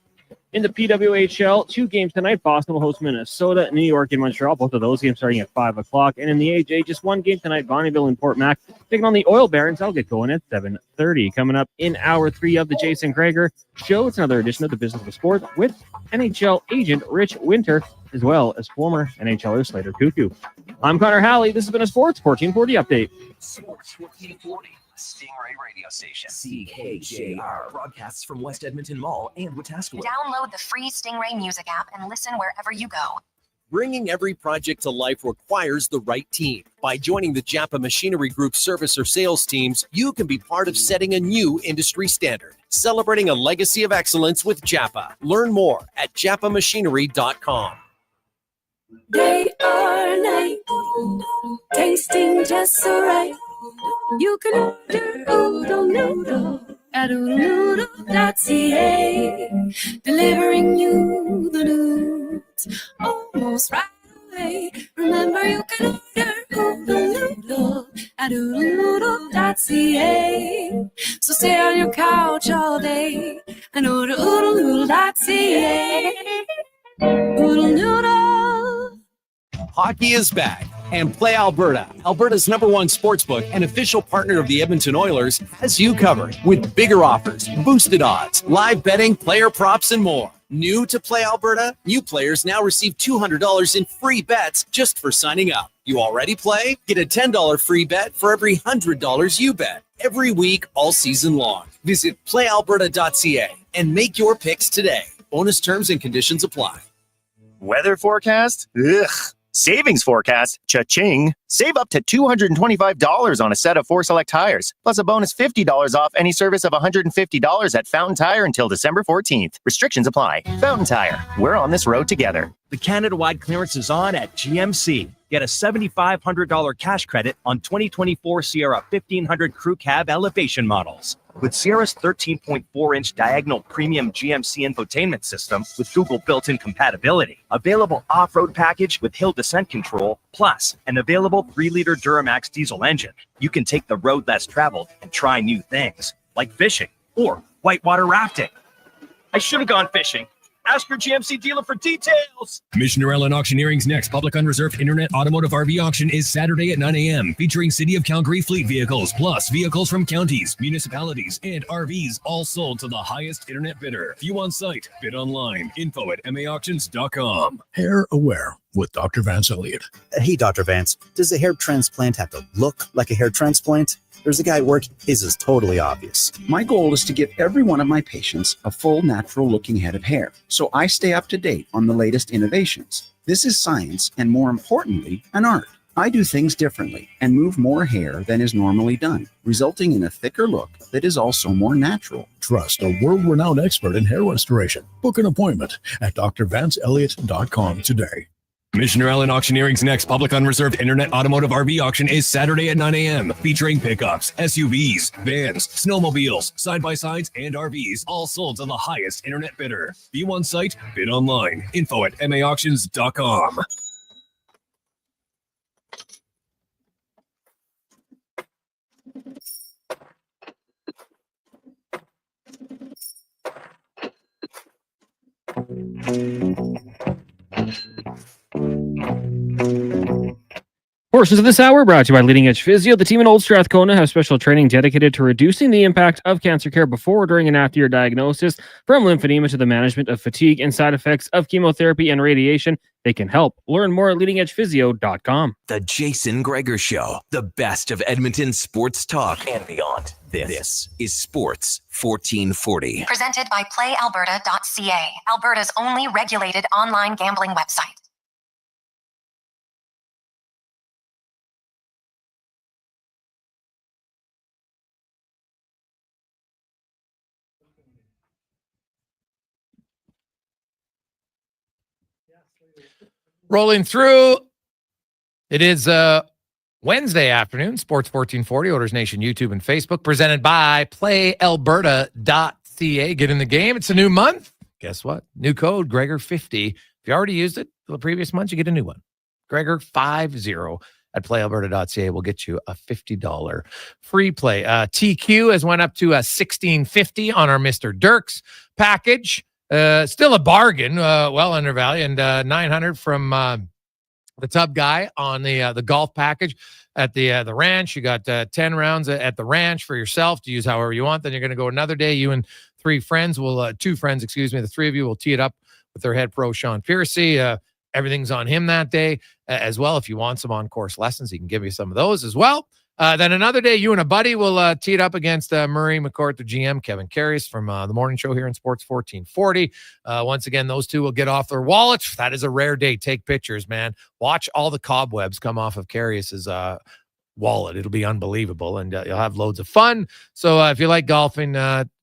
In the PWHL, 2 games tonight. Boston will host Minnesota, New York, and Montreal. Both of those games starting at 5 o'clock. And in the AJ, just 1 game tonight. Bonnyville and Port Mac taking on the Oil Barons. I'll get going at 7:30. Coming up in hour 3 of the Jason Gregor Show, it's another edition of the Business of Sport with NHL agent Rich Winter, as well as former NHLer Slater Koekkoek. I'm Connor Halley. This has been a Sports 1440 update. Sports 1440. Stingray Radio Station. CKJR broadcasts from West Edmonton Mall and Wetaskiwin. Download the free Stingray music app and listen wherever you go. Bringing every project to life requires the right team. By joining the Japa Machinery Group service or sales teams, you can be part of setting a new industry standard. Celebrating a legacy of excellence with Japa. Learn more at japamachinery.com. Day or night, tasting just so right. You can order oodle noodle at oodlenoodle.ca, delivering you the news almost right away. Remember, you can order oodle noodle at oodlenoodle.ca. So stay on your couch all day and order oodlenoodle.ca. Oodle noodle. Hockey is back, and Play Alberta, Alberta's #1 sportsbook and official partner of the Edmonton Oilers, has you covered with bigger offers, boosted odds, live betting, player props, and more. New to Play Alberta? New players now receive $200 in free bets just for signing up. You already play? Get a $10 free bet for every $100 you bet. Every week, all season long. Visit playalberta.ca and make your picks today. Bonus terms and conditions apply. Weather forecast? Ugh. Savings forecast? Cha-ching. Save up to $225 on a set of 4 select tires, plus a bonus $50 off any service of $150 at Fountain Tire until December 14th. Restrictions apply. Fountain Tire. We're on this road together. The Canada-wide clearance is on at GMC. Get a $7,500 cash credit on 2024 Sierra 1500 Crew Cab elevation models. With Sierra's 13.4-inch diagonal premium GMC infotainment system with Google built-in compatibility. Available off-road package with hill descent control, plus an available 3-liter Duramax diesel engine. You can take the road less traveled and try new things, like fishing or whitewater rafting. I should have gone fishing. Ask your GMC dealer for details. Commissioner Allen Auctioneering's next public unreserved internet automotive RV auction is Saturday at 9 a.m. featuring City of Calgary fleet vehicles, plus vehicles from counties, municipalities, and RVs, all sold to the highest internet bidder. View on site, bid online. Info at maauctions.com. Hair Aware with Dr. Vance Elliott. Hey, Dr. Vance, does a hair transplant have to look like a hair transplant? There's a guy at work, his is totally obvious. My goal is to give every one of my patients a full natural looking head of hair, so I stay up to date on the latest innovations. This is science and, more importantly, an art. I do things differently and move more hair than is normally done, resulting in a thicker look that is also more natural. Trust a world-renowned expert in hair restoration. Book an appointment at drvanceelliott.com today. Commissioner Allen Auctioneering's next public unreserved internet automotive RV auction is Saturday at 9 a.m. featuring pickups, SUVs, vans, snowmobiles, side-by-sides, and RVs, all sold to the highest internet bidder. View on site, bid online. Info at maauctions.com. Portions of this hour brought to you by Leading Edge Physio. The team in Old Strathcona have special training dedicated to reducing the impact of cancer care before, during, and after your diagnosis. From lymphedema to the management of fatigue and side effects of chemotherapy and radiation, they can help. Learn more at leadingedgephysio.com. The Jason Gregor Show, the best of Edmonton sports talk and beyond. This is Sports 1440. Presented by playalberta.ca, Alberta's only regulated online gambling website. Rolling through. It is Wednesday afternoon, Sports 1440, Oilers Nation YouTube and Facebook, presented by playalberta.ca. Get in the game. It's a new month. Guess what? New code, Gregor50. If you already used it for the previous month, you get a new one. Gregor50 at playalberta.ca will get you a $50 free play. TQ has went up to $16.50 on our Mr. Dirks package. Still a bargain, well undervalued, and $900 from the Tub Guy on the golf package at the ranch. You got 10 rounds at the ranch for yourself to use however you want. Then you're going to go another day. You and two friends, the three of you will tee it up with their head pro Sean Piercy. Everything's on him that day as well. If you want some on-course lessons, he can give you some of those as well. Then another day, you and a buddy will tee it up against Murray McCourt, the GM, Kevin Carries from the morning show here in Sports 1440. Once again, those two will get off their wallets. That is a rare day. Take pictures, man. Watch all the cobwebs come off of Carrius's wallet. It'll be unbelievable, and you'll have loads of fun. So if you like golfing,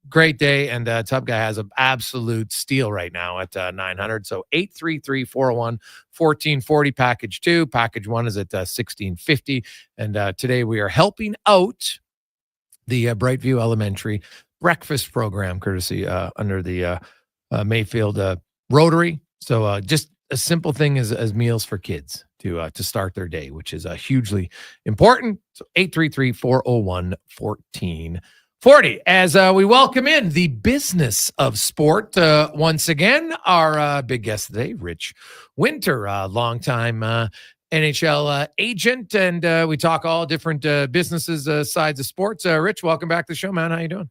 great day. And Tub Guy has an absolute steal right now at $900. So 833-401-1440 package 2. Package 1 is at $16.50. And today we are helping out the Brightview Elementary breakfast program, courtesy under the Mayfield Rotary. So just a simple thing as meals for kids to start their day, which is hugely important. So 833-401-1440. As we welcome in the business of sport once again, our big guest today, Rich Winter, longtime NHL agent, and we talk all different businesses, sides of sports. Rich, welcome back to the show, man. How you doing?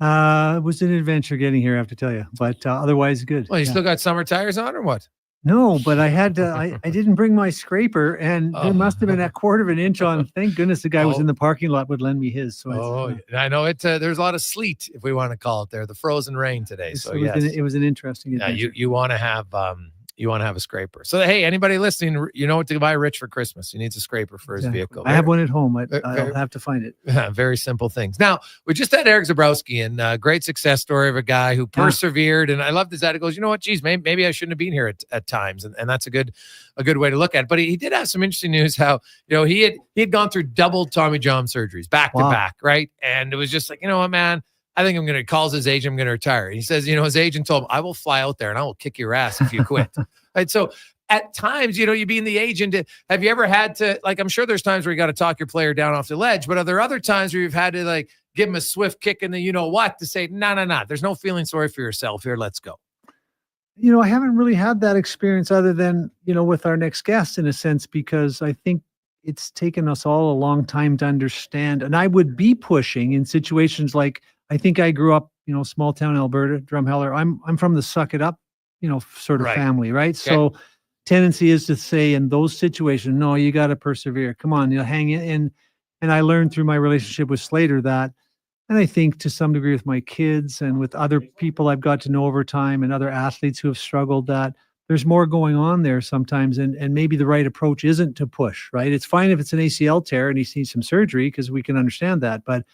It was an adventure getting here, I have to tell you, but otherwise good. Well, you still got summer tires on or what? No, but I had to, I didn't bring my scraper, and there must have been a quarter of an inch on. Thank goodness the guy was in the parking lot would lend me his. So I know it. There's a lot of sleet, if we want to call it there, the frozen rain today. So it was an interesting adventure. Yeah, you want to have a scraper. So hey, anybody listening, you know what to buy Rich for Christmas. He needs a scraper for his vehicle. I have one at home. I'll have to find it. Very simple things. Now, we just had Eric Zobowski, and great success story of a guy who persevered. And I love this. He goes, you know what, geez, maybe I shouldn't have been here at times. And that's a good way to look at it. But he did have some interesting news how, he had gone through double Tommy John surgeries back to back, right? And it was just like, you know what, man, I think calls his agent, I'm going to retire. And he says, his agent told him, I will fly out there and I will kick your ass if you quit. Right. So at times, you being the agent, have you ever had to, I'm sure there's times where you got to talk your player down off the ledge, but are there other times where you've had to give him a swift kick in the, to say, no, there's no feeling sorry for yourself here. Let's go. I haven't really had that experience other than, with our next guest in a sense, because I think it's taken us all a long time to understand. And I would be pushing in situations like, I think I grew up, small town Alberta, Drumheller. I'm from the suck it up, sort of family, right? Okay. So tendency is to say in those situations, no, you got to persevere. Come on, hang in. And I learned through my relationship with Slater that, and I think to some degree with my kids and with other people I've got to know over time and other athletes who have struggled, that there's more going on there sometimes. And maybe the right approach isn't to push, right? It's fine if it's an ACL tear and he needs some surgery because we can understand that. But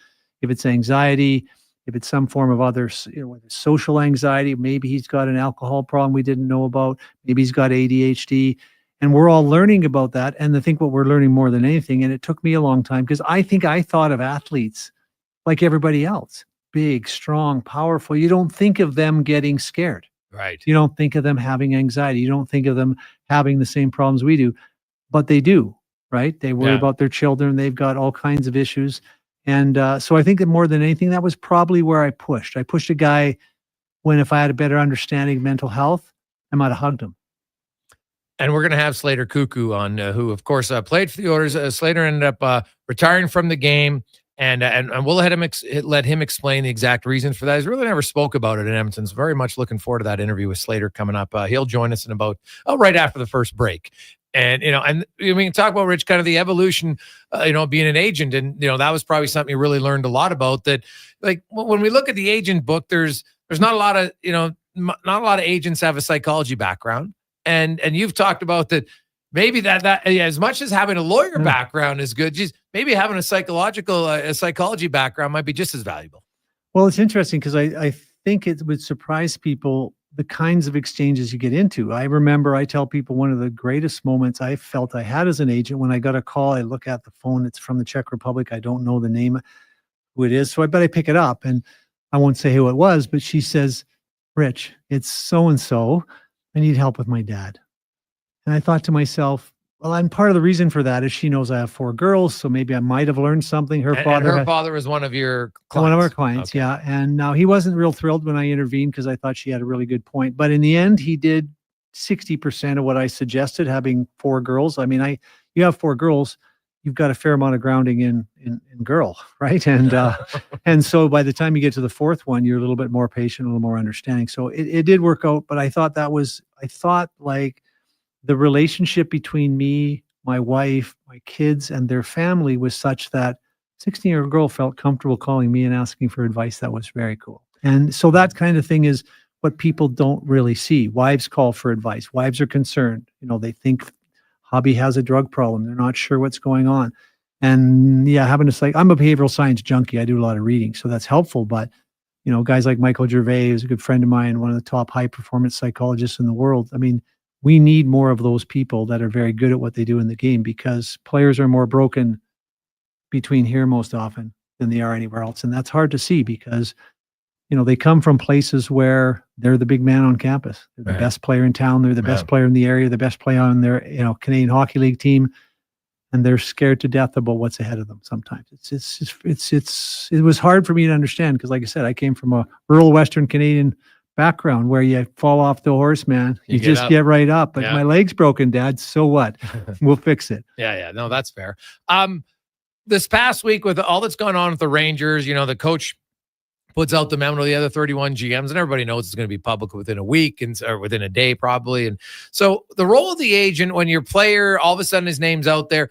if it's anxiety, if it's some form of other, social anxiety, maybe he's got an alcohol problem we didn't know about, maybe he's got ADHD, and we're all learning about that. And I think what we're learning more than anything, and it took me a long time, because I think I thought of athletes like everybody else, big, strong, powerful. You don't think of them getting scared. Right. You don't think of them having anxiety. You don't think of them having the same problems we do, but they do, right? They worry about their children. They've got all kinds of issues. And so I think that more than anything, that was probably where I pushed. I pushed a guy when, if I had a better understanding of mental health, I might have hugged him. And we're going to have Slater Koekkoek on, who, of course, played for the Oilers. Slater ended up retiring from the game, and we'll let him explain the exact reason for that. He's really never spoke about it in Edmonton. So very much looking forward to that interview with Slater coming up. He'll join us in about right after the first break. And, and we can talk about, Rich, kind of the evolution, being an agent. And, that was probably something you really learned a lot about, that when we look at the agent book, there's not a lot of, not a lot of agents have a psychology background. And you've talked about that. Maybe that as much as having a lawyer background is good, just maybe having a psychology background might be just as valuable. Well, it's interesting because I think it would surprise people the kinds of exchanges you get into. I remember I tell people one of the greatest moments I felt I had as an agent when I got a call. I look at the phone, it's from the Czech Republic. I don't know the name, who it is. So I bet I pick it up, and I won't say who it was, but she says, Rich, it's so-and-so. I need help with my dad. And I thought to myself, well, I'm part of the reason for that is she knows I have 4 girls, so maybe I might have learned something. Her father was one of your clients. One of our clients, okay. Yeah. And now he wasn't real thrilled when I intervened because I thought she had a really good point. But in the end, he did 60% of what I suggested, having 4 girls. I mean, you have 4 girls, you've got a fair amount of grounding in girl, right? And and so by the time you get to the 4th one, you're a little bit more patient, a little more understanding. So it did work out, but I thought the relationship between me, my wife, my kids, and their family was such that 16-year-old girl felt comfortable calling me and asking for advice. That was very cool. And so that kind of thing is what people don't really see. Wives call for advice. Wives are concerned. They think hubby has a drug problem. They're not sure what's going on. And having I'm a behavioral science junkie. I do a lot of reading, so that's helpful. But, guys like Michael Gervais, who's a good friend of mine, one of the top high performance psychologists in the world. I mean, we need more of those people that are very good at what they do in the game, because players are more broken between here most often than they are anywhere else. And that's hard to see because, they come from places where they're the big man on campus. They're the best player in town. They're the best player in the area, the best player on their, Canadian Hockey League team. And they're scared to death about what's ahead of them sometimes. It was hard for me to understand because, like I said, I came from a rural Western Canadian background where you fall off the horse, man. You just get right up. But my leg's broken, Dad. So what? We'll fix it. Yeah. No, that's fair. This past week with all that's gone on with the Rangers, the coach puts out the memo to the other 31 GMs, and everybody knows it's going to be public within a week or within a day probably. And so the role of the agent, when your player, all of a sudden his name's out there,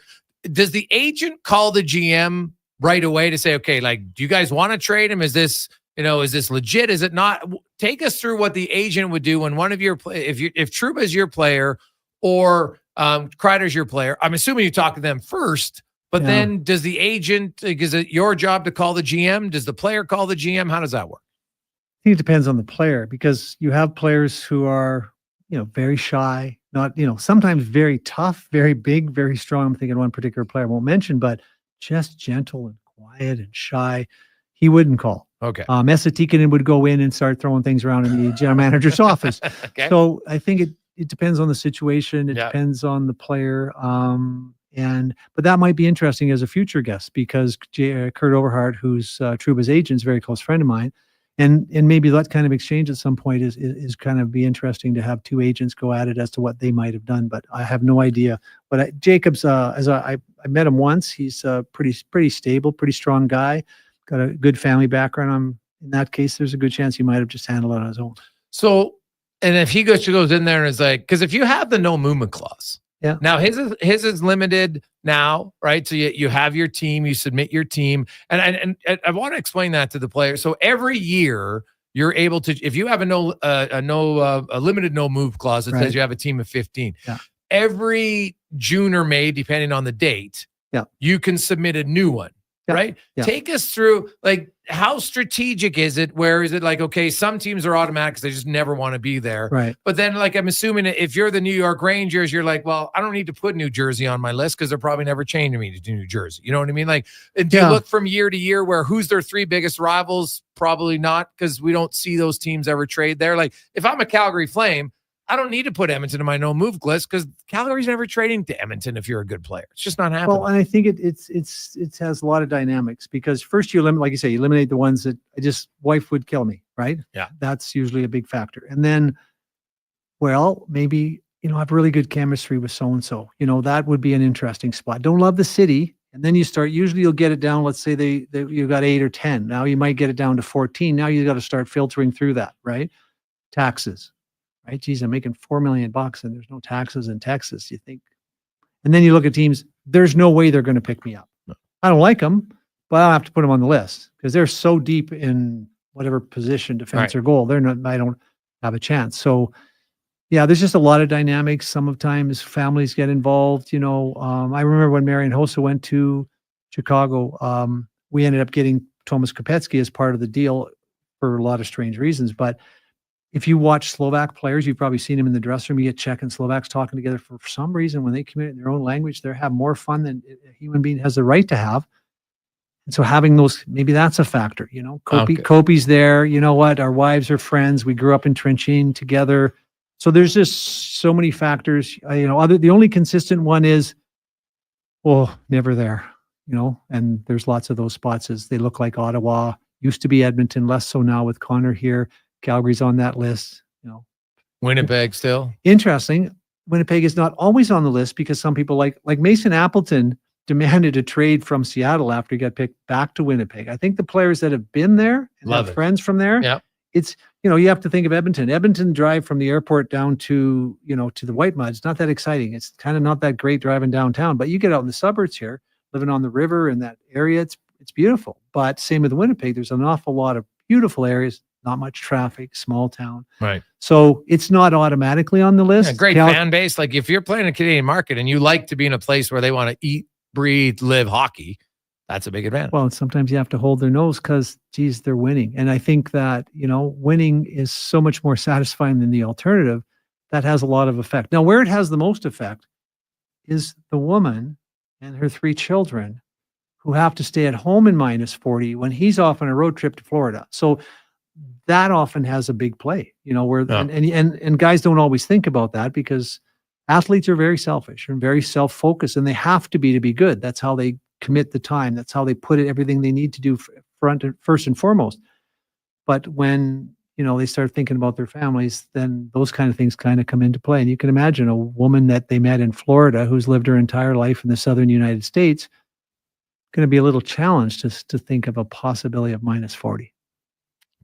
does the agent call the GM right away to say, okay, like, do you guys want to trade him? Is this legit? Is it not? Take us through what the agent would do when one of your, if Trouba is your player or Kreider's your player. I'm assuming you talk to them first. But then does the agent, is it your job to call the GM? Does the player call the GM? How does that work? I think it depends on the player, because you have players who are, very shy, not, sometimes very tough, very big, very strong. I'm thinking one particular player I won't mention, but just gentle and quiet and shy. He wouldn't call. Okay. Esa Tikkanen would go in and start throwing things around in the general manager's office. Okay. So I think it depends on the situation. It depends on the player. But that might be interesting as a future guest, because Kurt Overhart, who's Trouba's agent, is a very close friend of mine, and maybe that kind of exchange at some point is kind of be interesting to have two agents go at it as to what they might have done. But I have no idea. But Jacobs, I met him once. He's pretty stable, pretty strong guy, got a good family background. In that case, there's a good chance he might have just handled it on his own. So, and if he goes in there and is like, because if you have the no movement clause. Yeah. Now his is limited now, right? So you have your team, you submit your team, and I want to explain that to the player. So every year you're able to, if you have a limited no move clause that says you have a team of 15. Yeah. Every June or May, depending on the date, you can submit a new one. Yeah. Right? Yeah. Take us through, like, how strategic is it? Where is it like, okay, some teams are automatic because they just never want to be there. Right. But then, like, I'm assuming if you're the New York Rangers, you're like, well, I don't need to put New Jersey on my list because they're probably never changing me to New Jersey. You know what I mean? Like, do you look from year to year where who's their three biggest rivals? Probably not, because we don't see those teams ever trade there. Like, if I'm a Calgary Flame, I don't need to put Edmonton in my no move list because Calgary's never trading to Edmonton if you're a good player. It's just not happening. Well, and I think it has a lot of dynamics, because first you eliminate the ones that wife would kill me, right? Yeah. That's usually a big factor. And then, well, maybe, I have really good chemistry with so-and-so, that would be an interesting spot. Don't love the city. And then usually you'll get it down. Let's say you got 8 or 10. Now you might get it down to 14. Now you got to start filtering through that, right? Taxes. Right? Geez, I'm making $4 million and there's no taxes in Texas, you think. And then you look at teams, there's no way they're going to pick me up. No. I don't like them, but I don't have to put them on the list because they're so deep in whatever position, defense or goal. I don't have a chance. So yeah, there's just a lot of dynamics. Sometimes families get involved. I remember when Marian Hossa went to Chicago, we ended up getting Tomas Kopecky as part of the deal for a lot of strange reasons. But if you watch Slovak players, you've probably seen them in the dressing room. You get Czech and Slovaks talking together for some reason. When they communicate in their own language, they have more fun than a human being has the right to have. And so having those, maybe that's a factor. Kopi's there. You know what? Our wives are friends. We grew up in trenching together. So there's just so many factors. The only consistent one is, never there. And there's lots of those spots as they look like Ottawa. Used to be Edmonton, less so now with Connor here. Calgary's on that list. Winnipeg still interesting. Winnipeg is not always on the list because some people like Mason Appleton demanded a trade from Seattle after he got picked back to Winnipeg. I think the players that have been there and have friends from there, it's you have to think of Edmonton. Edmonton drive from the airport down to to the White Mud. It's not that exciting. It's kind of not that great driving downtown. But you get out in the suburbs here, living on the river in that area, it's beautiful. But same with Winnipeg. There's an awful lot of beautiful areas. Not much traffic, small town. Right. So it's not automatically on the list. Yeah, great fan base. Like if you're playing a Canadian market and you like to be in a place where they want to eat, breathe, live hockey, that's a big advantage. Well, and sometimes you have to hold their nose because, geez, they're winning. And I think that, winning is so much more satisfying than the alternative. That has a lot of effect. Now, where it has the most effect is the woman and her 3 children who have to stay at home in -40 when he's off on a road trip to Florida. So that often has a big play, and guys don't always think about that because athletes are very selfish and very self-focused, and they have to be good. That's how they commit the time. That's how they put everything they need to do first and foremost. But when, they start thinking about their families, then those kind of things kind of come into play. And you can imagine a woman that they met in Florida who's lived her entire life in the Southern United States, going to be a little challenged to think of a possibility of -40.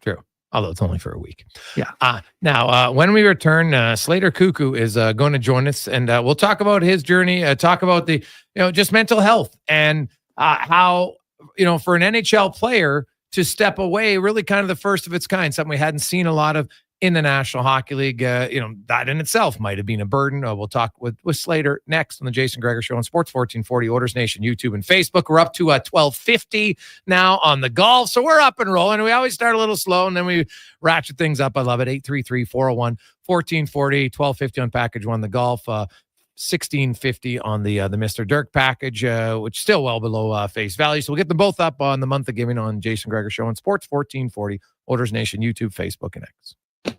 True. Although it's only for a week. Yeah. Now, when we return, Slater Koekkoek is going to join us, and we'll talk about his journey, talk about the, just mental health and how, for an NHL player to step away, really kind of the first of its kind, something we hadn't seen a lot of in the National Hockey League. That in itself might have been a burden. We'll talk with Slater next on the Jason Gregor Show on Sports 1440, Oilers Nation, YouTube, and Facebook. We're up to 1250 now on the golf, so we're up and rolling. We always start a little slow, and then we ratchet things up. I love it. 833-401-1440, 1250 on package one, the golf, 1650 on the Mr. Dirk package, which is still well below face value. So we'll get them both up on the month of giving on Jason Gregor Show on Sports 1440, Oilers Nation, YouTube, Facebook, and X.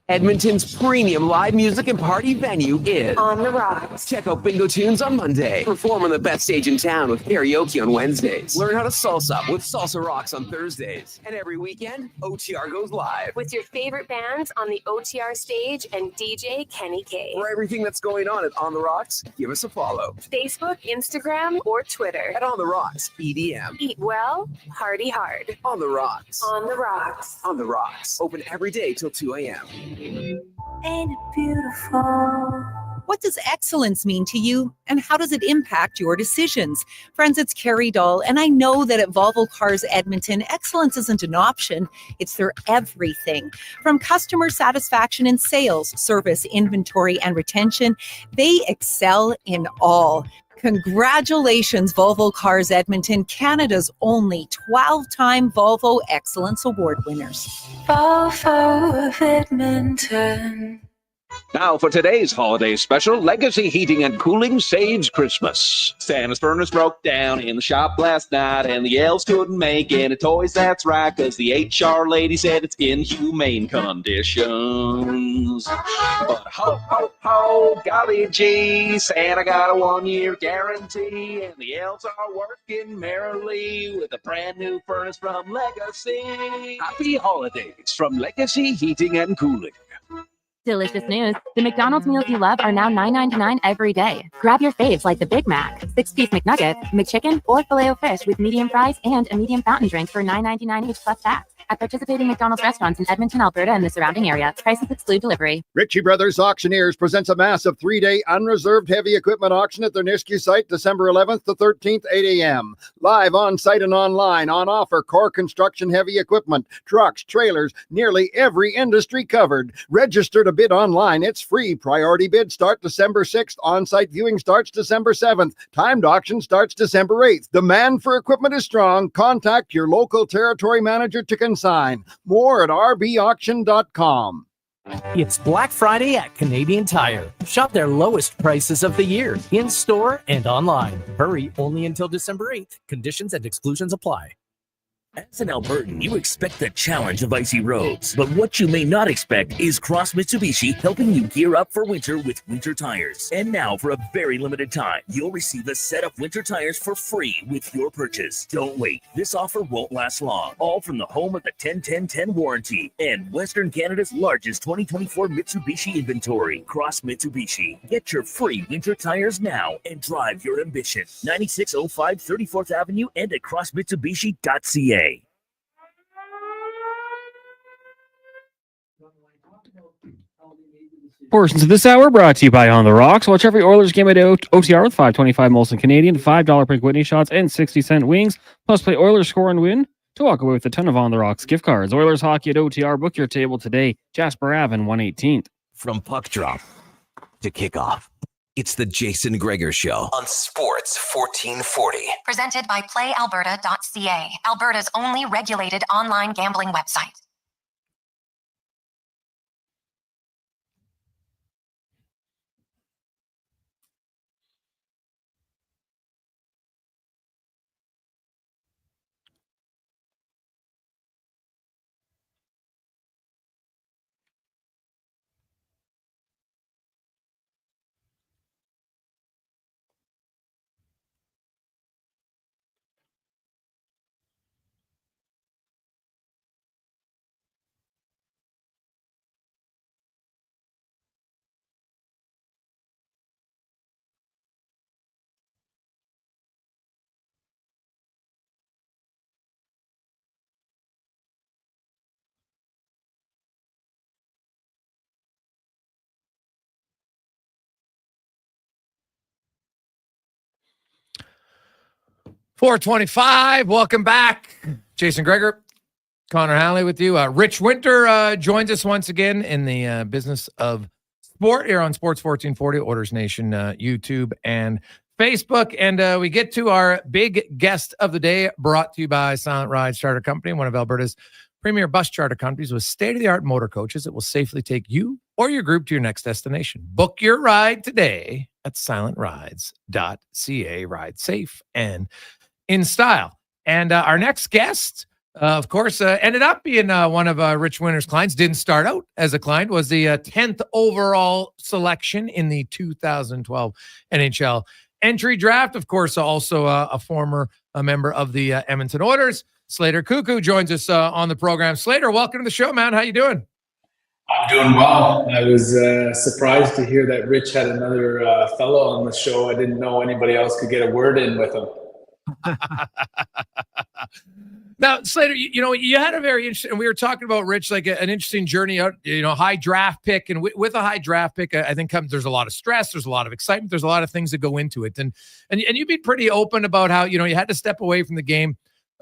Edmonton's premium live music and party venue is On the Rocks. Check out Bingo Tunes on Monday. Perform on the best stage in town with karaoke on Wednesdays. Learn how to salsa with Salsa Rocks on Thursdays. And every weekend, OTR goes live. With your favorite bands on the OTR stage and DJ Kenny K. For everything that's going on at On the Rocks, give us a follow. Facebook, Instagram, or Twitter. At On the Rocks, EDM. Eat well, party hard. On the Rocks. On the Rocks. On the Rocks. Open every day till 2 a.m. Ain't it beautiful? What does excellence mean to you, and how does it impact your decisions? Friends, it's Carrie Dahl, and I know that at Volvo Cars Edmonton, excellence isn't an option, it's their everything. From customer satisfaction in sales, service, inventory, and retention, they excel in all. Congratulations, Volvo Cars Edmonton, Canada's only 12-time Volvo Excellence Award winners. Volvo of Edmonton. Now for today's holiday special, Legacy Heating and Cooling saves Christmas. Santa's furnace broke down in the shop last night, and the elves couldn't make any toys, that's right, because the HR lady said it's in humane conditions. But ho, ho, ho, golly gee, Santa got a 1-year guarantee, and the elves are working merrily with a brand new furnace from Legacy. Happy holidays from Legacy Heating and Cooling. Delicious news. The McDonald's meals you love are now $9.99 every day. Grab your faves like the Big Mac, 6-piece McNugget, McChicken, or Filet-O-Fish with medium fries and a medium fountain drink for $9.99 each plus tax. At participating McDonald's restaurants in Edmonton, Alberta, and the surrounding area. Prices exclude delivery. Ritchie Brothers Auctioneers presents a massive 3-day unreserved heavy equipment auction at their Nisku site, December 11th to 13th, 8 a.m. Live on site and online. On offer, core construction heavy equipment, trucks, trailers, nearly every industry covered. Register to bid online. It's free. Priority bid start December 6th. On-site viewing starts December 7th. Timed auction starts December 8th. Demand for equipment is strong. Contact your local territory manager to consign. More at rbauction.com. It's Black Friday at Canadian Tire. Shop their lowest prices of the year, in-store and online. Hurry, only until December 8th. Conditions and exclusions apply. As an Albertan, you expect the challenge of icy roads. But what you may not expect is Cross Mitsubishi helping you gear up for winter with winter tires. And now, for a very limited time, you'll receive a set of winter tires for free with your purchase. Don't wait. This offer won't last long. All from the home of the 10-10-10 warranty and Western Canada's largest 2024 Mitsubishi inventory. Cross Mitsubishi. Get your free winter tires now and drive your ambition. 9605 34th Avenue and at crossmitsubishi.ca. Portions of this hour brought to you by On the Rocks. Watch every Oilers game at OTR with $5.25 Molson Canadian, $5 Pink Whitney shots, and 60-cent wings. Plus, play Oilers score and win to walk away with a ton of On the Rocks gift cards. Oilers hockey at OTR. Book your table today. Jasper Ave and 118th. From puck drop to kickoff, it's the Jason Gregor Show on Sports 1440. Presented by PlayAlberta.ca, Alberta's only regulated online gambling website. 425. Welcome back. Jason Gregor, Connor Halley with you. Rich Winter joins us once again in the business of sport here on Sports 1440, Orders Nation, YouTube, and Facebook. And we get to our big guest of the day, brought to you by Silent Rides Charter Company, one of Alberta's premier bus charter companies with state-of-the-art motor coaches that will safely take you or your group to your next destination. Book your ride today at silentrides.ca. Ride safe and in style. And our next guest, of course, ended up being one of Rich Winter's clients. Didn't start out as a client, was the 10th overall selection in the 2012 NHL entry draft. Of course, also a former member of the Edmonton Oilers. Slater Koekkoek joins us on the program. Slater, welcome to the show, man. How you doing? I'm doing well. I was surprised to hear that Rich had another fellow on the show. I didn't know anybody else could get a word in with him. Now, Slater, you had a very interesting, and we were talking about Rich, like an interesting journey out, high draft pick. And with a high draft pick, I think there's a lot of stress, there's a lot of excitement, there's a lot of things that go into it. And you've been pretty open about how, you had to step away from the game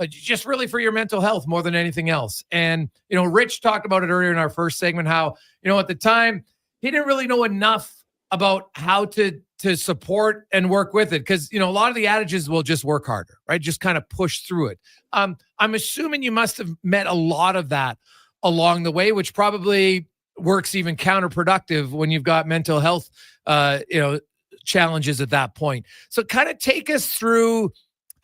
just really for your mental health more than anything else. And, Rich talked about it earlier in our first segment, how, at the time he didn't really know enough about how to support and work with it. Cause a lot of the adages will just work harder, right? Just kind of push through it. I'm assuming you must've met a lot of that along the way, which probably works even counterproductive when you've got mental health, challenges at that point. So kind of take us through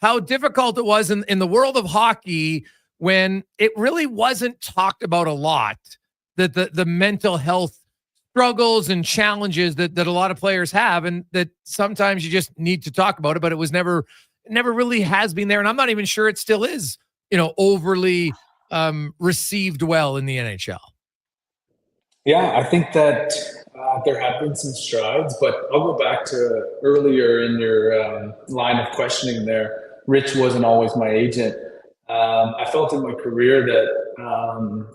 how difficult it was in the world of hockey when it really wasn't talked about a lot, that the mental health struggles and challenges that a lot of players have, and that sometimes you just need to talk about it, but it was never really has been there. And I'm not even sure it still is, overly received well in the NHL. Yeah, I think that there have been some strides, but I'll go back to earlier in your line of questioning there. Rich wasn't always my agent. I felt in my career that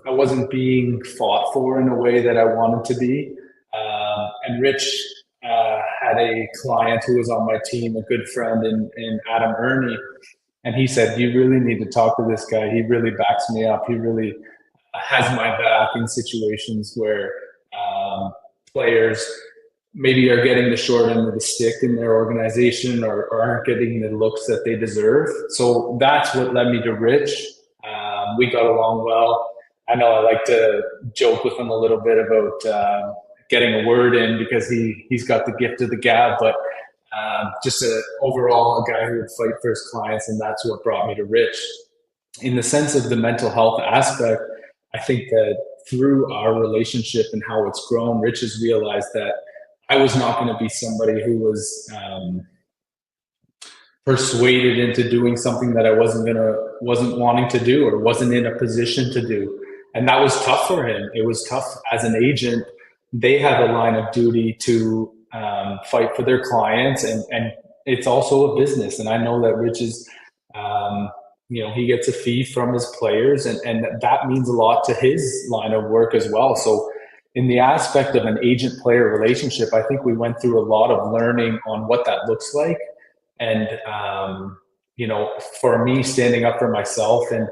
I wasn't being fought for in a way that I wanted to be. And Rich had a client who was on my team, a good friend in Adam Ernie. And he said, you really need to talk to this guy. He really backs me up. He really has my back in situations where players maybe are getting the short end of the stick in their organization or aren't getting the looks that they deserve. So that's what led me to Rich. We got along well. I know I like to joke with him a little bit about getting a word in because he's got the gift of the gab, but just overall a guy who would fight for his clients, and that's what brought me to Rich. In the sense of the mental health aspect, I think that through our relationship and how it's grown, Rich has realized that I was not going to be somebody who was persuaded into doing something that I wasn't wanting to do or wasn't in a position to do. And that was tough for him. It was tough as an agent. They have a line of duty to fight for their clients, and it's also a business. And I know that Rich is, he gets a fee from his players, and that means a lot to his line of work as well. So in the aspect of an agent-player relationship, I think we went through a lot of learning on what that looks like. And, for me, standing up for myself and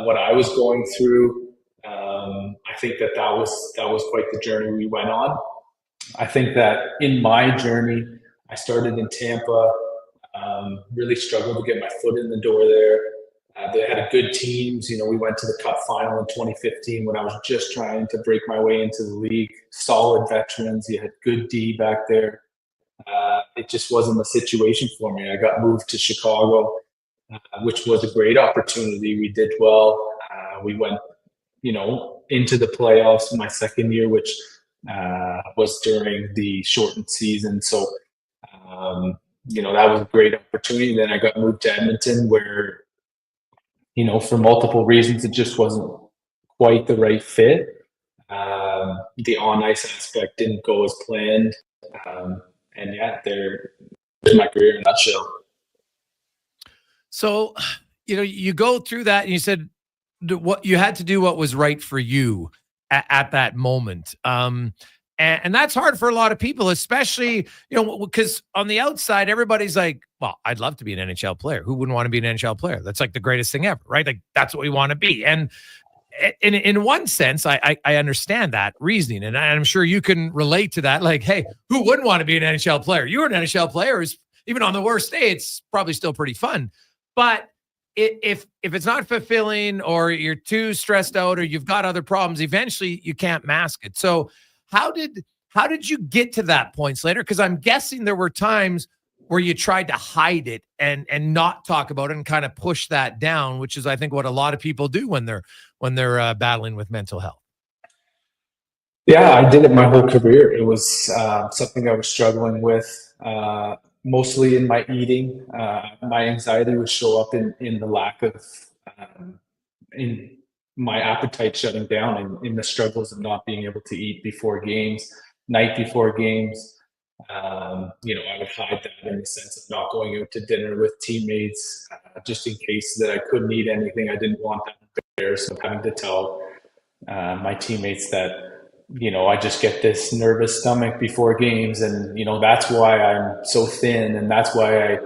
what I was going through, I think that was quite the journey we went on. I think that in my journey, I started in Tampa, really struggled to get my foot in the door there. They had good teams. We went to the Cup final in 2015 when I was just trying to break my way into the league. Solid veterans. You had good D back there. It just wasn't a situation for me. I got moved to Chicago, which was a great opportunity. We did well. We went, into the playoffs my second year, which was during the shortened season. So, that was a great opportunity. Then I got moved to Edmonton where, for multiple reasons, it just wasn't quite the right fit. The on-ice aspect didn't go as planned. There's my career in a nutshell. So, you go through that and you said what you had to do, what was right for you at that moment. And that's hard for a lot of people, especially, because on the outside, everybody's like, well, I'd love to be an NHL player. Who wouldn't want to be an NHL player? That's like the greatest thing ever, right? Like that's what we want to be. And in one sense, I understand that reasoning. And I'm sure you can relate to that. Like, hey, who wouldn't want to be an NHL player? You're an NHL player. Even on the worst day, it's probably still pretty fun. But if it's not fulfilling, or you're too stressed out, or you've got other problems, eventually you can't mask it. So how did you get to that point, Slater? Because I'm guessing there were times where you tried to hide it and not talk about it and kind of push that down, which is, I think, what a lot of people do when they're battling with mental health. Yeah, I did it my whole career. It was something I was struggling with, mostly in my eating. My anxiety would show up in the lack of, in my appetite shutting down, and in the struggles of not being able to eat before games, night before games. I would hide that in the sense of not going out to dinner with teammates, just in case that I couldn't eat anything. I didn't want that embarrassment of having to tell my teammates that, I just get this nervous stomach before games, and, that's why I'm so thin, and that's why I,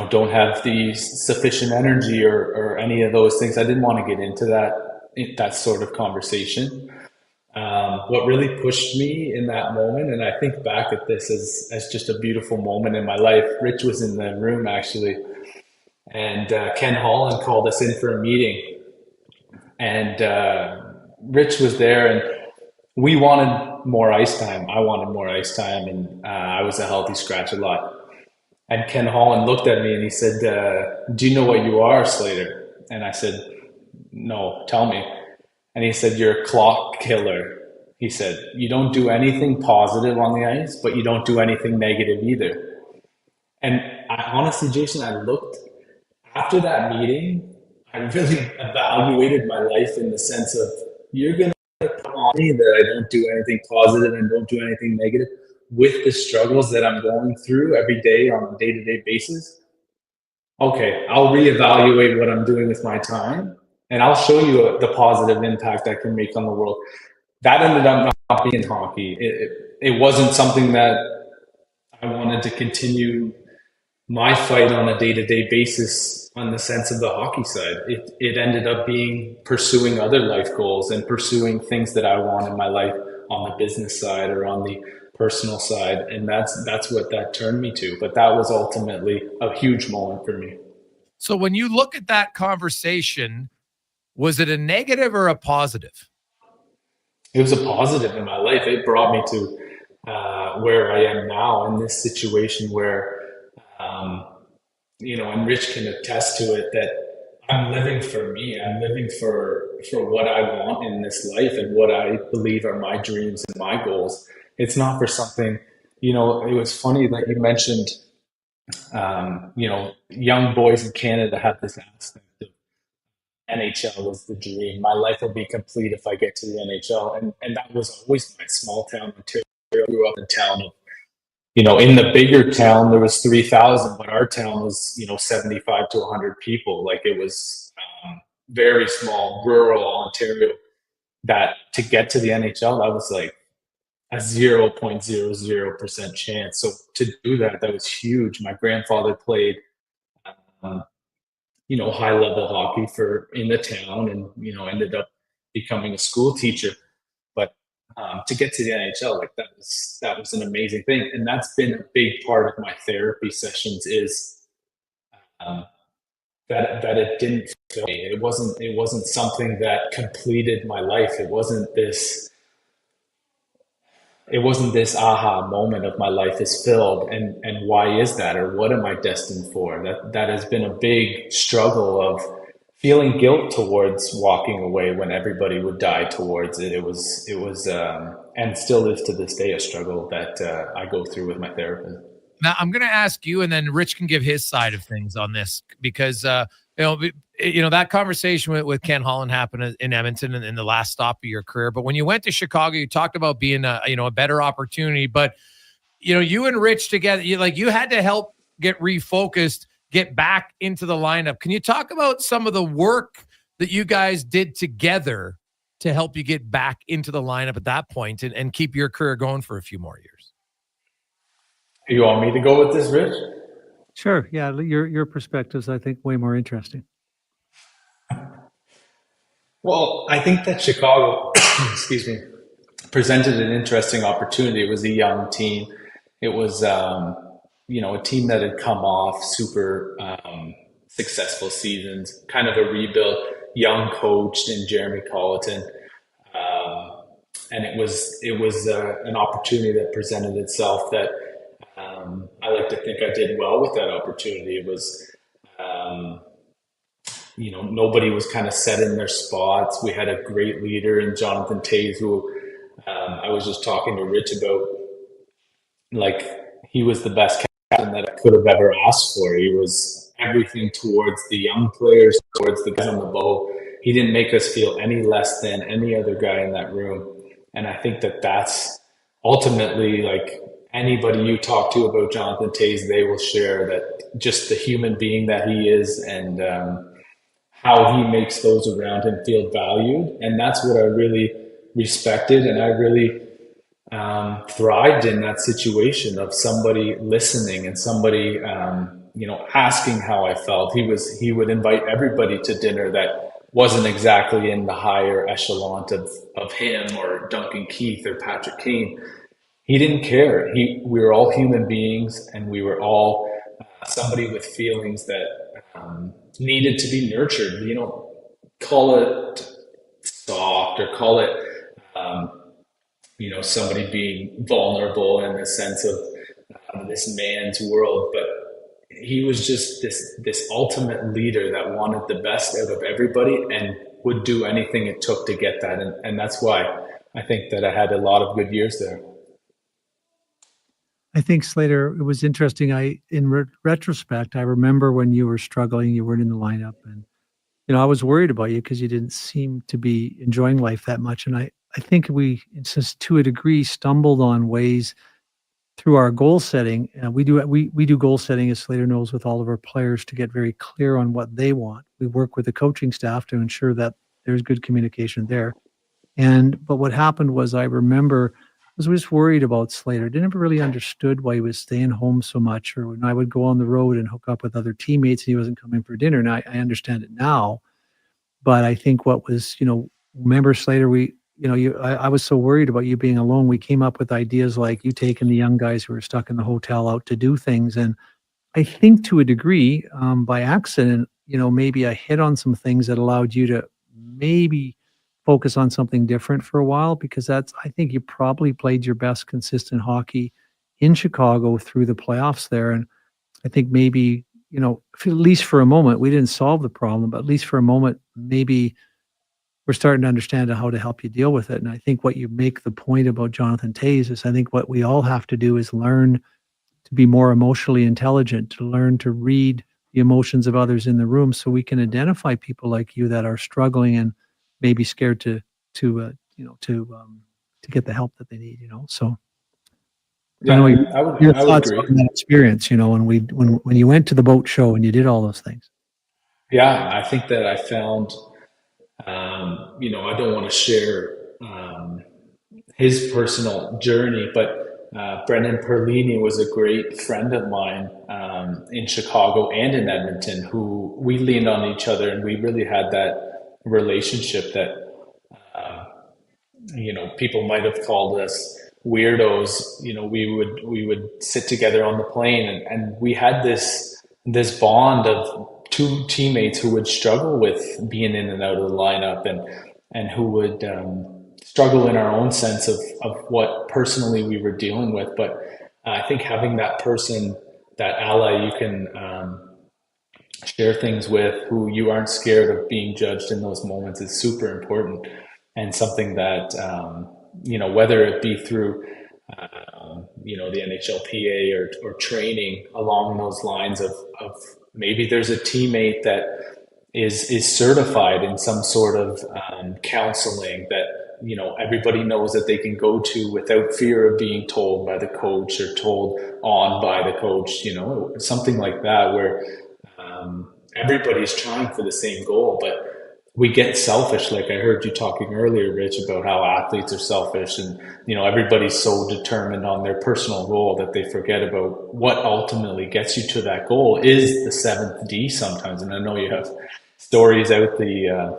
don't have the sufficient energy or any of those things. I didn't want to get into that sort of conversation. What really pushed me in that moment, and I think back at this as just a beautiful moment in my life. Rich was in the room actually, and Ken Holland called us in for a meeting, and Rich was there, and we wanted more ice time. I wanted more ice time, and I was a healthy scratch a lot. And Ken Holland looked at me and he said, do you know what you are, Slater? And I said, no, tell me. And he said, you're a clock killer. He said, you don't do anything positive on the ice, but you don't do anything negative either. And I honestly, Jason, I looked after that meeting, I really evaluated my life in the sense of, you're going to put on me that I don't do anything positive and don't do anything negative with the struggles that I'm going through every day on a day-to-day basis. Okay, I'll reevaluate what I'm doing with my time, and I'll show you the positive impact I can make on the world. That ended up not being hockey. It wasn't something that I wanted to continue my fight on a day-to-day basis on the sense of the hockey side. It ended up being pursuing other life goals and pursuing things that I want in my life on the business side or on the personal side. And that's what that turned me to. But that was ultimately a huge moment for me. So when you look at that conversation, was it a negative or a positive? It was a positive in my life. It brought me to where I am now in this situation where, and Rich can attest to it, that I'm living for me. I'm living for what I want in this life and what I believe are my dreams and my goals. It's not for something, it was funny that you mentioned, young boys in Canada have this aspect of NHL was the dream. My life will be complete if I get to the NHL. And that was always my small town Ontario. I grew up in town of, in the bigger town, there was 3,000, but our town was, 75 to 100 people. Like it was very small, rural Ontario, that to get to the NHL, that was like a 0.00% chance. So to do that was huge. My grandfather played, high level hockey in the town, and, ended up becoming a school teacher. But to get to the NHL, like that was an amazing thing. And that's been a big part of my therapy sessions is that it didn't fill me. It wasn't something that completed my life. It wasn't this aha moment of my life is filled, and why is that, or what am I destined for? That has been a big struggle of feeling guilt towards walking away when everybody would die towards it. It was and still is to this day a struggle that I go through with my therapist. Now I'm going to ask you, and then Rich can give his side of things on this, because that conversation with Ken Holland happened in Edmonton in the last stop of your career. But when you went to Chicago, you talked about being a better opportunity. But you and Rich together, you had to help get refocused, get back into the lineup. Can you talk about some of the work that you guys did together to help you get back into the lineup at that point and keep your career going for a few more years? You want me to go with this, Rich? Sure. Yeah. Your perspectives, I think, way more interesting. Well, I think that Chicago, excuse me, presented an interesting opportunity. It was a young team. It was, a team that had come off super successful seasons, kind of a rebuild, young coach in Jeremy Colleton. And it was an opportunity that presented itself that I like to think I did well with that opportunity. It was, nobody was kind of set in their spots. We had a great leader in Jonathan Toews, who I was just talking to Rich about. Like, he was the best captain that I could have ever asked for. He was everything towards the young players, towards the guys on the boat. He didn't make us feel any less than any other guy in that room. And I think that that's ultimately, like, anybody you talk to about Jonathan Toews, they will share that just the human being that he is, and how he makes those around him feel valued. And that's what I really respected. And I really thrived in that situation of somebody listening and somebody, asking how I felt. He would invite everybody to dinner that wasn't exactly in the higher echelon of him or Duncan Keith or Patrick Kane. He didn't care. We were all human beings, and we were all somebody with feelings that needed to be nurtured. Call it soft or call it, somebody being vulnerable in the sense of this man's world. But he was just this ultimate leader that wanted the best out of everybody and would do anything it took to get that. And that's why I think that I had a lot of good years there. I think, Slater, it was interesting. In retrospect, I remember when you were struggling, you weren't in the lineup, and I was worried about you because you didn't seem to be enjoying life that much. And I think we, just to a degree, stumbled on ways through our goal setting. We do goal setting, as Slater knows, with all of our players to get very clear on what they want. We work with the coaching staff to ensure that there's good communication there. But what happened was, I remember, I was just worried about Slater. Didn't really understood why he was staying home so much, or when I would go on the road and hook up with other teammates and he wasn't coming for dinner. And I understand it now, but I think what was, remember, Slater, I was so worried about you being alone. We came up with ideas like you taking the young guys who were stuck in the hotel out to do things. And I think to a degree, by accident, maybe I hit on some things that allowed you to maybe focus on something different for a while, because I think you probably played your best consistent hockey in Chicago through the playoffs there. And I think maybe, at least for a moment, we didn't solve the problem, but at least for a moment, maybe we're starting to understand how to help you deal with it. And I think what you make the point about Jonathan Toews is, I think what we all have to do is learn to be more emotionally intelligent, to learn to read the emotions of others in the room, so we can identify people like you that are struggling and maybe scared to get the help that they need. So yeah, I would thoughts agree on that experience. When you went to the boat show and you did all those things. Yeah, I think that I found. I don't want to share his personal journey, but Brendan Perlini was a great friend of mine in Chicago and in Edmonton, who we leaned on each other, and we really had that relationship that people might have called us weirdos. We would sit together on the plane, and we had this bond of two teammates who would struggle with being in and out of the lineup, and who would struggle in our own sense of what personally we were dealing with. But I think having that person, that ally you can share things with, who you aren't scared of being judged in those moments, is super important, and something that, whether it be through, the NHLPA or training along those lines of maybe there's a teammate that is certified in some sort of counseling that, everybody knows that they can go to without fear of being told by the coach or told on by the coach, something like that, where everybody's trying for the same goal. But we get selfish. Like I heard you talking earlier, Rich, about how athletes are selfish and, everybody's so determined on their personal goal that they forget about what ultimately gets you to that goal is the 7th D sometimes. And I know you have stories out the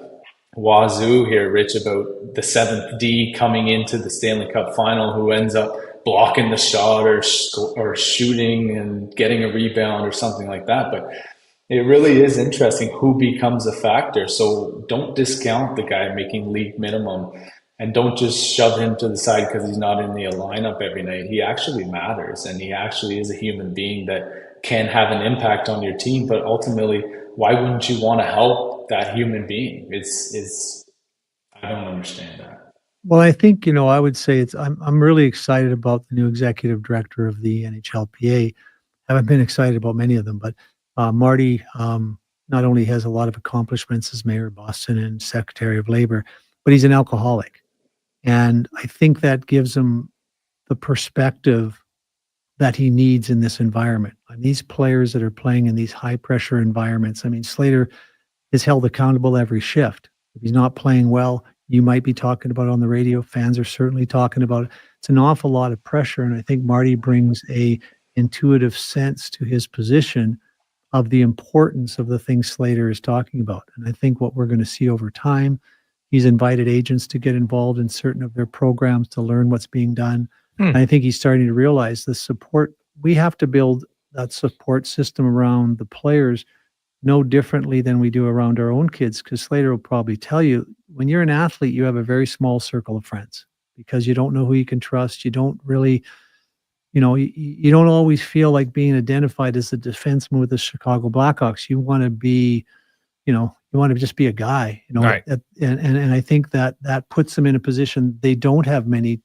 wazoo here, Rich, about the 7th D coming into the Stanley Cup final who ends up blocking the shot or shooting and getting a rebound or something like that. But it really is interesting who becomes a factor. So don't discount the guy making league minimum and don't just shove him to the side because he's not in the lineup every night. He actually matters, and he actually is a human being that can have an impact on your team. But ultimately, why wouldn't you want to help that human being? I don't understand that. Well, I think, I would say I'm really excited about the new executive director of the NHLPA. I haven't been excited about many of them, but Marty not only has a lot of accomplishments as mayor of Boston and secretary of labor, but he's an alcoholic. And I think that gives him the perspective that he needs in this environment. And these players that are playing in these high pressure environments, Slater is held accountable every shift. If he's not playing well, you might be talking about it on the radio. Fans are certainly talking about it. It's an awful lot of pressure. And I think Marty brings a intuitive sense to his position of the importance of the things Slater is talking about. And I think what we're going to see over time, he's invited agents to get involved in certain of their programs to learn what's being done. And I think he's starting to realize the support, we have to build that support system around the players no differently than we do around our own kids. Because Slater will probably tell you, when you're an athlete, you have a very small circle of friends because you don't know who you can trust. You don't really, you don't always feel like being identified as a defenseman with the Chicago Blackhawks. You want to be, you want to just be a guy, Right. And I think that puts them in a position they don't have many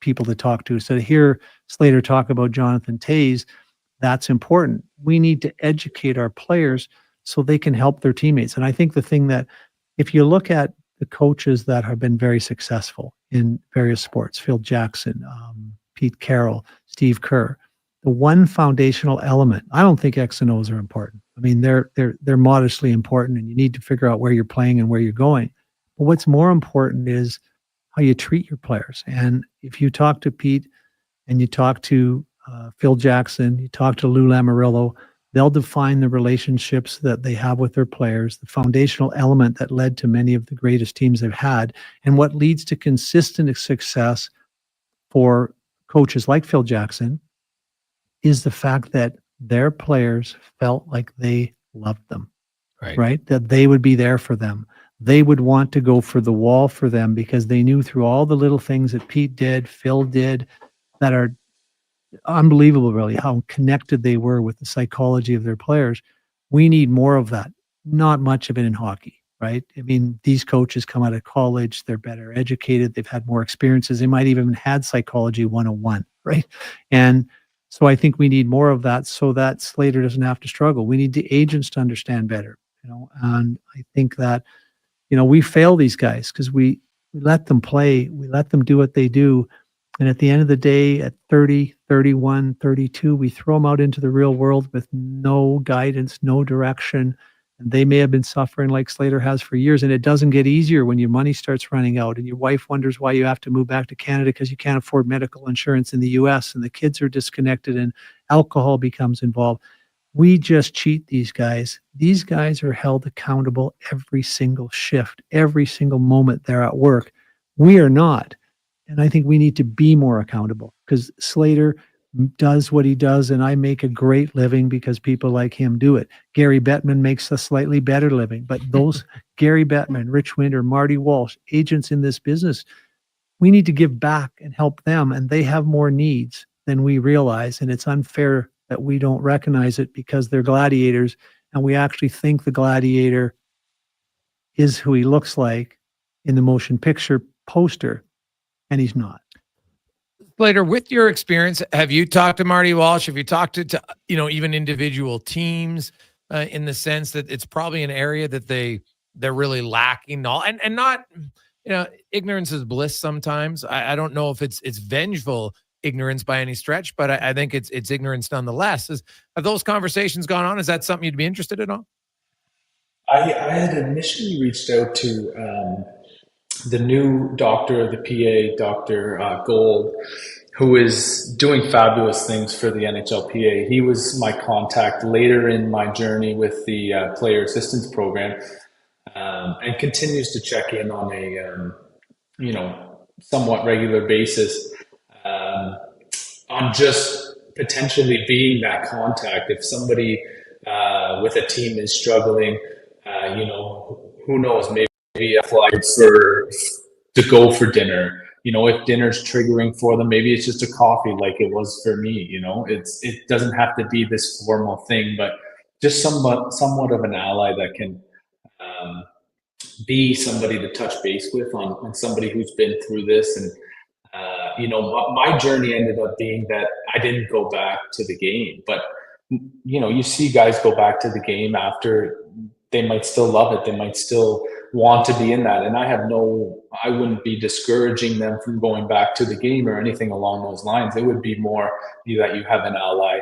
people to talk to. So to hear Slater talk about Jonathan Toews, that's important. We need to educate our players so they can help their teammates. And I think the thing that, if you look at the coaches that have been very successful in various sports, Phil Jackson, Pete Carroll, Steve Kerr, the one foundational element, I don't think X and O's are important. They're modestly important, and you need to figure out where you're playing and where you're going. But what's more important is how you treat your players. And if you talk to Pete and you talk to Phil Jackson, you talk to Lou Lamoriello, they'll define the relationships that they have with their players, the foundational element that led to many of the greatest teams they've had, and what leads to consistent success for coaches like Phil Jackson is the fact that their players felt like they loved them, right? That they would be there for them. They would want to go for the wall for them because they knew through all the little things that Pete did, Phil did, that are unbelievable, really, how connected they were with the psychology of their players. We need more of that. Not much of it in hockey, right? These coaches come out of college, they're better educated, they've had more experiences, they might even had psychology 101, right? And so I think we need more of that so that Slater doesn't have to struggle. We need the agents to understand better, and I think that, we fail these guys because we let them play, we let them do what they do. And at the end of the day, at 30, 31, 32, we throw them out into the real world with no guidance, no direction. And they may have been suffering like Slater has for years. And it doesn't get easier when your money starts running out and your wife wonders why you have to move back to Canada because you can't afford medical insurance in the US and the kids are disconnected and alcohol becomes involved. We just cheat these guys. These guys are held accountable every single shift, every single moment they're at work. We are not. And I think we need to be more accountable because Slater does what he does, and I make a great living because people like him do it. Gary Bettman makes a slightly better living, but those Gary Bettman, Rich Winter, Marty Walsh, agents in this business, we need to give back and help them, and they have more needs than we realize, and it's unfair that we don't recognize it because they're gladiators, and we actually think the gladiator is who he looks like in the motion picture poster, and he's not. Slater, with your experience, have you talked to Marty Walsh? Have you talked to even individual teams in the sense that it's probably an area that they're really lacking and not, ignorance is bliss sometimes. I don't know if it's vengeful ignorance by any stretch, but I think it's ignorance nonetheless. Have those conversations gone on? Is that something you'd be interested in on? I had initially reached out to the new doctor of the PA, Dr. Gold, who is doing fabulous things for the NHLPA. He was my contact later in my journey with the player assistance program, and continues to check in on a somewhat regular basis on just potentially being that contact. If somebody with a team is struggling, who knows, maybe apply to go for dinner. If dinner's triggering for them, maybe it's just a coffee like it was for me. It doesn't have to be this formal thing, but just somewhat of an ally that can be somebody to touch base with on somebody who's been through this. And my journey ended up being that I didn't go back to the game, but you see guys go back to the game after. They might still love it. They might still want to be in that. And I wouldn't be discouraging them from going back to the game or anything along those lines. It would be more that you have an ally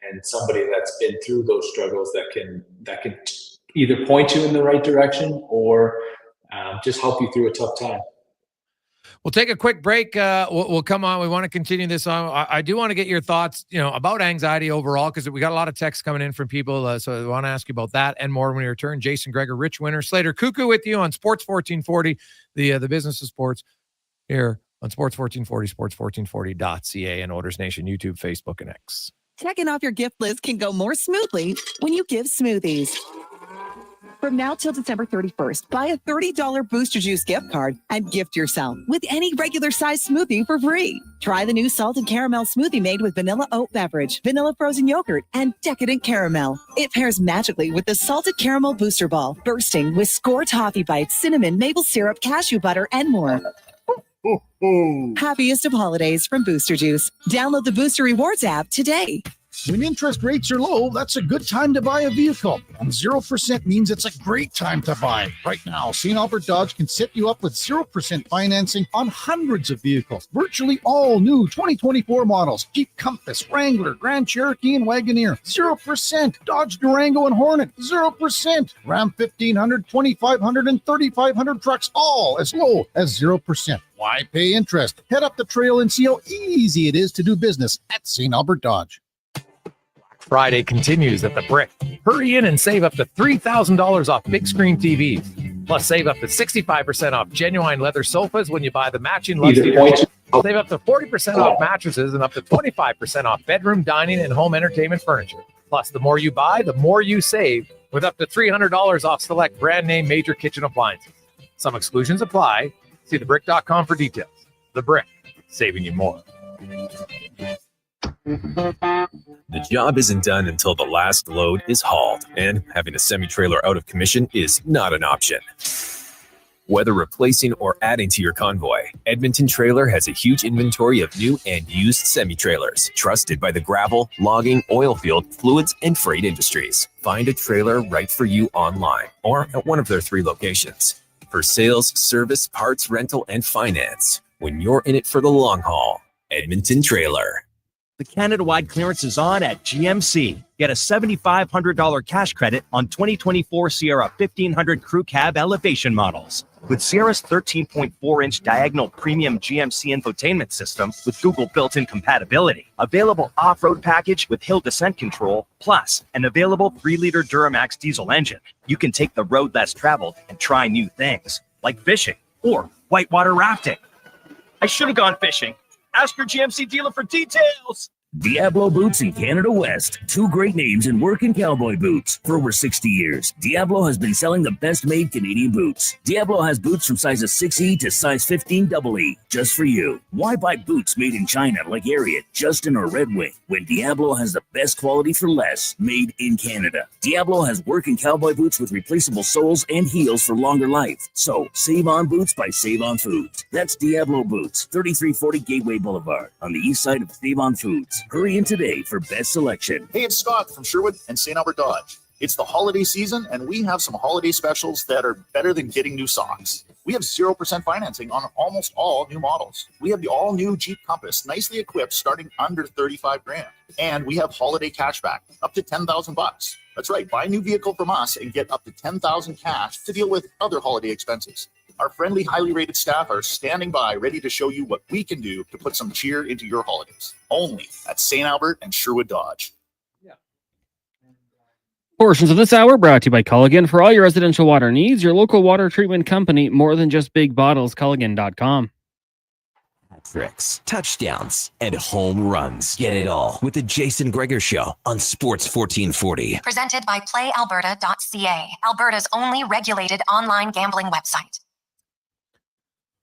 and somebody that's been through those struggles that can either point you in the right direction or just help you through a tough time. We'll take a quick break. We'll come on. We want to continue this on. I do want to get your thoughts, about anxiety overall, because we got a lot of texts coming in from people. So I want to ask you about that and more when we return. Jason Gregor, Rich Winter, Slater Koekkoek with you on Sports 1440, the business of sports here on Sports 1440, sports1440.ca, and Oilers Nation, YouTube, Facebook, and X. Checking off your gift list can go more smoothly when you give smoothies. From now till December 31st, buy a $30 Booster Juice gift card and gift yourself with any regular size smoothie for free. Try the new salted caramel smoothie made with vanilla oat beverage, vanilla frozen yogurt, and decadent caramel. It pairs magically with the salted caramel booster ball, bursting with score toffee bites, cinnamon, maple syrup, cashew butter, and more. Happiest of holidays from Booster Juice. Download the Booster Rewards app today. When interest rates are low, that's a good time to buy a vehicle. And 0% means it's a great time to buy. Right now, St. Albert Dodge can set you up with 0% financing on hundreds of vehicles. Virtually all new 2024 models. Jeep Compass, Wrangler, Grand Cherokee, and Wagoneer. 0%. Dodge Durango and Hornet. 0%. Ram 1500, 2500, and 3500 trucks, all as low as 0%. Why pay interest? Head up the trail and see how easy it is to do business at St. Albert Dodge. Friday continues at the Brick. Hurry in and save up to $3,000 off big screen TVs. Plus, save up to 65% off genuine leather sofas when you buy the matching luxury. Save up to 40% off mattresses and up to 25% off bedroom, dining, and home entertainment furniture. Plus, the more you buy, the more you save, with up to $300 off select brand name major kitchen appliances. Some exclusions apply. See thebrick.com for details. The Brick, saving you more. The job isn't done until the last load is hauled, and having a semi-trailer out of commission is not an option. Whether replacing or adding to your convoy, Edmonton Trailer has a huge inventory of new and used semi-trailers, trusted by the gravel, logging, oil field, fluids, and freight industries. Find a trailer right for you online or at one of their 3 locations. For sales, service, parts, rental, and finance, when you're in it for the long haul, Edmonton Trailer. The Canada-wide clearance is on at GMC. Get a $7,500 cash credit on 2024 Sierra 1500 Crew Cab elevation models. With Sierra's 13.4-inch diagonal premium GMC infotainment system with Google built-in compatibility. Available off-road package with hill descent control, plus an available 3-liter Duramax diesel engine. You can take the road less traveled and try new things, like fishing or whitewater rafting. I should have gone fishing. Ask your GMC dealer for details. Diablo Boots in Canada West. 2 great names in working cowboy boots. For over 60 years, Diablo has been selling the best-made Canadian boots. Diablo has boots from sizes 6E to size 15 EE, just for you. Why buy boots made in China like Ariat, Justin, or Red Wing, when Diablo has the best quality for less, made in Canada? Diablo has working cowboy boots with replaceable soles and heels for longer life. So, save on boots by Save On Foods. That's Diablo Boots, 3340 Gateway Boulevard, on the east side of Save On Foods. Hurry in today for best selection. Hey, it's Scott from Sherwood and St. Albert Dodge. It's the holiday season, and we have some holiday specials that are better than getting new socks. We We have 0% financing on almost all new models. We have the all-new Jeep Compass, nicely equipped, starting under 35 grand. And we have holiday cashback, up to $10,000. That's right, buy a new vehicle from us and get up to $10,000 cash to deal with other holiday expenses. Our friendly, highly rated staff are standing by, ready to show you what we can do to put some cheer into your holidays. Only at St. Albert and Sherwood Dodge. Portions of this hour brought to you by Culligan. For all your residential water needs, your local water treatment company, more than just big bottles, Culligan.com. Tricks, touchdowns, and home runs. Get it all with the Jason Gregor Show on Sports 1440. Presented by PlayAlberta.ca, Alberta's only regulated online gambling website.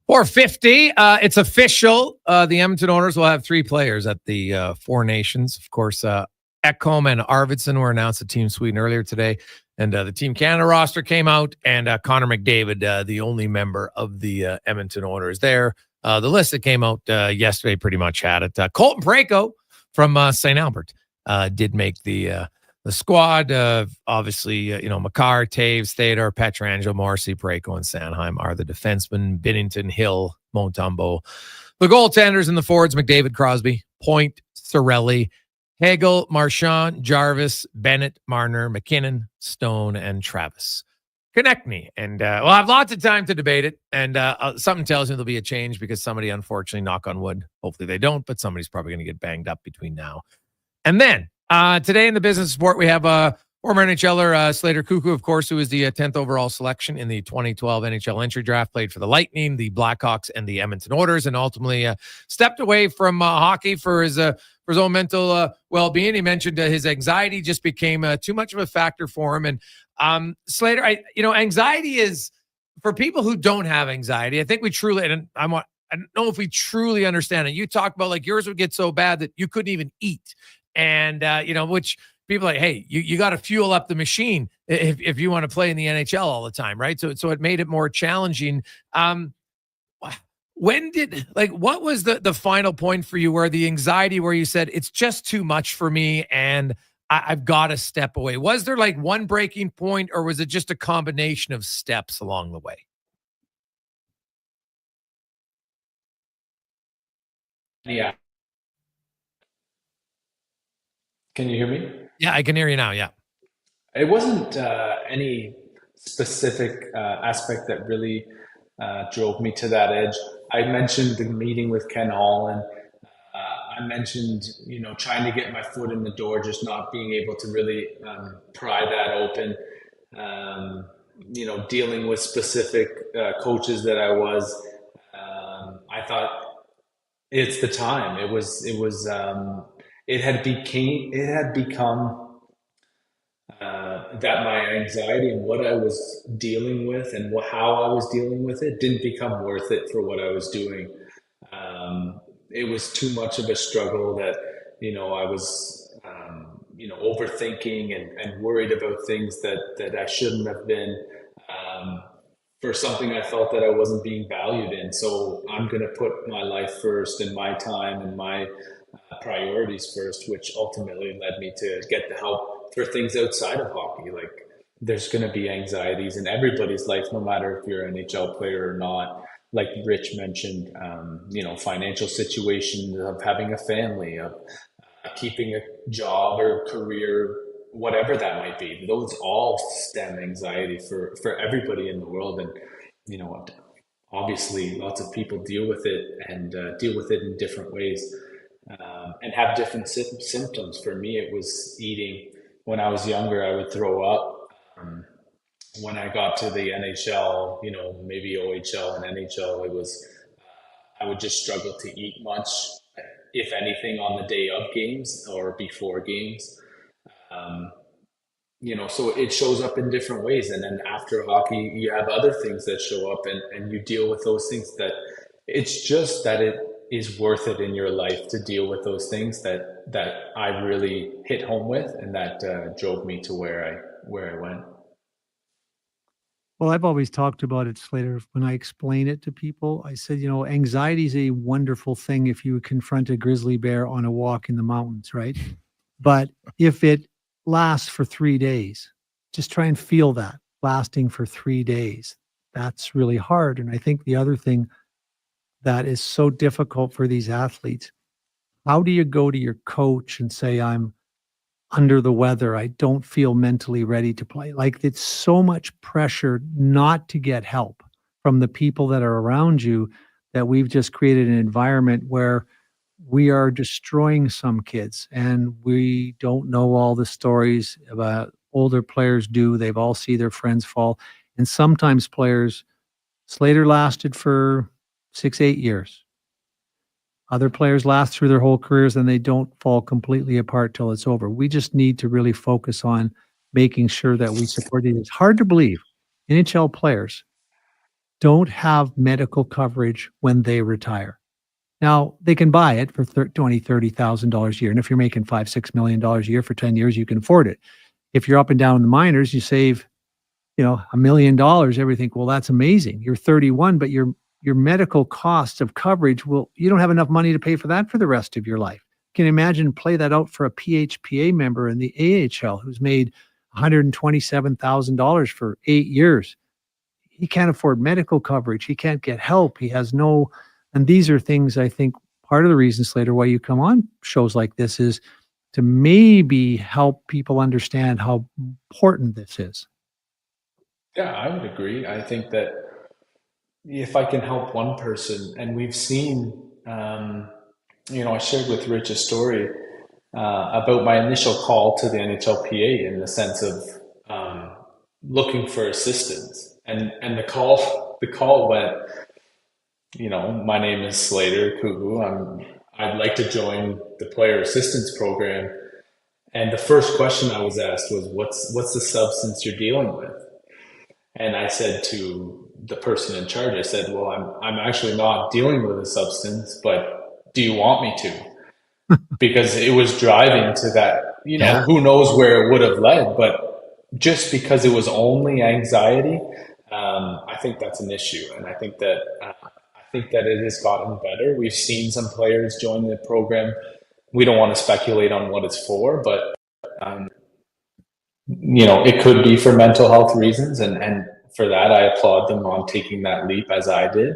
450. It's official. The Edmonton Oilers will have 3 players at the Four Nations. Of course, Ekholm and Arvidsson were announced at Team Sweden earlier today. And the Team Canada roster came out, and Connor McDavid, the only member of the Edmonton Oilers there. The list that came out yesterday pretty much had it. Colton Parayko from St. Albert did make the squad. Obviously, Makar, Taves, Theodore, Pietrangelo, Morrissey, Parayko, and Sanheim are the defensemen. Binnington, Hill, Montembeault. The goaltenders and the forwards, McDavid, Crosby, Point, Cirelli, Hagel, Marchand, Jarvis, Bennett, Marner, McKinnon, Stone, and Travis. Connect me, and we'll have lots of time to debate it. And something tells me there'll be a change because somebody, unfortunately, knock on wood, hopefully they don't, but somebody's probably going to get banged up between now and then. Today in the business support, we have former NHLer Slater Koekkoek, of course, who was the 10th overall selection in the 2012 NHL entry draft, played for the Lightning, the Blackhawks, and the Edmonton Oilers, and ultimately stepped away from hockey for his own mental well-being. He mentioned his anxiety just became too much of a factor for him. And Slater, anxiety is, for people who don't have anxiety, I think we truly, and I don't know if we truly understand it. You talk about like yours would get so bad that you couldn't even eat. And, which people are like, hey, you got to fuel up the machine if you want to play in the NHL all the time, right? So it made it more challenging. What was the final point for you where the anxiety, where you said, it's just too much for me and I've got to step away? Was there like one breaking point, or was it just a combination of steps along the way? Yeah. Can you hear me? Yeah, I can hear you now. Yeah. It wasn't any specific aspect that really drove me to that edge. I mentioned the meeting with Ken Hall, and I mentioned, trying to get my foot in the door, just not being able to really pry that open. Dealing with specific coaches that I was. I thought it's the time. It had become that my anxiety and what I was dealing with and how I was dealing with it didn't become worth it for what I was doing. It was too much of a struggle that, I was, overthinking and worried about things that I shouldn't have been, for something I felt that I wasn't being valued in. So I'm going to put my life first and my time and my priorities first, which ultimately led me to get the help for things outside of hockey. Like, there's going to be anxieties in everybody's life, no matter if you're an NHL player or not. Like Rich mentioned, financial situations of having a family, of keeping a job or career, whatever that might be. Those all stem anxiety for everybody in the world. And, obviously lots of people deal with it and deal with it in different ways. And have different symptoms. For me, it was eating. When I was younger, I would throw up. When I got to the NHL, maybe OHL and NHL, I would just struggle to eat much, if anything, on the day of games or before games. So it shows up in different ways. And then after hockey, you have other things that show up, and you deal with those things. That it's just that it is worth it in your life to deal with those things that I really hit home with, and that drove me to where I went. Well, I've always talked about it, Slater. When I explain it to people, I said, anxiety is a wonderful thing if you confront a grizzly bear on a walk in the mountains, right? But if it lasts for 3 days, just try and feel that lasting for 3 days. that's really hard. And I think the other thing that is so difficult for these athletes, how do you go to your coach and say, I'm under the weather, I don't feel mentally ready to play? Like, it's so much pressure not to get help from the people that are around you, that we've just created an environment where we are destroying some kids, and we don't know all the stories about older players do. They've all see their friends fall. And sometimes players, Slater lasted for 6-8 years. Other players last through their whole careers and they don't fall completely apart till it's over. We just need to really focus on making sure that we support it. It's hard to believe NHL players don't have medical coverage when they retire. Now, they can buy it for $20,000, $30,000 a year. And if you're making $5-6 million a year for 10 years, you can afford it. If you're up and down in the minors, you save, $1 million. Everybody think, well, that's amazing. You're 31, but your medical costs of coverage, you don't have enough money to pay for that for the rest of your life. You can imagine, play that out for a PHPA member in the AHL who's made $127,000 for 8 years. He can't afford medical coverage. He can't get help. He has no, and these are things, I think, part of the reason, Slater, why you come on shows like this is to maybe help people understand how important this is. Yeah, I would agree. I think that if I can help one person, and we've seen, I shared with Rich a story about my initial call to the NHLPA in the sense of looking for assistance. And the call went, my name is Slater Koekkoek. I'd like to join the player assistance program. And the first question I was asked was, what's the substance you're dealing with? And I said to the person in charge, I said, well, I'm actually not dealing with a substance, but do you want me to? Because it was driving to that, who knows where it would have led, but just because it was only anxiety, I think that's an issue. And I think that it has gotten better. We've seen some players join the program. We don't want to speculate on what it's for, but it could be for mental health reasons, and for that, I applaud them on taking that leap as I did.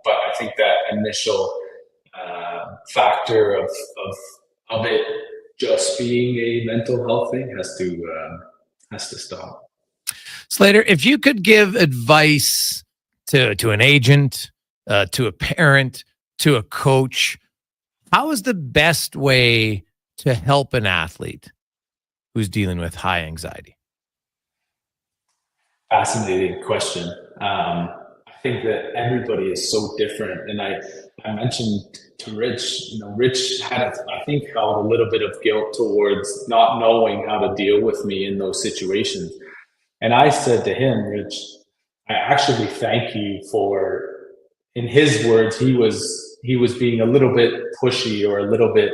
But I think that initial factor of it just being a mental health thing has to stop. Slater, if you could give advice to an agent, to a parent, to a coach, how is the best way to help an athlete who's dealing with high anxiety? Fascinating question. I think that everybody is so different. And I mentioned to Rich, Rich held a little bit of guilt towards not knowing how to deal with me in those situations. And I said to him, Rich, I actually thank you for, in his words, he was being a little bit pushy or a little bit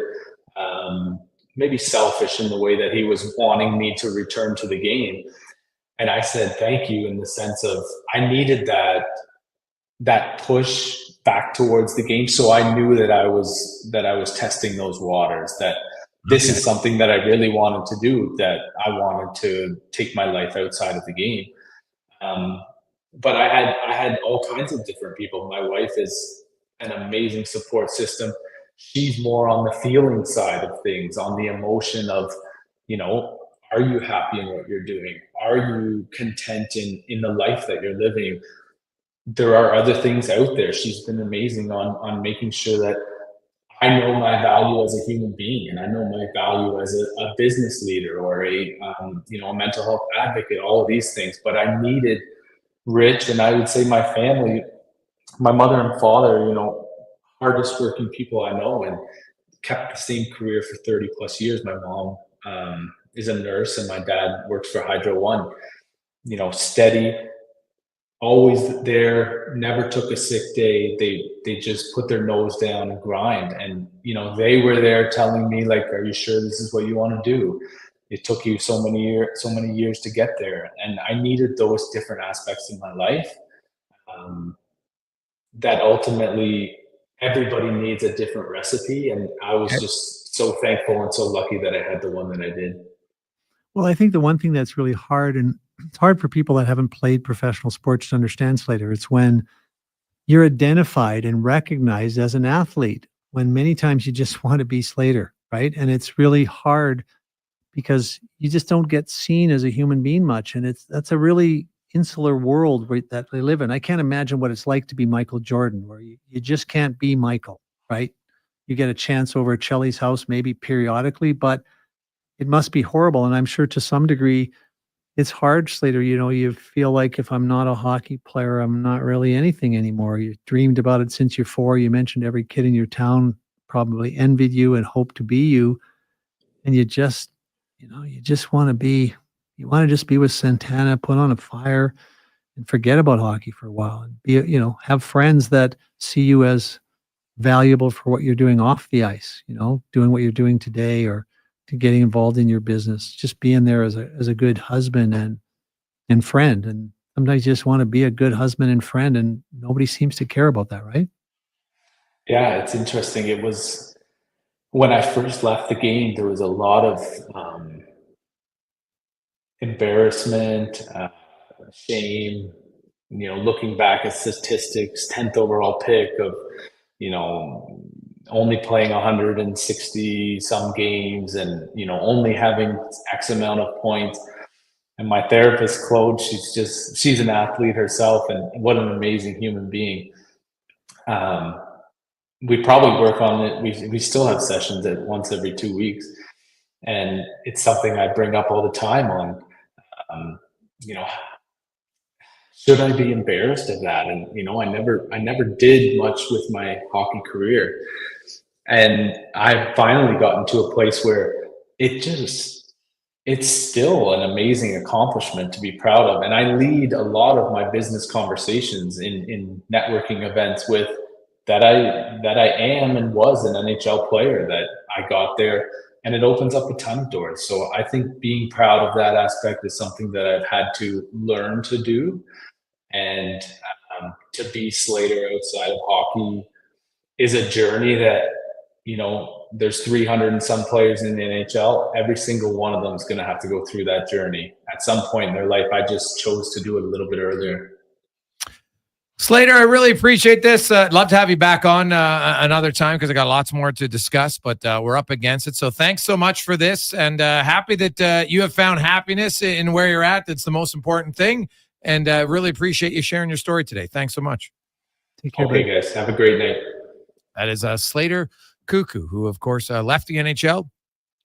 maybe selfish in the way that he was wanting me to return to the game. And I said, thank you, in the sense of I needed that push back towards the game. So I knew that I was testing those waters, that this is something that I really wanted to do, that I wanted to take my life outside of the game. But I had all kinds of different people. My wife is an amazing support system. She's more on the feeling side of things, on the emotion of, are you happy in what you're doing? Are you content in the life that you're living? There are other things out there. She's been amazing on making sure that I know my value as a human being, and I know my value as a business leader or a mental health advocate, all of these things. But I needed Rich, and I would say my family, my mother and father, hardest working people I know, and kept the same career for 30 plus years. My mom is a nurse, and my dad works for Hydro One, steady, always there, never took a sick day. They just put their nose down and grind. And, they were there telling me, like, are you sure this is what you want to do? It took you so many years to get there. And I needed those different aspects in my life that ultimately everybody needs a different recipe. And I was just so thankful and so lucky that I had the one that I did. Well, I think the one thing that's really hard, and it's hard for people that haven't played professional sports to understand, Slater. It's when you're identified and recognized as an athlete, when many times you just want to be Slater, right? And it's really hard because you just don't get seen as a human being much. And that's a really insular world that they live in. I can't imagine what it's like to be Michael Jordan, where you just can't be Michael, right? You get a chance over at Chelly's house, maybe periodically, but it must be horrible. And I'm sure to some degree, it's hard, Slater. You feel like if I'm not a hockey player, I'm not really anything anymore. You've dreamed about it since you're 4. You mentioned every kid in your town probably envied you and hoped to be you. And you just want to just be with Santana, put on a fire and forget about hockey for a while and be, have friends that see you as valuable for what you're doing off the ice, doing what you're doing today or to getting involved in your business, just being there as a good husband and friend. And sometimes you just want to be a good husband and friend, and nobody seems to care about that, right? Yeah, it's interesting. It was when I first left the game, there was a lot of embarrassment, shame, looking back at statistics, 10th overall pick of, only playing 160 some games and, only having X amount of points. And my therapist, Claude, she's an athlete herself, and what an amazing human being. We probably work on it. We still have sessions at once every 2 weeks. And it's something I bring up all the time on, should I be embarrassed of that? And, I never did much with my hockey career. And I've finally gotten to a place where it's still an amazing accomplishment to be proud of. And I lead a lot of my business conversations in networking events with that I am and was an NHL player, that I got there, and it opens up a ton of doors. So I think being proud of that aspect is something that I've had to learn to do. And to be Slater outside of hockey is a journey that, there's 300 and some players in the NHL. Every single one of them is going to have to go through that journey at some point in their life. I just chose to do it a little bit earlier. Slater, I really appreciate this. I'd love to have you back on another time because I got lots more to discuss, but we're up against it. So thanks so much for this, and happy that you have found happiness in where you're at. That's the most important thing, and really appreciate you sharing your story today. Thanks so much. Take care, okay, guys. Have a great night. That is Slater Koekkoek, who, of course, left the NHL.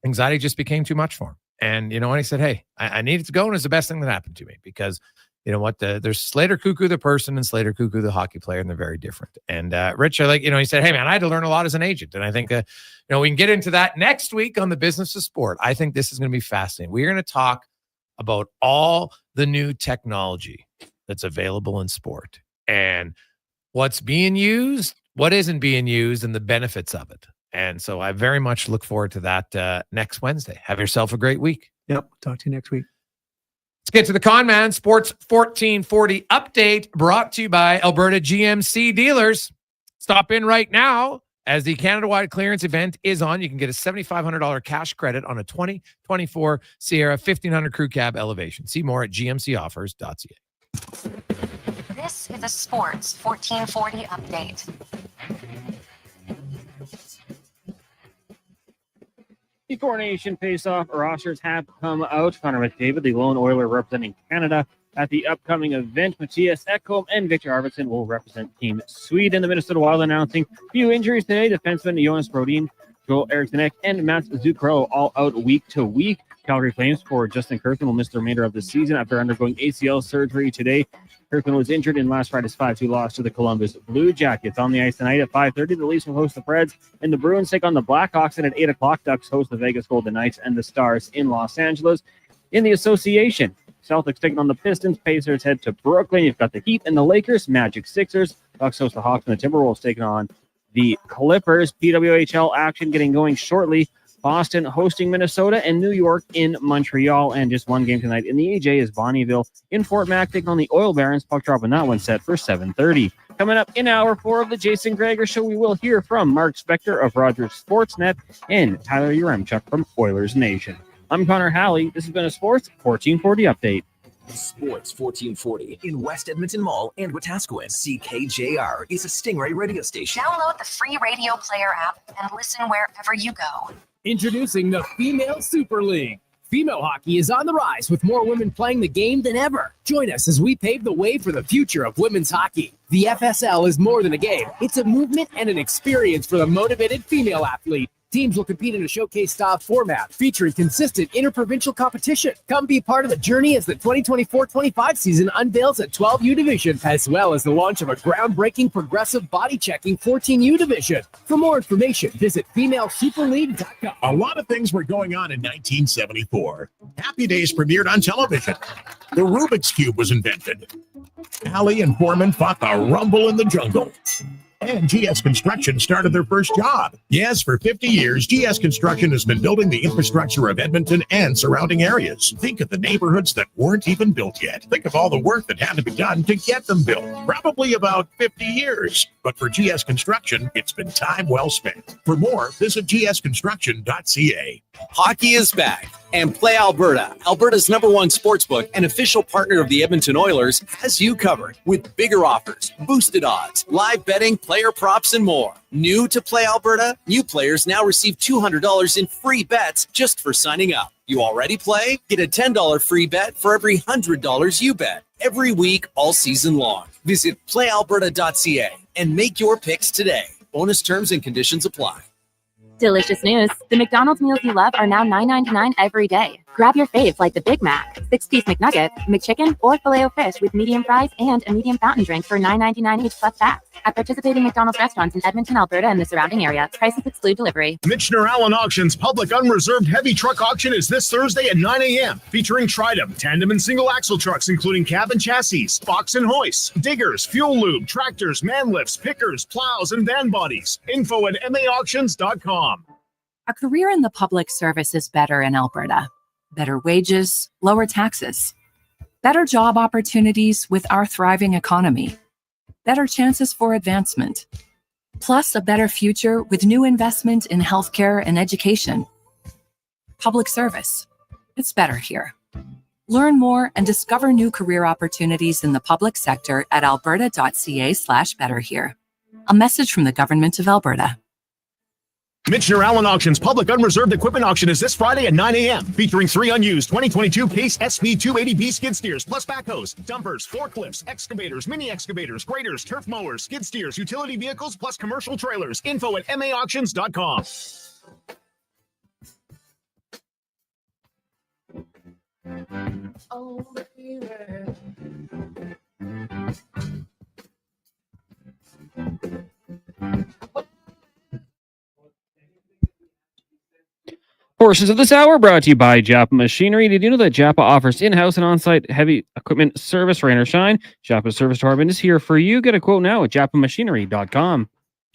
Anxiety just became too much for him. And, when he said, hey, I needed to go, and it's the best thing that happened to me because you know what? There's Slater Koekkoek, the person, and Slater Koekkoek, the hockey player, and they're very different. And Rich, he said, hey, man, I had to learn a lot as an agent. And I think, we can get into that next week on the Business of Sport. I think this is going to be fascinating. We're going to talk about all the new technology that's available in sport and what's being used, what isn't being used, and the benefits of it. And so I very much look forward to that next Wednesday. Have yourself a great week. Yep. Talk to you next week. Let's get to the Con Man Sports 1440 update brought to you by Alberta GMC dealers. Stop in right now as the Canada-wide clearance event is on. You can get a $7,500 cash credit on a 2024 Sierra 1500 Crew Cab Elevation. See more at gmcoffers.ca. This is a Sports 1440 update. The Coronation face-off rosters have come out. Connor McDavid, the lone Oiler representing Canada at the upcoming event. Matthias Ekholm and Victor Arvidsson will represent Team Sweden. The Minnesota Wild announcing a few injuries today. Defenseman Jonas Brodin, Joel Eriksson and Mats Zuccarello all out week to week. Calgary Flames for Justin Kirkman will miss the remainder of the season after undergoing ACL surgery today. Kirkman was injured in last Friday's 5-2 loss to the Columbus Blue Jackets. On the ice tonight at 5:30, the Leafs will host the Preds, and the Bruins take on the Blackhawks. And at 8 o'clock, Ducks host the Vegas Golden Knights and the Stars in Los Angeles. In the association, Celtics taking on the Pistons. Pacers head to Brooklyn. You've got the Heat and the Lakers. Magic Sixers. Bucks host the Hawks, and the Timberwolves taking on the Clippers. PWHL action getting going shortly. Boston hosting Minnesota and New York in Montreal. And just one game tonight in the AJ is Bonnyville in Fort Mac taking on the Oil Barons. Puck drop on that one set for 7:30. Coming up in hour 4 of the Jason Gregor Show, we will hear from Mark Spector of Rogers Sportsnet and Tyler Yaremchuk from Oilers Nation. I'm Connor Halley. This has been a Sports 1440 update. Sports 1440 in West Edmonton Mall and Wetaskiwin. CKJR is a Stingray radio station. Download the free radio player app and listen wherever you go. Introducing the Female Super League. Female hockey is on the rise with more women playing the game than ever. Join us as we pave the way for the future of women's hockey. The FSL is more than a game. It's a movement and an experience for the motivated female athlete. Teams will compete in a showcase-style format featuring consistent interprovincial competition. Come be part of the journey as the 2024-25 season unveils a 12U division, as well as the launch of a groundbreaking progressive body-checking 14U division. For more information, visit femalesuperleague.com. A lot of things were going on in 1974. Happy Days premiered on television. The Rubik's Cube was invented. Halley and Foreman fought the rumble in the jungle. And GS Construction started their first job. Yes, for 50 years, GS Construction has been building the infrastructure of Edmonton and surrounding areas. Think of the neighborhoods that weren't even built yet. Think of all the work that had to be done to get them built. Probably about 50 years. But for GS Construction, it's been time well spent. For more, visit gsconstruction.ca. Hockey is back, and Play Alberta, Alberta's #1 sportsbook and official partner of the Edmonton Oilers, has you covered with bigger offers, boosted odds, live betting, player props, and more. New to Play Alberta? New players now receive $200 in free bets just for signing up. You already play? Get a $10 free bet for every $100 you bet every week all season long. Visit playalberta.ca and make your picks today. Bonus terms and conditions apply. Delicious news. The McDonald's meals you love are now $9.99 every day. Grab your faves like the Big Mac, 6-piece McNugget, McChicken, or Filet-O-Fish with medium fries and a medium fountain drink for $9.99 each plus tax. At participating McDonald's restaurants in Edmonton, Alberta, and the surrounding area, prices exclude delivery. Michener Allen Auction's public unreserved heavy truck auction is this Thursday at 9 a.m. featuring Tridem, tandem and single axle trucks including cab and chassis, box and hoists, diggers, fuel lube, tractors, man lifts, pickers, plows, and van bodies. Info at maauctions.com. A career in the public service is better in Alberta. Better wages, lower taxes, better job opportunities with our thriving economy, better chances for advancement, plus a better future with new investment in healthcare and education. Public service, it's better here. Learn more and discover new career opportunities in the public sector at alberta.ca/betterhere. A message from the Government of Alberta. Michener Allen Auction's public unreserved equipment auction is this Friday at 9 a.m. featuring 3 unused 2022 Case SP 280B skid steers plus backhoes, dumpers, forklifts, excavators, mini excavators, graders, turf mowers, skid steers, utility vehicles plus commercial trailers. Info at maauctions.com. Oh, baby. Portions of this hour brought to you by Japa Machinery. Did you know that Japa offers in-house and on-site heavy equipment service, rain or shine? Japa's service department is here for you. Get a quote now at japamachinery.com.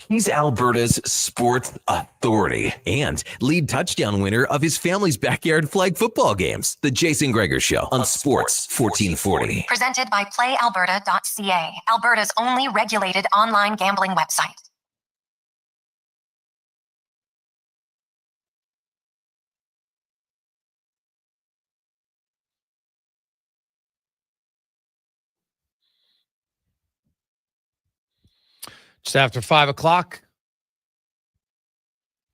He's Alberta's sports authority and lead touchdown winner of his family's backyard flag football games. The Jason Gregor Show on Sports 1440. Presented by playalberta.ca, Alberta's only regulated online gambling website. Just after 5 o'clock.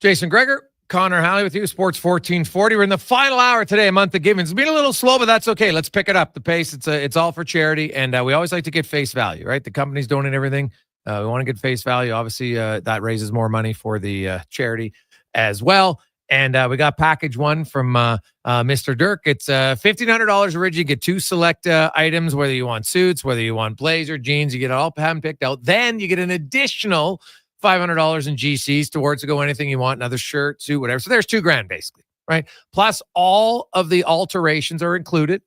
Jason Gregor, Connor Halley with you, Sports 1440. We're in the final hour today, a month of giving. It's been a little slow, but that's okay. Let's pick it up. The pace, it's all for charity, and we always like to get face value, right? The companies donate everything. We want to get face value. Obviously, that raises more money for the charity as well. And we got package one from Mr. Dirk. It's $1,500 originally. You get 2 select items, whether you want suits, whether you want blazer, jeans. You get it all hand-picked out. Then you get an additional $500 in GCs towards to go anything you want, another shirt, suit, whatever. So there's $2,000 basically, right? Plus all of the alterations are included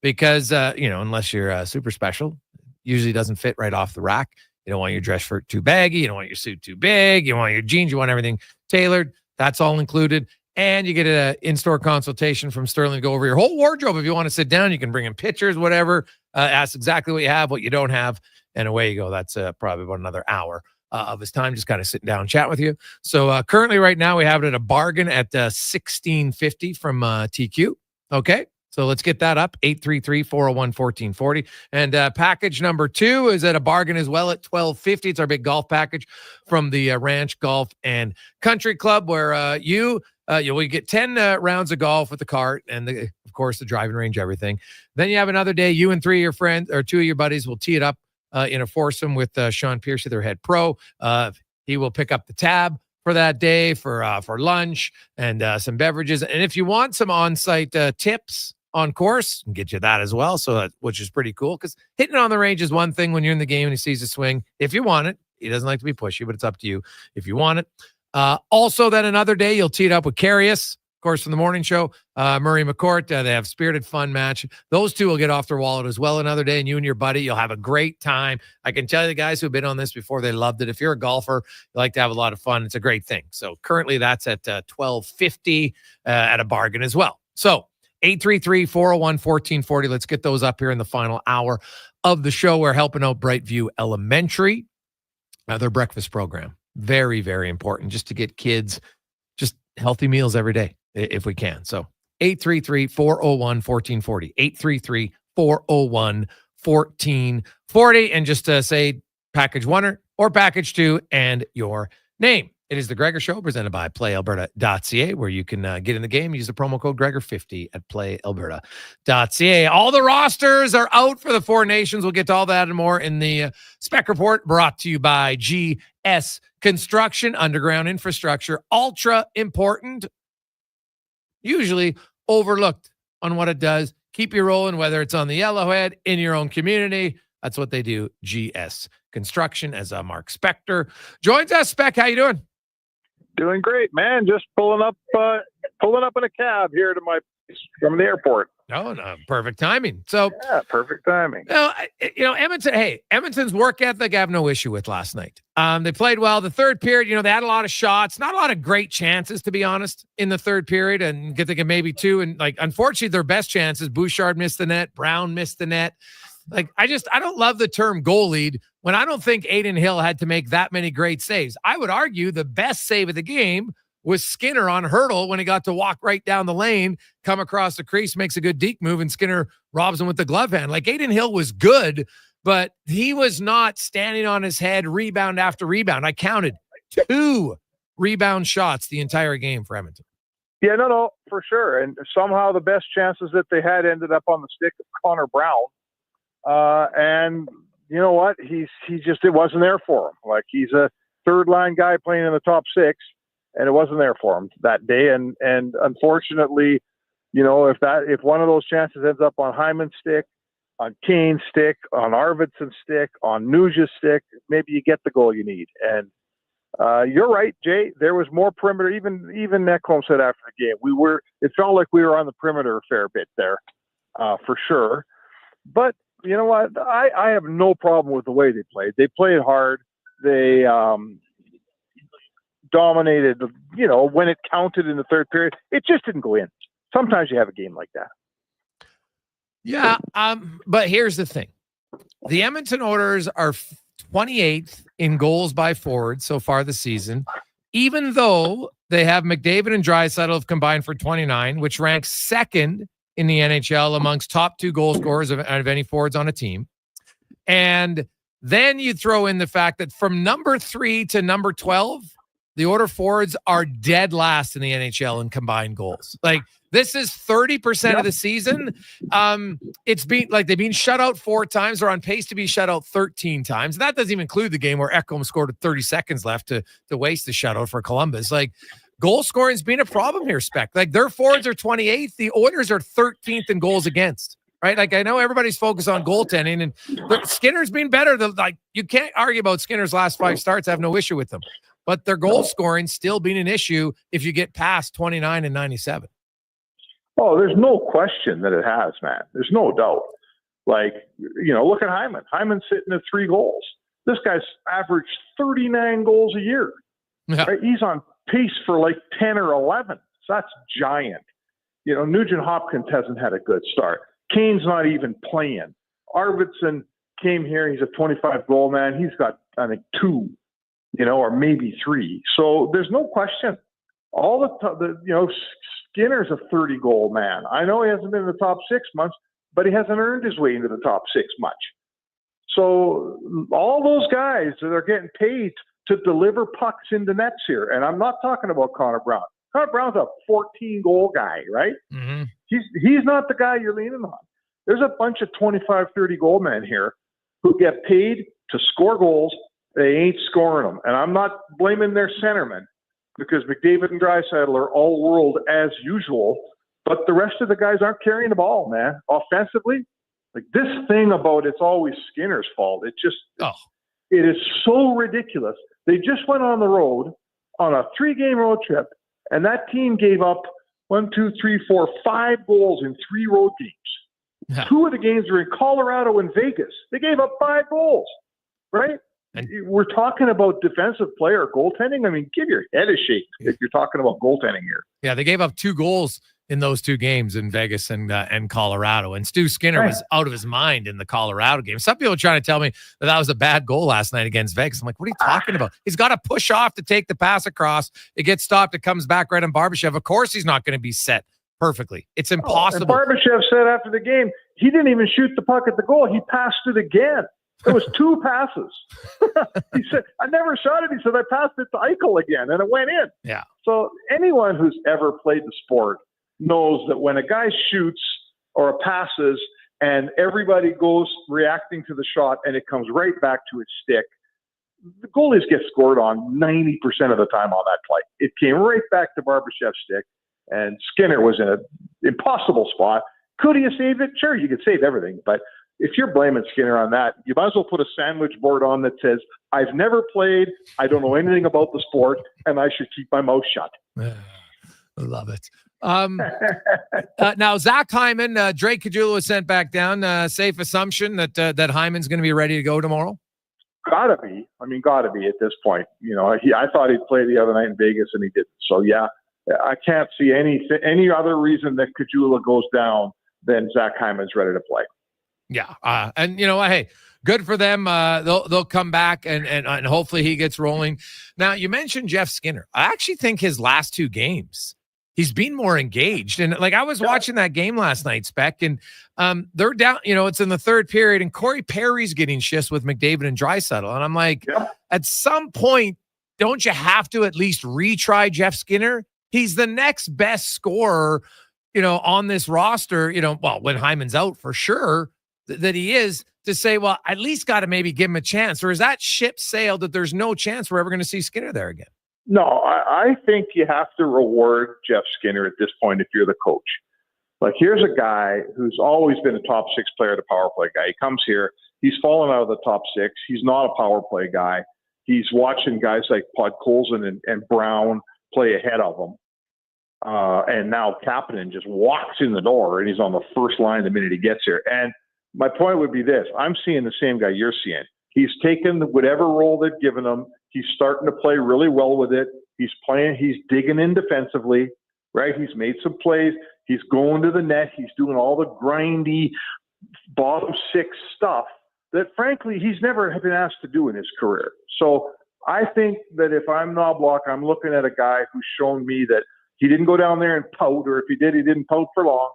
because, unless you're super special, usually doesn't fit right off the rack. You don't want your dress shirt too baggy. You don't want your suit too big. You want your jeans. You want everything tailored. That's all included. And you get an in-store consultation from Sterling to go over your whole wardrobe. If you want to sit down, you can bring in pictures, whatever. Ask exactly what you have, what you don't have, and away you go. That's probably about another hour of his time, just kind of sitting down and chat with you. So currently right now we have it at a bargain at $1,650 from TQ. Okay. So let's get that up, 833-401-1440. And package number 2 is at a bargain as well at $12.50. It's our big golf package from the Ranch Golf and Country Club, where you get 10 rounds of golf with the cart and, of course, the driving range, everything. Then you have another day, you and 3 of your friends or 2 of your buddies will tee it up in a foursome with Sean Piercy, their head pro. He will pick up the tab for that day for lunch and some beverages. And if you want some on-site tips on course, can get you that as well. So which is pretty cool, because hitting it on the range is one thing when you're in the game and he sees a swing. If you want it, he doesn't like to be pushy, but it's up to you if you want it. Also, then another day you'll tee it up with Carius, of course, from the morning show. Murray McCourt, they have Spirited Fun match. Those 2 will get off their wallet as well another day, and you and your buddy, you'll have a great time. I can tell you the guys who've been on this before, they loved it. If you're a golfer, you like to have a lot of fun, it's a great thing. So currently that's at $12.50 at a bargain as well. So 833-401-1440. Let's get those up here in the final hour of the show. We're helping out Brightview Elementary, their breakfast program. Very, very important just to get kids just healthy meals every day if we can. So 833-401-1440, 833-401-1440. And just say package 1 or package 2 and your name. It is the Gregor Show, presented by PlayAlberta.ca, where you can get in the game. Use the promo code Gregor50 at PlayAlberta.ca. All the rosters are out for the 4 nations. We'll get to all that and more in the Spec Report, brought to you by GS Construction. Underground infrastructure, ultra important, usually overlooked on what it does. Keep you rolling, whether it's on the Yellowhead, in your own community. That's what they do. GS Construction, as Mark Spector joins us. Spec, how you doing? Doing great, man. Just pulling up in a cab here to my place from the airport. Oh, no, perfect timing. So yeah, perfect timing. Edmonton. Hey, Edmonton's work ethic I have no issue with last night. They played well. The third period, they had a lot of shots, not a lot of great chances, to be honest, in the third period, and get thinking maybe 2. And unfortunately, their best chances, Bouchard missed the net, Brown missed the net. I don't love the term goal lead when I don't think Aiden Hill had to make that many great saves. I would argue the best save of the game was Skinner on Hurdle when he got to walk right down the lane, come across the crease, makes a good deke move, and Skinner robs him with the glove hand. Aiden Hill was good, but he was not standing on his head rebound after rebound. I counted 2 rebound shots the entire game for Edmonton. Yeah, no, for sure. And somehow the best chances that they had ended up on the stick of Connor Brown. And you know what? It wasn't there for him. He's a third line guy playing in the top 6, and it wasn't there for him that day. And unfortunately, if one of those chances ends up on Hyman's stick, on Kane's stick, on Arvidsson's stick, on Nuja's stick, maybe you get the goal you need. And you're right, Jay. There was more perimeter. Even Ekholm said after the game, it felt like we were on the perimeter a fair bit there, for sure. But you know what? I have no problem with the way they played. They played hard. They dominated, when it counted in the third period. It just didn't go in. Sometimes you have a game like that. Yeah, but here's the thing. The Edmonton Oilers are 28th in goals by forward so far this season, even though they have McDavid and Draisaitl have combined for 29, which ranks second in the NHL amongst top 2 goal scorers of any forwards on a team. And then you throw in the fact that from number 3 to number 12, the Oilers forwards are dead last in the NHL in combined goals. This is 30% of the season. It's been they've been shut out 4 times. They're on pace to be shut out 13 times. That doesn't even include the game where Ekholm scored with 30 seconds left to waste the shutout for Columbus. Goal scoring's been a problem here, Spec. Their forwards are 28th. The Oilers are 13th in goals against, right? I know everybody's focused on goaltending, and Skinner's been better. You can't argue about Skinner's last 5 starts. I have no issue with them. But their goal scoring still being an issue if you get past 29 and 97. Oh, there's no question that it has, man. There's no doubt. Look at Hyman. Hyman's sitting at 3 goals. This guy's averaged 39 goals a year. Yeah. Right? He's on pace for 10 or 11. So that's giant. Nugent Hopkins hasn't had a good start. Kane's not even playing. Arvidsson came here. He's a 25 goal man. He's got, I think, 2, or maybe 3. So there's no question. All Skinner's a 30-goal man. I know he hasn't been in the top 6 months, but he hasn't earned his way into the top 6 much. So all those guys that are getting paid to deliver pucks into nets here, and I'm not talking about Connor Brown. Connor Brown's a 14-goal guy, right? Mm-hmm. He's not the guy you're leaning on. There's a bunch of 25, 30-goal men here who get paid to score goals. They ain't scoring them. And I'm not blaming their centermen because McDavid and Draisaitl are all-world as usual, but the rest of the guys aren't carrying the ball, man. Offensively, like this thing about it's always Skinner's fault. It is so ridiculous. They just went on the road on a 3-game road trip, and that team gave up 5 goals in 3 road games. Yeah. 2 of the games were in Colorado and Vegas. They gave up 5 goals, right? And we're talking about defensive player goaltending. I mean, give your head a shake if you're talking about goaltending here. Yeah, they gave up 2 goals in those 2 games in Vegas and Colorado. And Stu Skinner was out of his mind in the Colorado game. Some people are trying to tell me that was a bad goal last night against Vegas. I'm like, what are you talking about? He's got to push off to take the pass across. It gets stopped. It comes back right on Barbashev. Of course, he's not going to be set perfectly. It's impossible. And Barbashev said after the game, he didn't even shoot the puck at the goal. He passed it again. It was 2 passes. He said, I never shot it. He said, I passed it to Eichel again, and it went in. Yeah. So anyone who's ever played the sport knows that when a guy shoots or passes and everybody goes reacting to the shot and it comes right back to its stick, the goalies get scored on 90% of the time on that play. It came right back to Barbashev's stick, and Skinner was in an impossible spot. Could he have saved it? Sure, you could save everything, but if you're blaming Skinner on that, you might as well put a sandwich board on that says, I've never played, I don't know anything about the sport, and I should keep my mouth shut. I love it. Now, Zach Hyman, Drake Caggiula was sent back down. Safe assumption that Hyman's going to be ready to go tomorrow? Gotta be. I mean, gotta be at this point. You know, I thought he'd play the other night in Vegas, and he didn't. So, yeah, I can't see any other reason that Caggiula goes down than Zach Hyman's ready to play. Yeah. And you know what? Hey, good for them. They'll come back and hopefully he gets rolling. Now, you mentioned Jeff Skinner. I actually think his last 2 games, he's been more engaged. And like I was watching that game last night, Spec, and they're down, it's in the 3rd period, and Corey Perry's getting shifts with McDavid and Draisaitl. And I'm like, at some point, don't you have to at least retry Jeff Skinner? He's the next best scorer, on this roster, well, when Hyman's out for sure, that he is, to say, well, at least got to maybe give him a chance. Or is that ship sailed that there's no chance we're ever going to see Skinner there again? No, I think you have to reward Jeff Skinner at this point if you're the coach. Like, here's a guy who's always been a top 6 player, the power play guy. He comes here, he's fallen out of the top 6. He's not a power play guy. He's watching guys like Podkolzin and Brown play ahead of him. And now Kapanen just walks in the door and he's on the first line the minute he gets here. And my point would be this. I'm seeing the same guy you're seeing. He's taken whatever role they've given him. He's starting to play really well with it. He's playing. He's digging in defensively, right? He's made some plays. He's going to the net. He's doing all the grindy bottom 6 stuff that, frankly, he's never been asked to do in his career. So I think that if I'm Knobloch, I'm looking at a guy who's shown me that he didn't go down there and pout, or if he did, he didn't pout for long.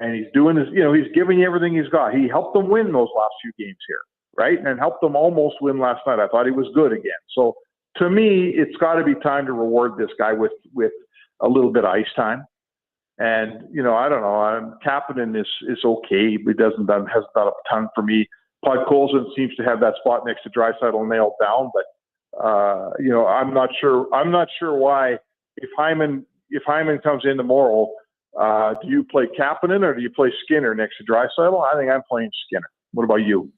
And he's doing his, he's giving you everything he's got. He helped them win those last few games here, right? And helped them almost win last night. I thought he was good again. So to me, it's got to be time to reward this guy with a little bit of ice time. And, I don't know. Kapanen is okay, but hasn't done a ton for me. Podkolzin seems to have that spot next to Draisaitl nailed down, but I'm not sure. I'm not sure why if Hyman comes in tomorrow. Do you play Kapanen or do you play Skinner next to Draisaitl? I think I'm playing Skinner. What about you?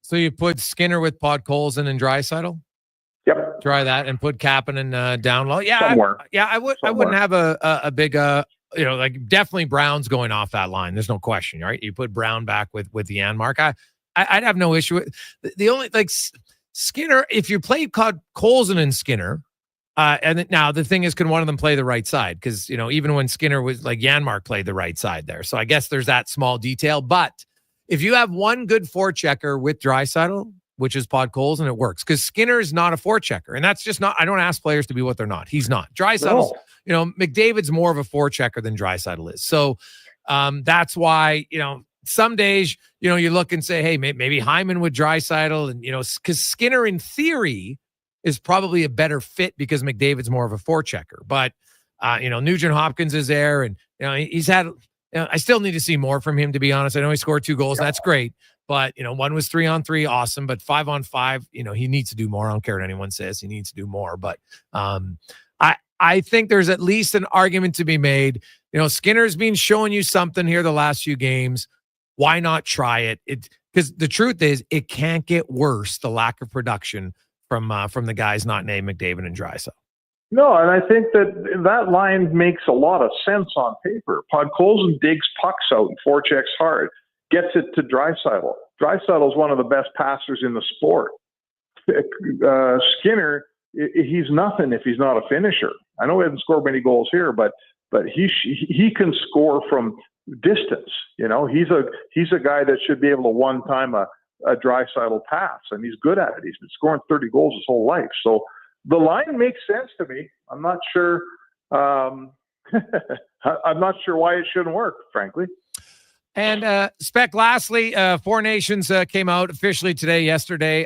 So you put Skinner with Podkolzin and Draisaitl? Yep. Try that and put Kapanen down low. Yeah. I wouldn't have a big definitely Brown's going off that line. There's no question, right? You put Brown back with the Janmark. I'd have no issue with the only Skinner. If you play Colson and Skinner, and now the thing is, can one of them play the right side? Because even when Skinner was Janmark played the right side there, so I guess there's that small detail. But if you have one good forechecker with Draisaitl, which is Podkolzin, and it works because Skinner is not a forechecker, and that's just not. I don't ask players to be what they're not. He's not. Draisaitl's, McDavid's more of a forechecker than Draisaitl is. So that's why some days you look and say, hey, maybe Hyman with Draisaitl, and because Skinner in theory is probably a better fit because McDavid's more of a forechecker, but Nugent Hopkins is there, and he's had. I still need to see more from him, to be honest. I know he scored 2 goals. That's great. But, one was 3-on-3, awesome. But 5-on-5, he needs to do more. I don't care what anyone says. He needs to do more. But I think there's at least an argument to be made. Skinner's been showing you something here the last few games. Why not try it? Because the truth is, it can't get worse, the lack of production from the guys not named McDavid and Draisaitl. No, and I think that line makes a lot of sense on paper. Podkolzin digs pucks out and forechecks hard, gets it to Draisaitl. Draisaitl is one of the best passers in the sport. Skinner, he's nothing if he's not a finisher. I know he hasn't scored many goals here, but he can score from distance. He's a guy that should be able to one-time a Draisaitl pass, and he's good at it. He's been scoring 30 goals his whole life. So the line makes sense to me. I'm not sure. I'm not sure why it shouldn't work, frankly. And Spec, lastly, Four Nations came out officially yesterday.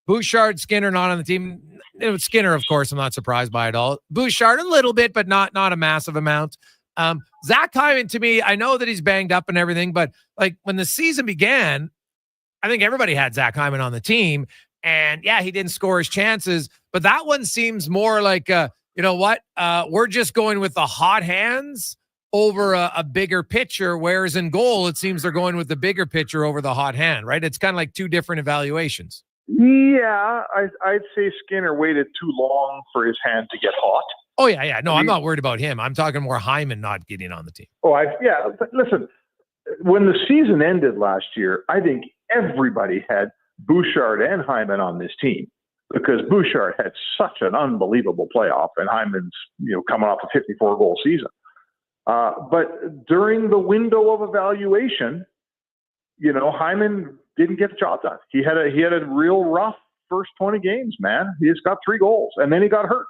Bouchard, Skinner not on the team. Skinner, of course, I'm not surprised by it all. Bouchard a little bit, but not a massive amount. Zach Hyman, to me, I know that he's banged up and everything, but like when the season began, I think everybody had Zach Hyman on the team. And yeah, he didn't score his chances, but that one seems more like, we're just going with the hot hands over a bigger pitcher, whereas in goal, it seems they're going with the bigger pitcher over the hot hand, right? It's kind of like 2 different evaluations. Yeah, I'd say Skinner waited too long for his hand to get hot. Oh, yeah. No, I'm not worried about him. I'm talking more Hyman not getting on the team. But listen, when the season ended last year, I think everybody had Bouchard and Hyman on this team because Bouchard had such an unbelievable playoff, and Hyman's coming off a 54-goal season. But during the window of evaluation, Hyman didn't get the job done. He had a real rough first 20 games, man. He's got 3 goals, and then he got hurt.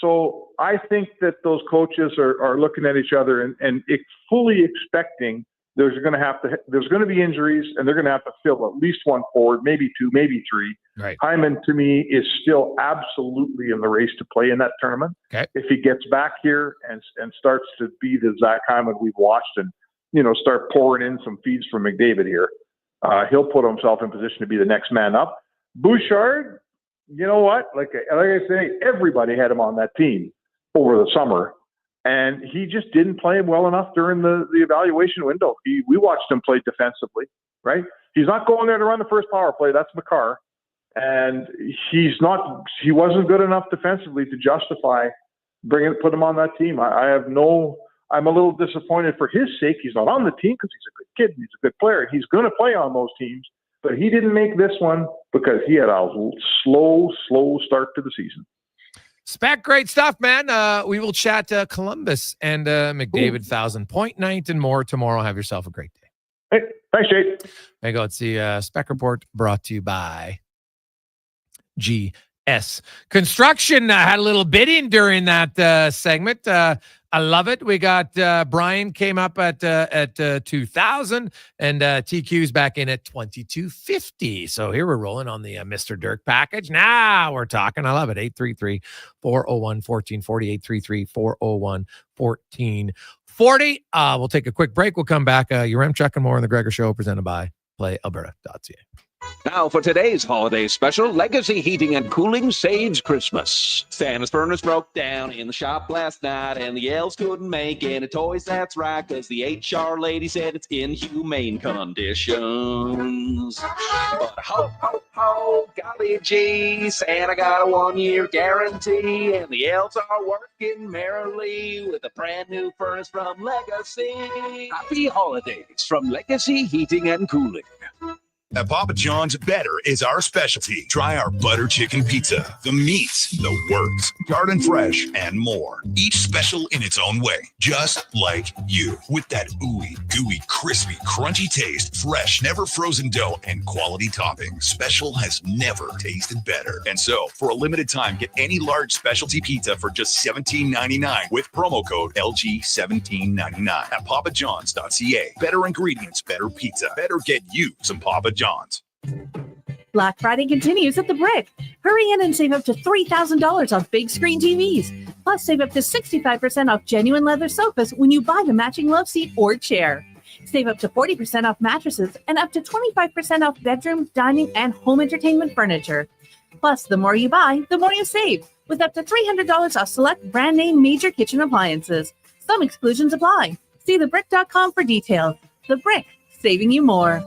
So I think that those coaches are looking at each other and fully expecting there's going to be injuries, and they're going to have to fill at least 1 forward, maybe 2, maybe 3. Right. Hyman, to me, is still absolutely in the race to play in that tournament. Okay. If he gets back here and starts to be the Zach Hyman we've watched, and start pouring in some feeds from McDavid here, he'll put himself in position to be the next man up. Bouchard, you know what? Like I say, everybody had him on that team over the summer. And he just didn't play well enough during the evaluation window. We watched him play defensively, right? He's not going there to run the first power play. That's Makar. And he wasn't good enough defensively to justify put him on that team. I'm a little disappointed for his sake. He's not on the team because he's a good kid. He's a good player. He's going to play on those teams. But he didn't make this one because he had a slow start to the season. Spec, great stuff, man. We will chat Columbus and McDavid 1,000-point night and more tomorrow. Have yourself a great day. Hey, thanks, Jake. There you go. It's the Spec Report brought to you by GS Construction. Had a little bidding during that segment. I love it. We got Brian came up at 2,000 and TQ's back in at 2,250. So here we're rolling on the Mr. Dirk package. Now we're talking. I love it. 833-401-1440, 833-401-1440. We'll take a quick break. We'll come back. Urem Chuck and more on the Gregor Show presented by PlayAlberta.ca. Now for today's holiday special, Legacy Heating and Cooling saves Christmas. Santa's furnace broke down in the shop last night, and the elves couldn't make any toys. That's right, because the HR lady said it's in humane conditions. But ho, ho, ho, golly gee, Santa got a 1-year guarantee, and the elves are working merrily with a brand new furnace from Legacy. Happy holidays from Legacy Heating and Cooling. At Papa John's, better is our specialty. Try our butter chicken pizza, the meat, the works, garden fresh, and more. Each special in its own way, just like you. With that ooey, gooey, crispy, crunchy taste, fresh, never frozen dough, and quality topping. Special has never tasted better. And so, for a limited time, get any large specialty pizza for just $17.99 with promo code LG1799 at papajohns.ca. Better ingredients, better pizza. Better get you some Papa John's. Black Friday continues at the Brick. Hurry in and save up to $3,000 off big screen TVs. Plus, save up to 65% off genuine leather sofas when you buy the matching love seat or chair. Save up to 40% off mattresses and up to 25% off bedroom, dining, and home entertainment furniture. Plus, the more you buy, the more you save, with up to $300 off select brand name major kitchen appliances. Some exclusions apply. See thebrick.com for details. The Brick, saving you more.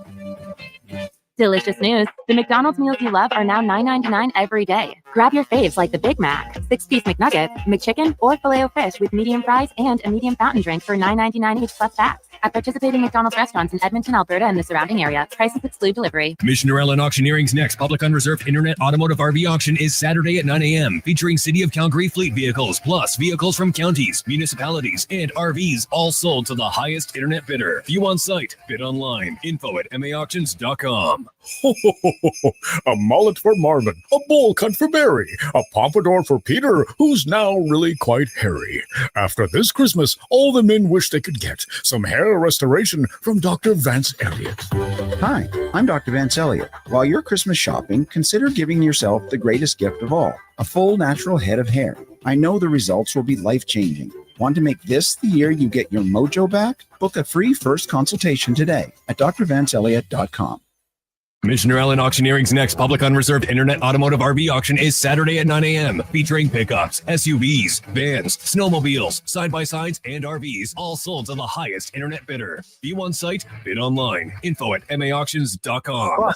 Delicious news. The McDonald's meals you love are now $9.99 every day. Grab your faves like the Big Mac, 6-piece McNugget, McChicken, or Filet-O-Fish with medium fries and a medium fountain drink for $9.99 each plus tax. At participating McDonald's restaurants in Edmonton, Alberta, and the surrounding area. Prices exclude delivery. Commissioner Ellen Auctioneering's next public unreserved internet automotive RV auction is Saturday at 9 a.m. featuring City of Calgary fleet vehicles, plus vehicles from counties, municipalities, and RVs, all sold to the highest internet bidder. View on site, bid online. Info at maauctions.com. A mullet for Marvin, a bowl cut for Barry, a pompadour for Peter, who's now really quite hairy. After this Christmas, all the men wish they could get some hair restoration from Dr. Vance Elliott. Hi, I'm Dr. Vance Elliott. While you're Christmas shopping, consider giving yourself the greatest gift of all, a full natural head of hair. I know the results will be life-changing. Want to make this the year you get your mojo back? Book a free first consultation today at drvanceelliott.com. Commissioner Ellen Auctioneering's next public unreserved internet automotive RV auction is Saturday at 9 a.m. featuring pickups, SUVs, vans, snowmobiles, side-by-sides, and RVs, all sold to the highest internet bidder. View on site, bid online. Info at maauctions.com.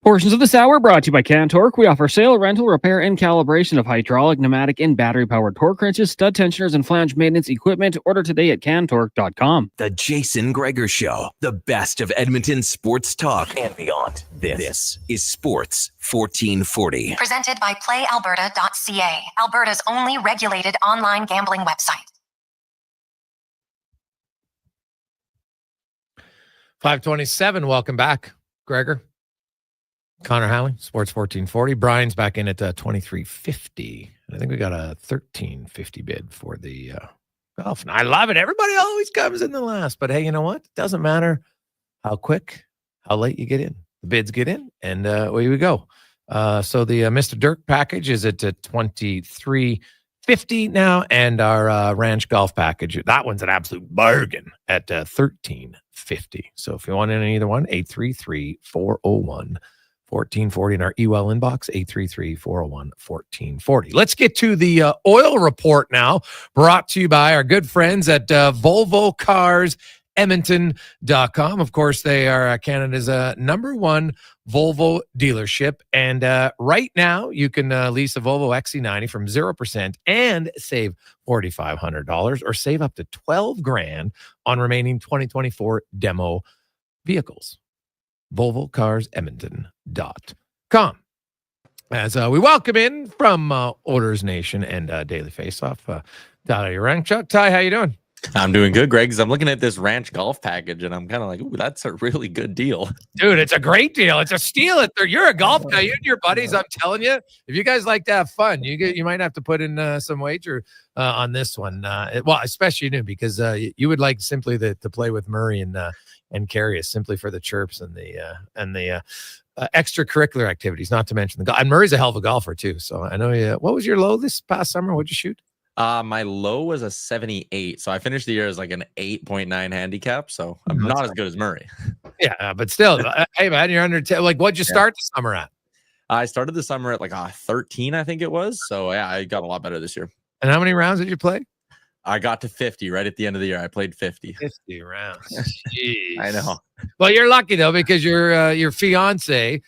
Portions of this hour brought to you by Cantork. We offer sale, rental, repair, and calibration of hydraulic, pneumatic, and battery-powered torque wrenches, stud tensioners, and flange maintenance equipment. Order today at cantork.com. The Jason Gregor Show, the best of Edmonton sports talk and beyond. This is Sports 1440. Presented by PlayAlberta.ca, Alberta's only regulated online gambling website. 527, welcome back, Gregor. Connor Halley, Sports 1440. Brian's back in at 2350. I think we got a 1350 bid for the golf. And I love it. Everybody always comes in the last. But hey, you know what? It doesn't matter how quick, how late you get in. The bids get in, and away we go. So the Mr. Dirk package is at 2350 now, and our ranch golf package, that one's an absolute bargain at 1350. So if you want in either one, 833-401-1440 in our email inbox, 833-401-1440. Let's get to the oil report now, brought to you by our good friends at Volvo Cars Edmonton.com. Of course, they are Canada's number one Volvo dealership. And right now, you can lease a Volvo XC90 from 0% and save $4,500 or save up to $12,000 on remaining 2024 demo vehicles. Volvo Cars Edmonton.com. As we welcome in from Orders Nation and Daily Faceoff, Tyler Uranchuk. Ty, how you doing? I'm doing good, Greg, because I'm looking at this ranch golf package and I'm kind of like, ooh, that's a really good deal. Dude, it's a great deal. It's a steal. You're a golf guy. You and your buddies, I'm telling you, if you guys like to have fun, you might have to put in some wager on this one. Well, especially you, because you would like simply to play with Murray and Carius simply for the chirps and the extracurricular activities, not to mention the golf. And Murray's a hell of a golfer too. So I know what was your low this past summer? What'd you shoot? My low was a 78. So I finished the year as like an 8.9 handicap. So I'm not as good as Murray. Yeah, but still, hey man, you're under 10. Like, what'd you start the summer at? I started the summer at like 13, I think it was. So yeah, I got a lot better this year. And how many rounds did you play? I got to 50 right at the end of the year. I played 50. 50 rounds. Jeez. I know. Well, you're lucky though, because your fiance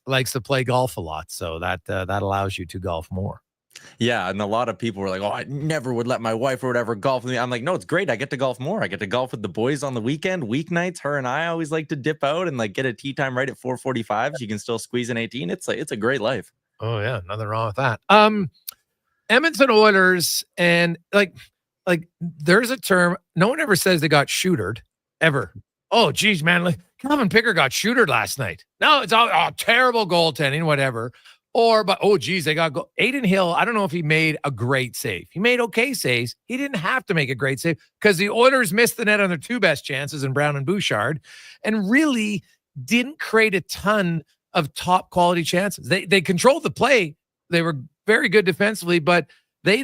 likes to play golf a lot. So that allows you to golf more. Yeah, and a lot of people were like, "Oh, I never would let my wife or whatever golf with me." I'm like, "No, it's great. I get to golf more. I get to golf with the boys on the weekend, weeknights. Her and I always like to dip out and like get a tee time right at 4:45. So you can still squeeze in 18. It's a great life." Oh yeah, nothing wrong with that. Edmonton Oilers, and like there's a term. No one ever says they got shootered ever. Oh, geez, man, like Calvin Picker got shootered last night. No, it's all terrible goaltending, whatever. But oh, geez, they got Aiden Hill. I don't know if he made a great save. He made okay saves. He didn't have to make a great save because the Oilers missed the net on their two best chances in Brown and Bouchard, and really didn't create a ton of top quality chances. They controlled the play. They were very good defensively, but they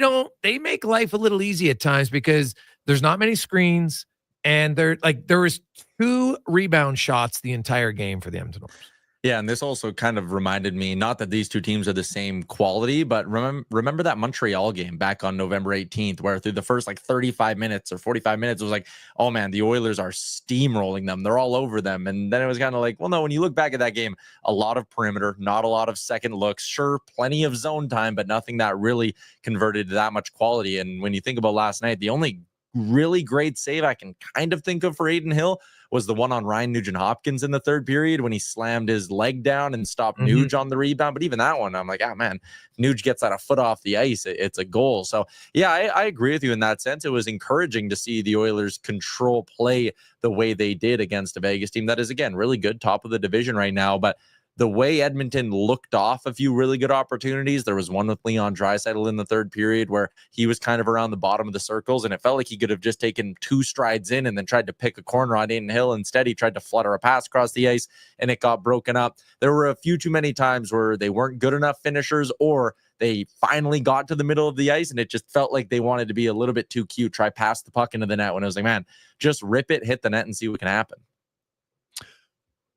make life a little easy at times because there's not many screens, and there was 2 rebound shots the entire game for the Edmonton Oilers. Yeah, and this also kind of reminded me, not that these two teams are the same quality, but remember that Montreal game back on November 18th, where through the first 35 minutes or 45 minutes, it was like, oh man, the Oilers are steamrolling them. They're all over them. And then it was kind of like, well, no, when you look back at that game, a lot of perimeter, not a lot of second looks, sure, plenty of zone time, but nothing that really converted to that much quality. And when you think about last night, the only really great save I can kind of think of for Aiden Hill was the one on Ryan Nugent-Hopkins in the third period when he slammed his leg down and stopped Nuge on the rebound. But even that one, I'm like, oh man, Nuge gets that a foot off the ice. It's a goal. So yeah, I agree with you in that sense. It was encouraging to see the Oilers control play the way they did against a Vegas team that is, again, really good, top of the division right now. But the way Edmonton looked off a few really good opportunities, there was one with Leon Draisaitl in the third period where he was kind of around the bottom of the circles, and it felt like he could have just taken 2 strides in and then tried to pick a corner on Aiden Hill. Instead, he tried to flutter a pass across the ice, and it got broken up. There were a few too many times where they weren't good enough finishers, or they finally got to the middle of the ice, and it just felt like they wanted to be a little bit too cute, try pass the puck into the net, when I was like, man, just rip it, hit the net, and see what can happen.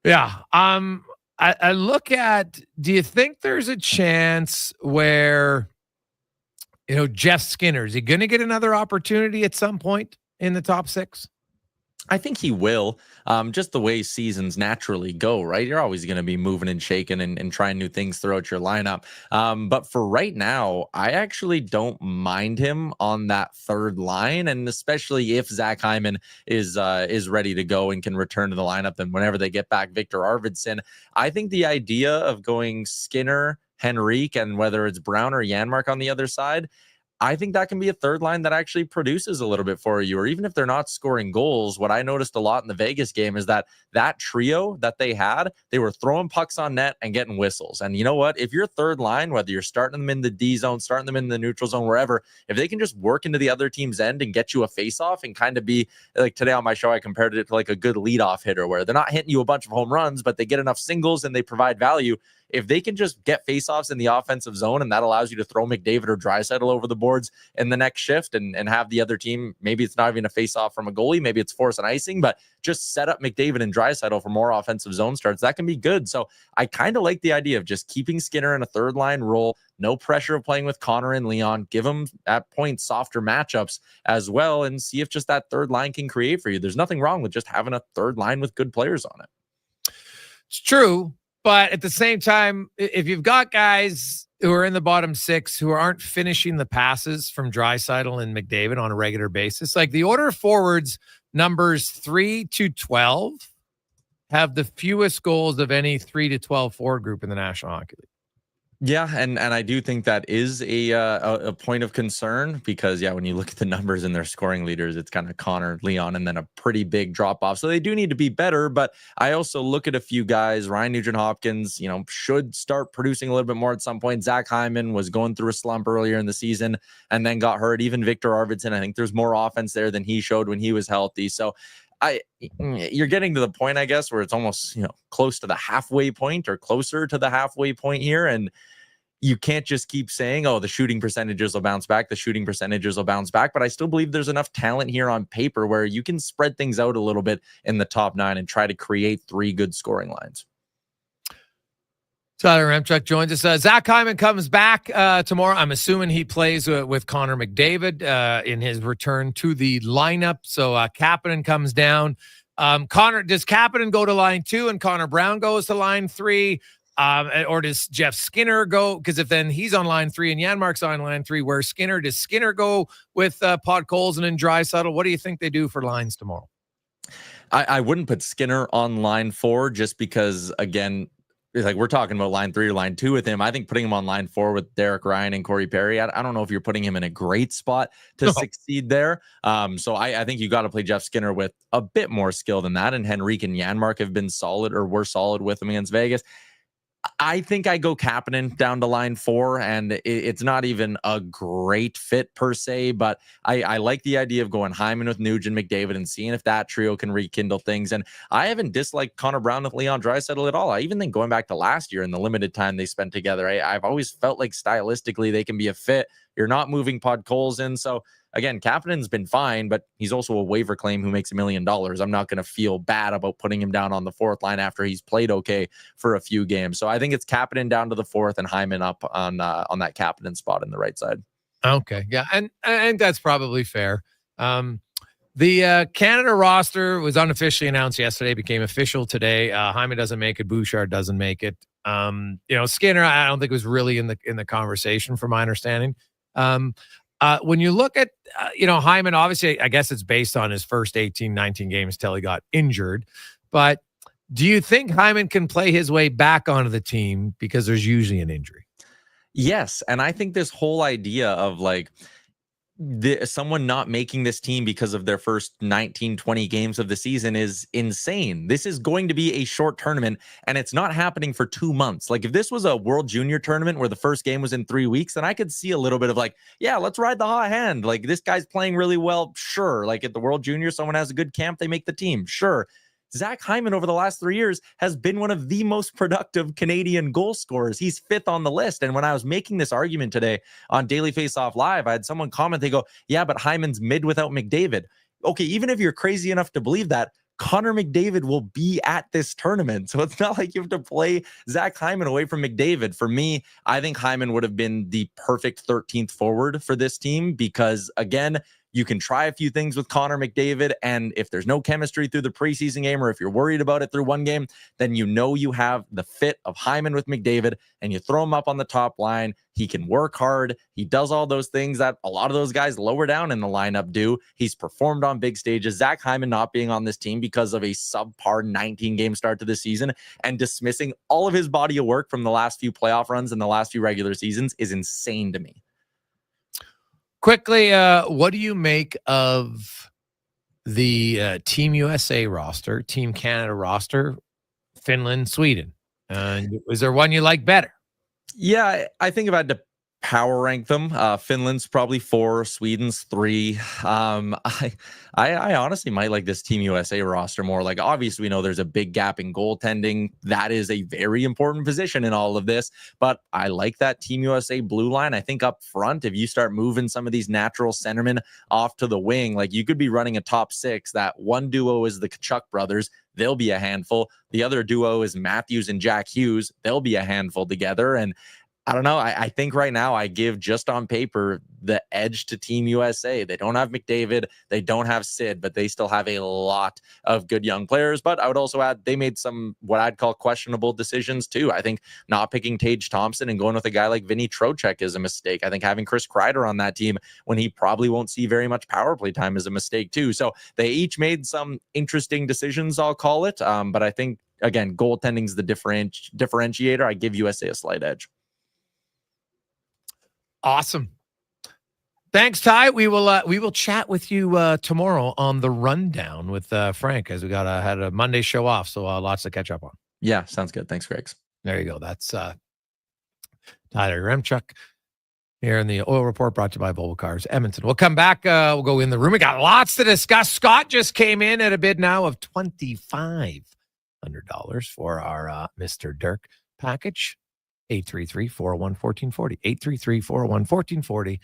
Yeah. I look at, do you think there's a chance where, Jeff Skinner, is he going to get another opportunity at some point in the top 6? I think he will. Just the way seasons naturally go, right? You're always going to be moving and shaking and trying new things throughout your lineup. But for right now, I actually don't mind him on that third line, and especially if Zach Hyman is ready to go and can return to the lineup, and whenever they get back Victor Arvidsson, I think the idea of going Skinner, Henrique, and whether it's Brown or Janmark on the other side, I think that can be a third line that actually produces a little bit for you. Or even if they're not scoring goals, what I noticed a lot in the Vegas game is that trio that they had, they were throwing pucks on net and getting whistles. And you know what? If your third line, whether you're starting them in the D zone, starting them in the neutral zone, wherever, if they can just work into the other team's end and get you a face-off and kind of be like today on my show, I compared it to like a good leadoff hitter where they're not hitting you a bunch of home runs, but they get enough singles and they provide value. If they can just get faceoffs in the offensive zone, and that allows you to throw McDavid or Draisaitl over the boards in the next shift and have the other team, maybe it's not even a faceoff from a goalie, maybe it's force and icing, but just set up McDavid and Draisaitl for more offensive zone starts. That can be good. So I kind of like the idea of just keeping Skinner in a third line role, no pressure of playing with Connor and Leon, give them at points softer matchups as well, and see if just that third line can create for you. There's nothing wrong with just having a third line with good players on it. It's true. But at the same time, if you've got guys who are in the bottom 6 who aren't finishing the passes from Draisaitl and McDavid on a regular basis, like the order of forwards numbers 3 to 12 have the fewest goals of any 3 to 12 forward group in the National Hockey League. Yeah, and I do think that is a point of concern because, yeah, when you look at the numbers and their scoring leaders, it's kind of Connor, Leon, and then a pretty big drop-off. So they do need to be better, but I also look at a few guys. Ryan Nugent-Hopkins, should start producing a little bit more at some point. Zach Hyman was going through a slump earlier in the season and then got hurt. Even Victor Arvidsson, I think there's more offense there than he showed when he was healthy. So you're getting to the point, I guess, where it's almost, close to the halfway point or closer to the halfway point here. And you can't just keep saying, oh, the shooting percentages will bounce back. The shooting percentages will bounce back. But I still believe there's enough talent here on paper where you can spread things out a little bit in the top 9 and try to create 3 good scoring lines. Tyler Remchuk joins us. Zach Hyman comes back tomorrow. I'm assuming he plays with Connor McDavid in his return to the lineup. So Kapanen comes down. Does Kapanen go to line 2 and Connor Brown goes to line 3? Or does Jeff Skinner go? Because if then he's on line 3 and Janmark's on line 3, where's Skinner? Does Skinner go with Podkolzin and Draisaitl? What do you think they do for lines tomorrow? I wouldn't put Skinner on line 4 just because, again, like we're talking about line 3 or line 2 with him. I think putting him on line 4 with Derek Ryan and Corey Perry, I don't know if you're putting him in a great spot to succeed there. So I think you got to play Jeff Skinner with a bit more skill than that. And Henrique and Janmark have been solid, or were solid with him against Vegas. I think I go Kapanen down to line 4, and it's not even a great fit per se, but I like the idea of going Hyman with Nugent, McDavid, and seeing if that trio can rekindle things. And I haven't disliked Connor Brown with Leon Draisaitl at all. I even think going back to last year and the limited time they spent together, I've always felt like stylistically they can be a fit. You're not moving Podkolzin, so again, Kapanen's been fine, but he's also a waiver claim who makes $1 million. I'm not going to feel bad about putting him down on the 4th line after he's played okay for a few games. So I think it's Kapanen down to the 4th and Hyman up on that Kapanen spot in the right side. Okay, yeah, and that's probably fair. The Canada roster was unofficially announced yesterday, became official today. Hyman doesn't make it. Bouchard doesn't make it. Skinner, I don't think was really in the conversation, from my understanding. When you look at, Hyman, obviously, I guess it's based on his first 18, 19 games till he got injured. But do you think Hyman can play his way back onto the team because there's usually an injury? Yes. And I think this whole idea of like someone not making this team because of their first 19, 20 games of the season is insane. This is going to be a short tournament, and it's not happening for 2 months. Like if this was a World Junior tournament where the first game was in 3 weeks, then I could see a little bit of like, yeah, let's ride the hot hand. Like this guy's playing really well. Sure. Like at the World Junior, someone has a good camp, they make the team. Sure. Zach Hyman over the last 3 years has been one of the most productive Canadian goal scorers. He's 5th on the list. And when I was making this argument today on Daily Faceoff Live, I had someone comment, they go, yeah, but Hyman's mid without McDavid. Okay, even if you're crazy enough to believe that, Connor McDavid will be at this tournament. So it's not like you have to play Zach Hyman away from McDavid. For me, I think Hyman would have been the perfect 13th forward for this team because, again, you can try a few things with Connor McDavid, and if there's no chemistry through the preseason game, or if you're worried about it through one game, then you have the fit of Hyman with McDavid, and you throw him up on the top line. He can work hard. He does all those things that a lot of those guys lower down in the lineup do. He's performed on big stages. Zach Hyman not being on this team because of a subpar 19-game start to the season and dismissing all of his body of work from the last few playoff runs and the last few regular seasons is insane to me. Quickly, what do you make of the Team USA roster, Team Canada roster, Finland, Sweden? Is there one you like better? Yeah, I think if I had to power rank them, Finland's probably 4, Sweden's 3. I honestly might like this Team USA roster more. Like, obviously, we know there's a big gap in goaltending. That is a very important position in all of this. But I like that Team USA blue line. I think up front, if you start moving some of these natural centermen off to the wing, like you could be running a top 6. That one duo is the Tkachuk brothers. They'll be a handful. The other duo is Matthews and Jack Hughes. They'll be a handful together. And I don't know. I think right now I give just on paper the edge to Team USA. They don't have McDavid. They don't have Sid, but they still have a lot of good young players. But I would also add they made some what I'd call questionable decisions too. I think not picking Tage Thompson and going with a guy like Vinny Trocheck is a mistake. I think having Chris Kreider on that team when he probably won't see very much power play time is a mistake too. So they each made some interesting decisions, I'll call it. But I think, again, goaltending's the differentiator. I give USA a slight edge. Awesome. Thanks, Ty. We will chat with you tomorrow on the rundown with Frank, as we had a Monday show off, so lots to catch up on. Yeah, sounds good. Thanks, Greg. There you go. That's Tyler Remchuk here in the Oil Report, brought to you by Volvo Cars Edmonton. We'll come back. We'll go in the room. We got lots to discuss. Scott just came in at a bid now of $2,500 for our Mr. Dirk package. 833-401-1440. 833-401-1440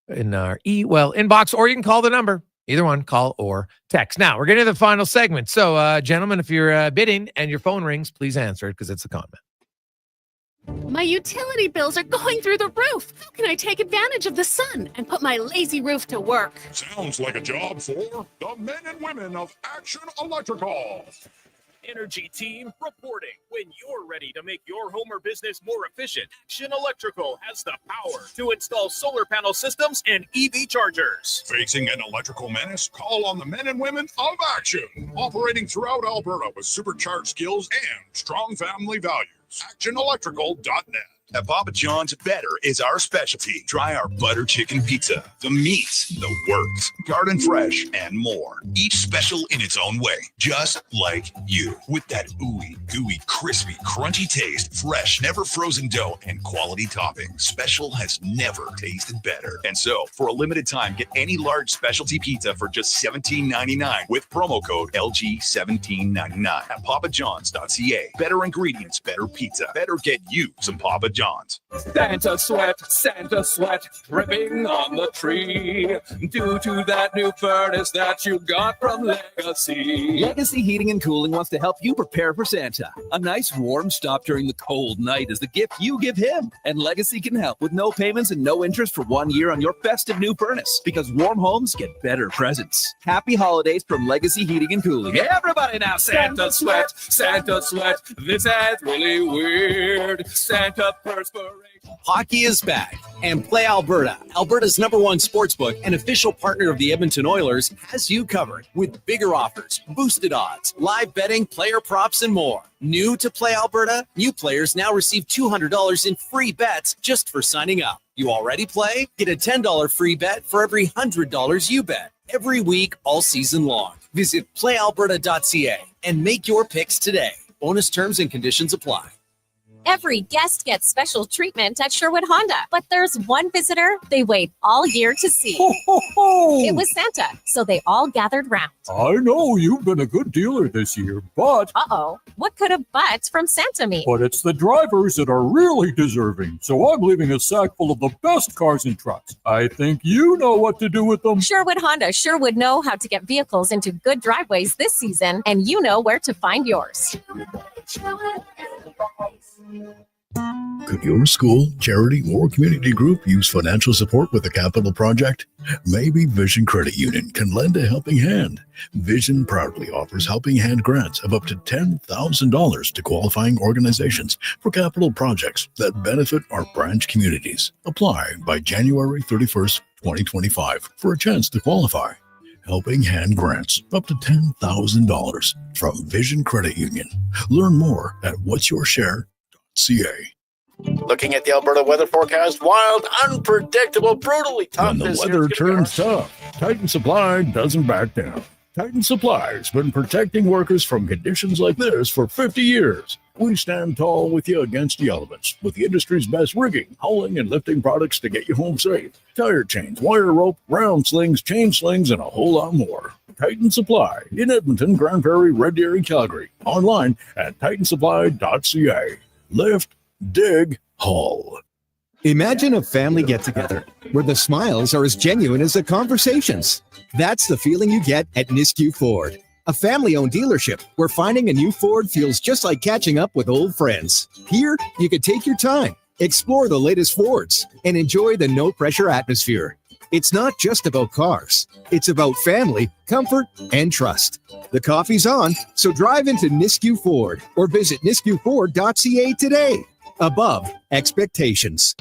in our inbox, or you can call the number. Either one, call or text. Now, we're getting to the final segment. So, gentlemen, if you're bidding and your phone rings, please answer it because it's a comment. My utility bills are going through the roof. How can I take advantage of the sun and put my lazy roof to work? Sounds like a job for the men and women of Action Electrical. Energy team reporting. When you're ready to make your home or business more efficient, Action Electrical has the power to install solar panel systems and EV chargers. Facing an electrical menace? Call on the men and women of Action. Operating throughout Alberta with supercharged skills and strong family values. ActionElectrical.net. At Papa John's, better is our specialty. Try our butter chicken pizza. The meat, the works, garden fresh, and more. Each special in its own way, just like you. With that ooey, gooey, crispy, crunchy taste, fresh, never frozen dough, and quality topping. Special has never tasted better. And so, for a limited time, get any large specialty pizza for just $17.99 with promo code LG1799 at papajohns.ca. Better ingredients, better pizza. Better get you some Papa John's. Santa sweat, dripping on the tree. Due to that new furnace that you got from Legacy. Legacy Heating and Cooling wants to help you prepare for Santa. A nice warm stop during the cold night is the gift you give him. And Legacy can help with no payments and no interest for 1 year on your festive new furnace. Because warm homes get better presents. Happy holidays from Legacy Heating and Cooling. Everybody now, Santa sweat. This is really weird. Santa perspiration. Hockey is back, and Play Alberta, Alberta's #1 sportsbook and official partner of the Edmonton Oilers, has you covered with bigger offers, boosted odds, live betting, player props, and more. New to Play Alberta, new players now receive $200 in free bets just for signing up. You already play? Get a $10 free bet for every $100 you bet every week all season long. Visit playalberta.ca and make your picks today. Bonus terms and conditions apply. Every guest gets special treatment at Sherwood Honda, but there's one visitor they wait all year to see. Ho, ho, ho. It was Santa, so they all gathered round. I know you've been a good dealer this year, but... Uh-oh, what could a but from Santa mean? But it's the drivers that are really deserving, so I'm leaving a sack full of the best cars and trucks. I think you know what to do with them. Sherwood Honda sure would know how to get vehicles into good driveways this season, and you know where to find yours. Could your school, charity, or community group use financial support with a capital project? Maybe Vision Credit Union can lend a helping hand. Vision proudly offers helping hand grants of up to $10,000 to qualifying organizations for capital projects that benefit our branch communities. Apply by January 31st, 2025 for a chance to qualify. Helping Hand grants up to $10,000 from Vision Credit Union. Learn more at whatsyourshare.ca. Looking at the Alberta weather forecast, wild, unpredictable, brutally tough. When the weather turns tough, Titan Supply doesn't back down. Titan Supply has been protecting workers from conditions like this for 50 years. We stand tall with you against the elements with the industry's best rigging, hauling, and lifting products to get you home safe. Tire chains, wire rope, round slings, chain slings, and a whole lot more. Titan Supply in Edmonton, Grand Prairie, Red Deer, and Calgary. Online at titansupply.ca. Lift, dig, haul. Imagine a family get-together where the smiles are as genuine as the conversations. That's the feeling you get at Nisku Ford, a family-owned dealership where finding a new Ford feels just like catching up with old friends. Here, you can take your time, explore the latest Fords, and enjoy the no-pressure atmosphere. It's not just about cars. It's about family, comfort, and trust. The coffee's on, so drive into Nisku Ford or visit niskuford.ca today. Above expectations.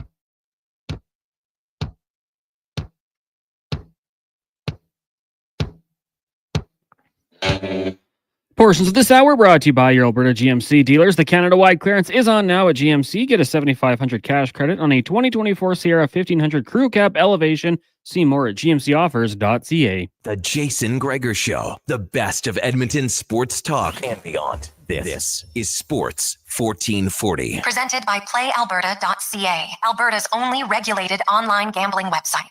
Portions of this hour brought to you by your Alberta GMC dealers. The Canada-wide clearance is on now at GMC. Get a $7,500 cash credit on a 2024 Sierra 1500 Crew Cab Elevation. See more at gmcoffers.ca. The Jason Gregor Show, the best of Edmonton sports talk and beyond. This is Sports 1440. Presented by PlayAlberta.ca, Alberta's only regulated online gambling website.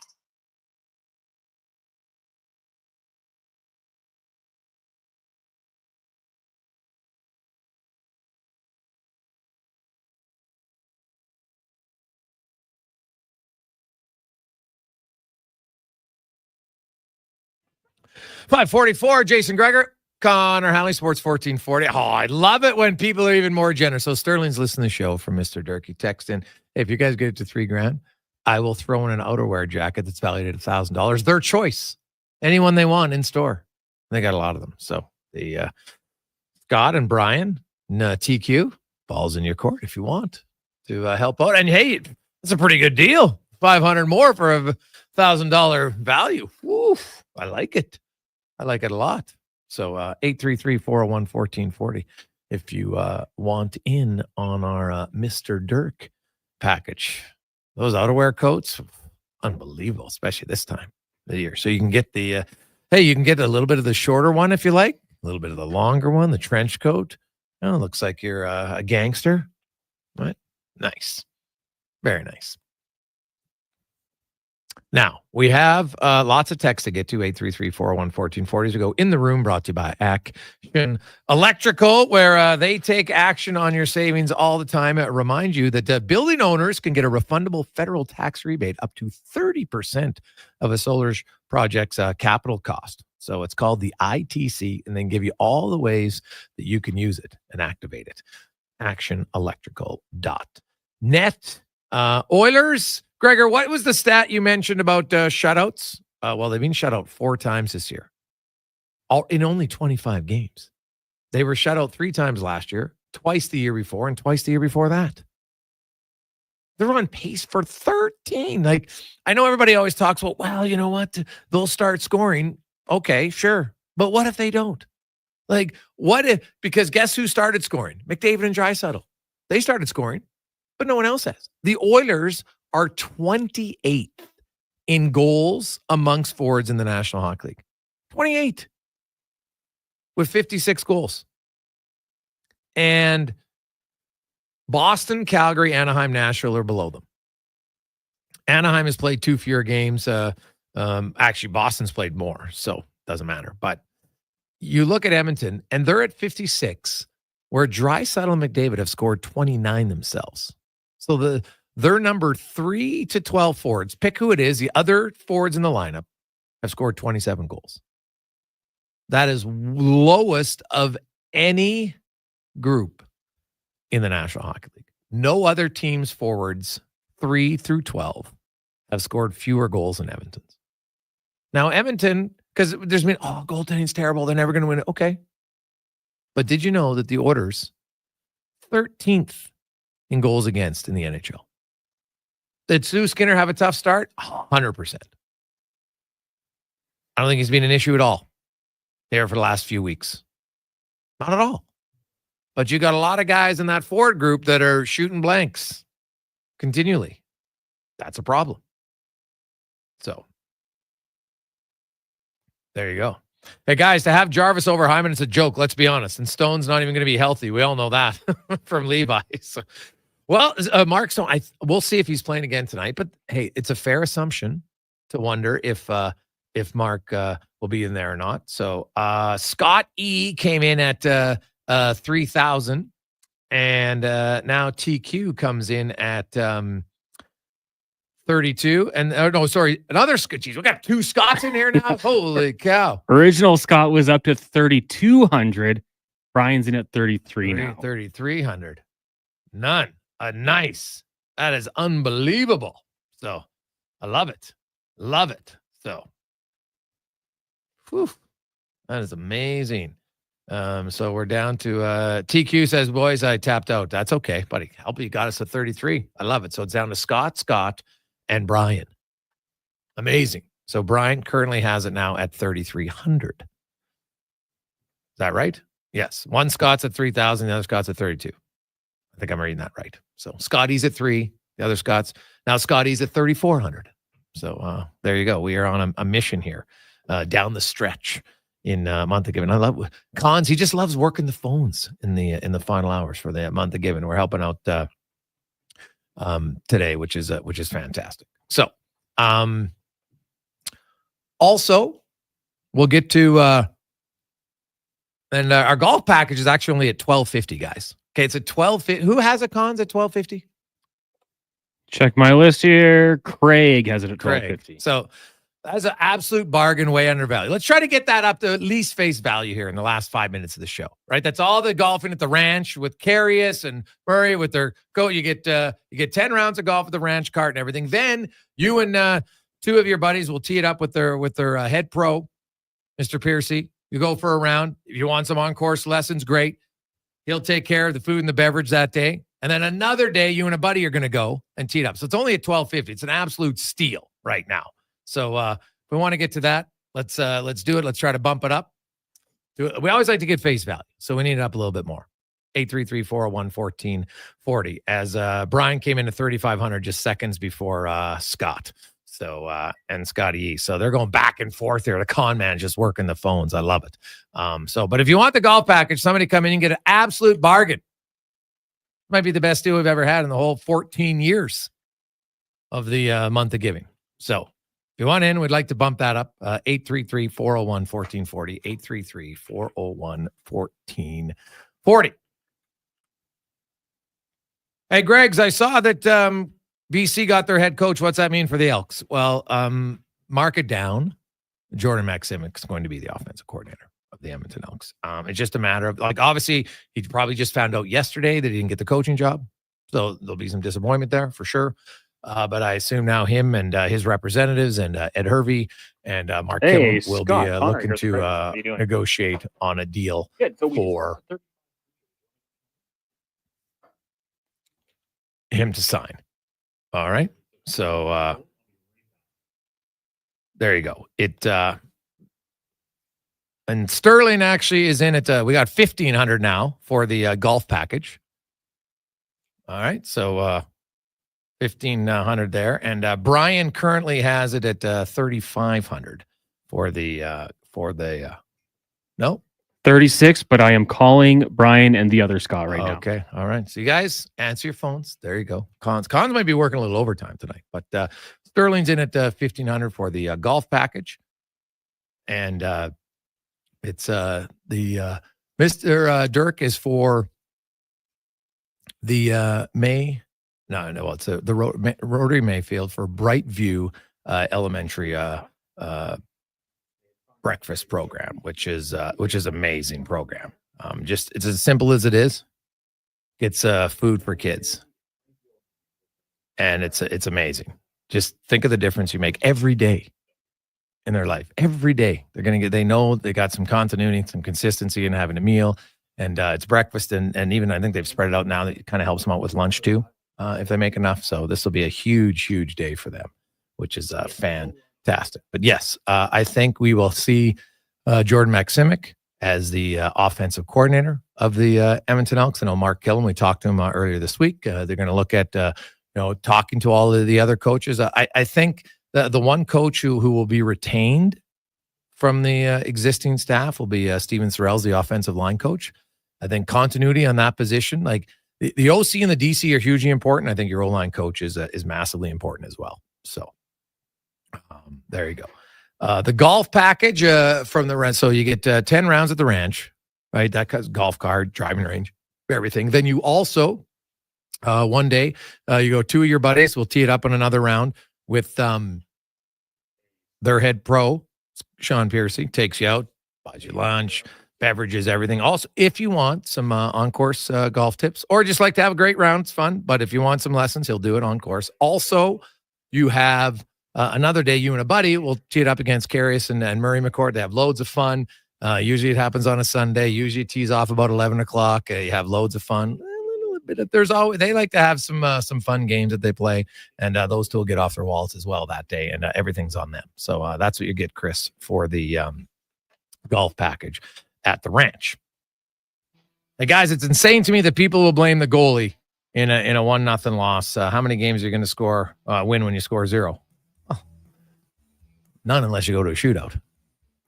.544, Jason Gregor, Connor Halley, Sports 1440. Oh, I love it when people are even more generous. So Sterling's listening to the show from Mr. Durkee. Text in, if you guys get it to $3,000, I will throw in an outerwear jacket that's valued at $1,000. Their choice. Anyone they want in store. They got a lot of them. So they Scott and Brian, TQ, balls in your court if you want to help out. And hey, it's a pretty good deal. 500 more for a $1,000 value. Woo, I like it. I like it a lot. So 833-401-1440 if you want in on our Mr. Dirk package. Those outerwear coats, unbelievable, especially this time of the year. So you can get the, you can get a little bit of the shorter one if you like, a little bit of the longer one, the trench coat. Oh, looks like you're a gangster. Right? Nice. Very nice. Now, we have lots of texts to get to, 833-401-1440 as we go in the room, brought to you by Action Electrical, where they take action on your savings all the time. Remind you that building owners can get a refundable federal tax rebate up to 30% of a solar project's capital cost. So it's called the ITC, and then give you all the ways that you can use it and activate it. ActionElectrical.net. Oilers, Gregor, what was the stat you mentioned about shutouts? Well, they've been shut out 4 times this year, all in only 25 games. They were shut out 3 times last year, twice the year before, and twice the year before that. They're on pace for 13. Like, I know everybody always talks about, well, you know what? They'll start scoring. Okay, sure. But what if they don't? Like, what if, because guess who started scoring? McDavid and Draisaitl. They started scoring, but no one else has. The Oilers are 28th in goals amongst forwards in the National Hockey League. 28 with 56 goals. And Boston, Calgary, Anaheim, Nashville are below them. Anaheim has played 2 fewer games. Actually, Boston's played more, so it doesn't matter. But you look at Edmonton, and they're at 56, where Draisaitl and McDavid have scored 29 themselves. So their number 3 to 12 forwards, pick who it is, the other forwards in the lineup have scored 27 goals. That is lowest of any group in the National Hockey League. No other team's forwards 3 through 12 have scored fewer goals than Edmonton's. Now, Edmonton, because there's been, goaltending's terrible, they're never going to win it. Okay. But did you know that the Oilers 13th in goals against in the NHL? Did Stu Skinner have a tough start? 100%. I don't think he's been an issue at all there for the last few weeks. Not at all. But you got a lot of guys in that forward group that are shooting blanks continually. That's a problem. So, there you go. Hey, guys, to have Jarvis over Hyman, it's a joke, let's be honest. And Stone's not even going to be healthy. We all know that from Levi. So, well, Mark Stone, we'll see if he's playing again tonight. But, hey, it's a fair assumption to wonder if Mark will be in there or not. So, Scott E. came in at 3,000. And now TQ comes in at 32. And another geez, we got 2 Scotts in here now. Holy cow. Original Scott was up to 3,200. Brian's in at 33 now. 3,300. None. Nice. That is unbelievable. So I love it. Love it. So that is amazing. So we're down to TQ says, boys, I tapped out. That's okay, buddy. Help you got us to 33. I love it. So it's down to Scott, and Brian. Amazing. So Brian currently has it now at 3,300. Is that right? Yes. One Scott's at 3,000. The other Scott's at 32. I think I'm reading that right. So Scotty's at 3. The other Scott's. Now Scotty's at 3,400. So there you go. We are on a mission here down the stretch in Month of Giving. I love Cons. He just loves working the phones in the final hours for the Month of Giving. We're helping out today, which is fantastic. So, also, we'll get to and our golf package is actually only at $1,250, guys. Okay, it's at $1,250. Who has a Cons at $1,250? Check my list here. Craig has it at $1,250. So that's an absolute bargain, way undervalued. Let's try to get that up to at least face value here in the last 5 minutes of the show, right? That's all the golfing at the ranch with Carius and Murray with their coat. You get 10 rounds of golf at the ranch cart and everything. Then you and 2 of your buddies will tee it up with their head pro, Mr. Piercy, You go for a round. If you want some on-course lessons, great. He'll take care of the food and the beverage that day. And then another day, you and a buddy are going to go and tee it up. So it's only at $12.50. It's an absolute steal right now. So if we want to get to that, let's do it. Let's try to bump it up. We always like to get face value, so we need it up a little bit more. 833-401-1440. As Brian came into 3,500 just seconds before Scott. So and Scotty E. So they're going back and forth here. The con man just working the phones. I love it. But if you want the golf package, somebody come in and get an absolute bargain. Might be the best deal we've ever had in the whole 14 years of the month of giving. So if you want in, we'd like to bump that up. 833-401-1440. 833-401-1440. Hey, Greggs, I saw that BC got their head coach. What's that mean for the Elks? Well, mark it down. Jordan Maksimic is going to be the offensive coordinator of the Edmonton Elks. It's just a matter of, obviously, he probably just found out yesterday that he didn't get the coaching job. So there'll be some disappointment there for sure. But I assume now him and his representatives and Ed Hervey and Mark Kimmel will be looking to negotiate on a deal for him to sign. All right. So there you go. And Sterling actually is in it. We got 1,500 now for the golf package. All right. So 1,500 there. And Brian currently has it at 3,500 for the no. 36, but I am calling Brian and the other Scott right now. Okay. All right. So you guys answer your phones. There you go. Cons might be working a little overtime tonight, but Sterling's in at 1,500 for the golf package. And it's the Mr. Dirk is for the it's the Rotary Mayfield for Brightview Elementary breakfast program, which is amazing program. Just it's as simple as it is. It's food for kids, and it's amazing. Just think of the difference you make every day in their life. Every day they know they got some continuity, some consistency in having a meal, and it's breakfast, and even I think they've spread it out now that it kind of helps them out with lunch too, if they make enough. So this will be a huge day for them, which is fantastic. But yes, I think we will see Jordan Maksimic as the offensive coordinator of the Edmonton Elks. I know Mark Killen, we talked to him earlier this week. They're going to look at talking to all of the other coaches. I think the one coach who will be retained from the existing staff will be Steven Sorrells, the offensive line coach. I think continuity on that position, like the OC and the DC are hugely important. I think your O-line coach is massively important as well. So there you go. The golf package from the ranch. So you get 10 rounds at the ranch, right? That cause golf cart, driving range, everything. Then you also, one day, you go, two of your buddies will tee it up on another round with their head pro, Sean Piercy, takes you out, buys you lunch, beverages, everything. Also, if you want some on-course golf tips or just like to have a great round, it's fun. But if you want some lessons, he'll do it on course. Also, you have another day, you and a buddy will tee it up against Carius and Murray McCord. They have loads of fun. Usually it happens on a Sunday. Usually it tees off about 11 o'clock. You have loads of fun. They like to have some fun games that they play, and those two will get off their wallets as well that day, and everything's on them. So that's what you get, Chris, for the golf package at the ranch. Hey guys, it's insane to me that people will blame the goalie in a 1-0 loss. How many games are you going to score win when you score 0? Oh, none unless you go to a shootout.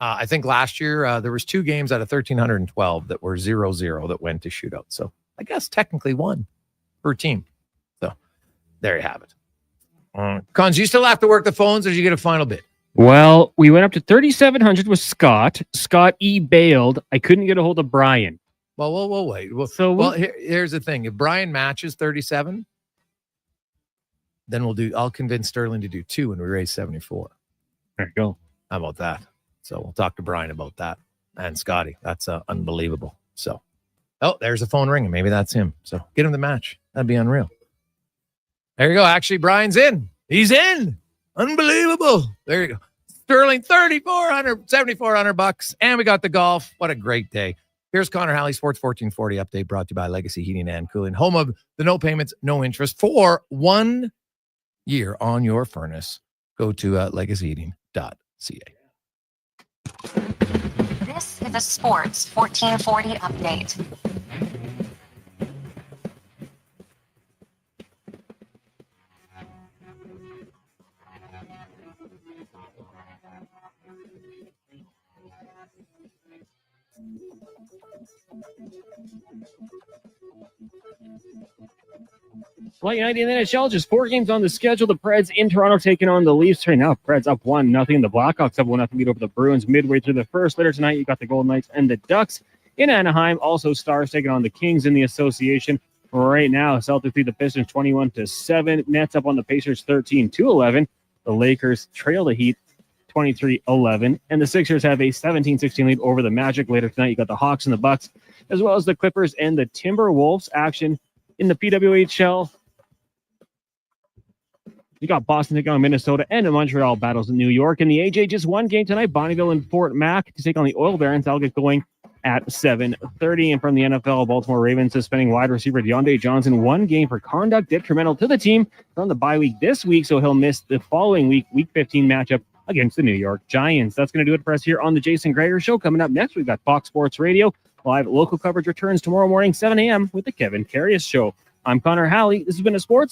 I think last year there was 2 games out of 1,312 that were 0-0 that went to shootout. So I guess technically 1 per team. So there you have it. Cons, you still have to work the phones, or did you get a final bid? Well, we went up to 3,700 with Scott. Scott E. bailed. I couldn't get a hold of Brian. Well, we'll wait. Here's the thing. If Brian matches 37, then I'll convince Sterling to do 2 and we raise 74. There you go. How about that? So we'll talk to Brian about that. And Scotty, that's unbelievable. So, there's a phone ringing. Maybe that's him. So get him the match. That'd be unreal. There you go. Actually, Brian's in. He's in. Unbelievable. There you go. Sterling, 7,400 bucks. And we got the golf. What a great day. Here's Connor Halley, Sports 1440 update brought to you by Legacy Heating and Cooling, home of the no payments, no interest for 1 year on your furnace. Go to legacyheating.ca. This is a Sports 1440 update. Late night in the NHL, just 4 games on the schedule. The Preds in Toronto taking on the Leafs right now. Preds up 1-0. The Blackhawks up 1-0 lead over the Bruins midway through the first. Later tonight, you got the Golden Knights and the Ducks in Anaheim. Also, Stars taking on the Kings in the association. Right now, Celtics lead the Pistons 21-7. Nets up on the Pacers 13-11. The Lakers trail the Heat 23-11. And the Sixers have a 17-16 lead over the Magic. Later tonight, you got the Hawks and the Bucks, as well as the Clippers and the Timberwolves. Action in the PWHL. You got Boston taking on Minnesota, and the Montreal battles in New York. And the AJ, just 1 game tonight. Bonneville and Fort Mac to take on the Oil Barons. That'll get going at 7:30. And from the NFL, Baltimore Ravens suspending wide receiver Deontay Johnson 1 game for conduct detrimental to the team from the bye week this week, so he'll miss the following week, Week 15 matchup against the New York Giants. That's going to do it for us here on the Jason Gregor Show. Coming up next, we've got Fox Sports Radio. Live local coverage returns tomorrow morning, 7 a.m. with the Kevin Carius Show. I'm Connor Halley. This has been a Sports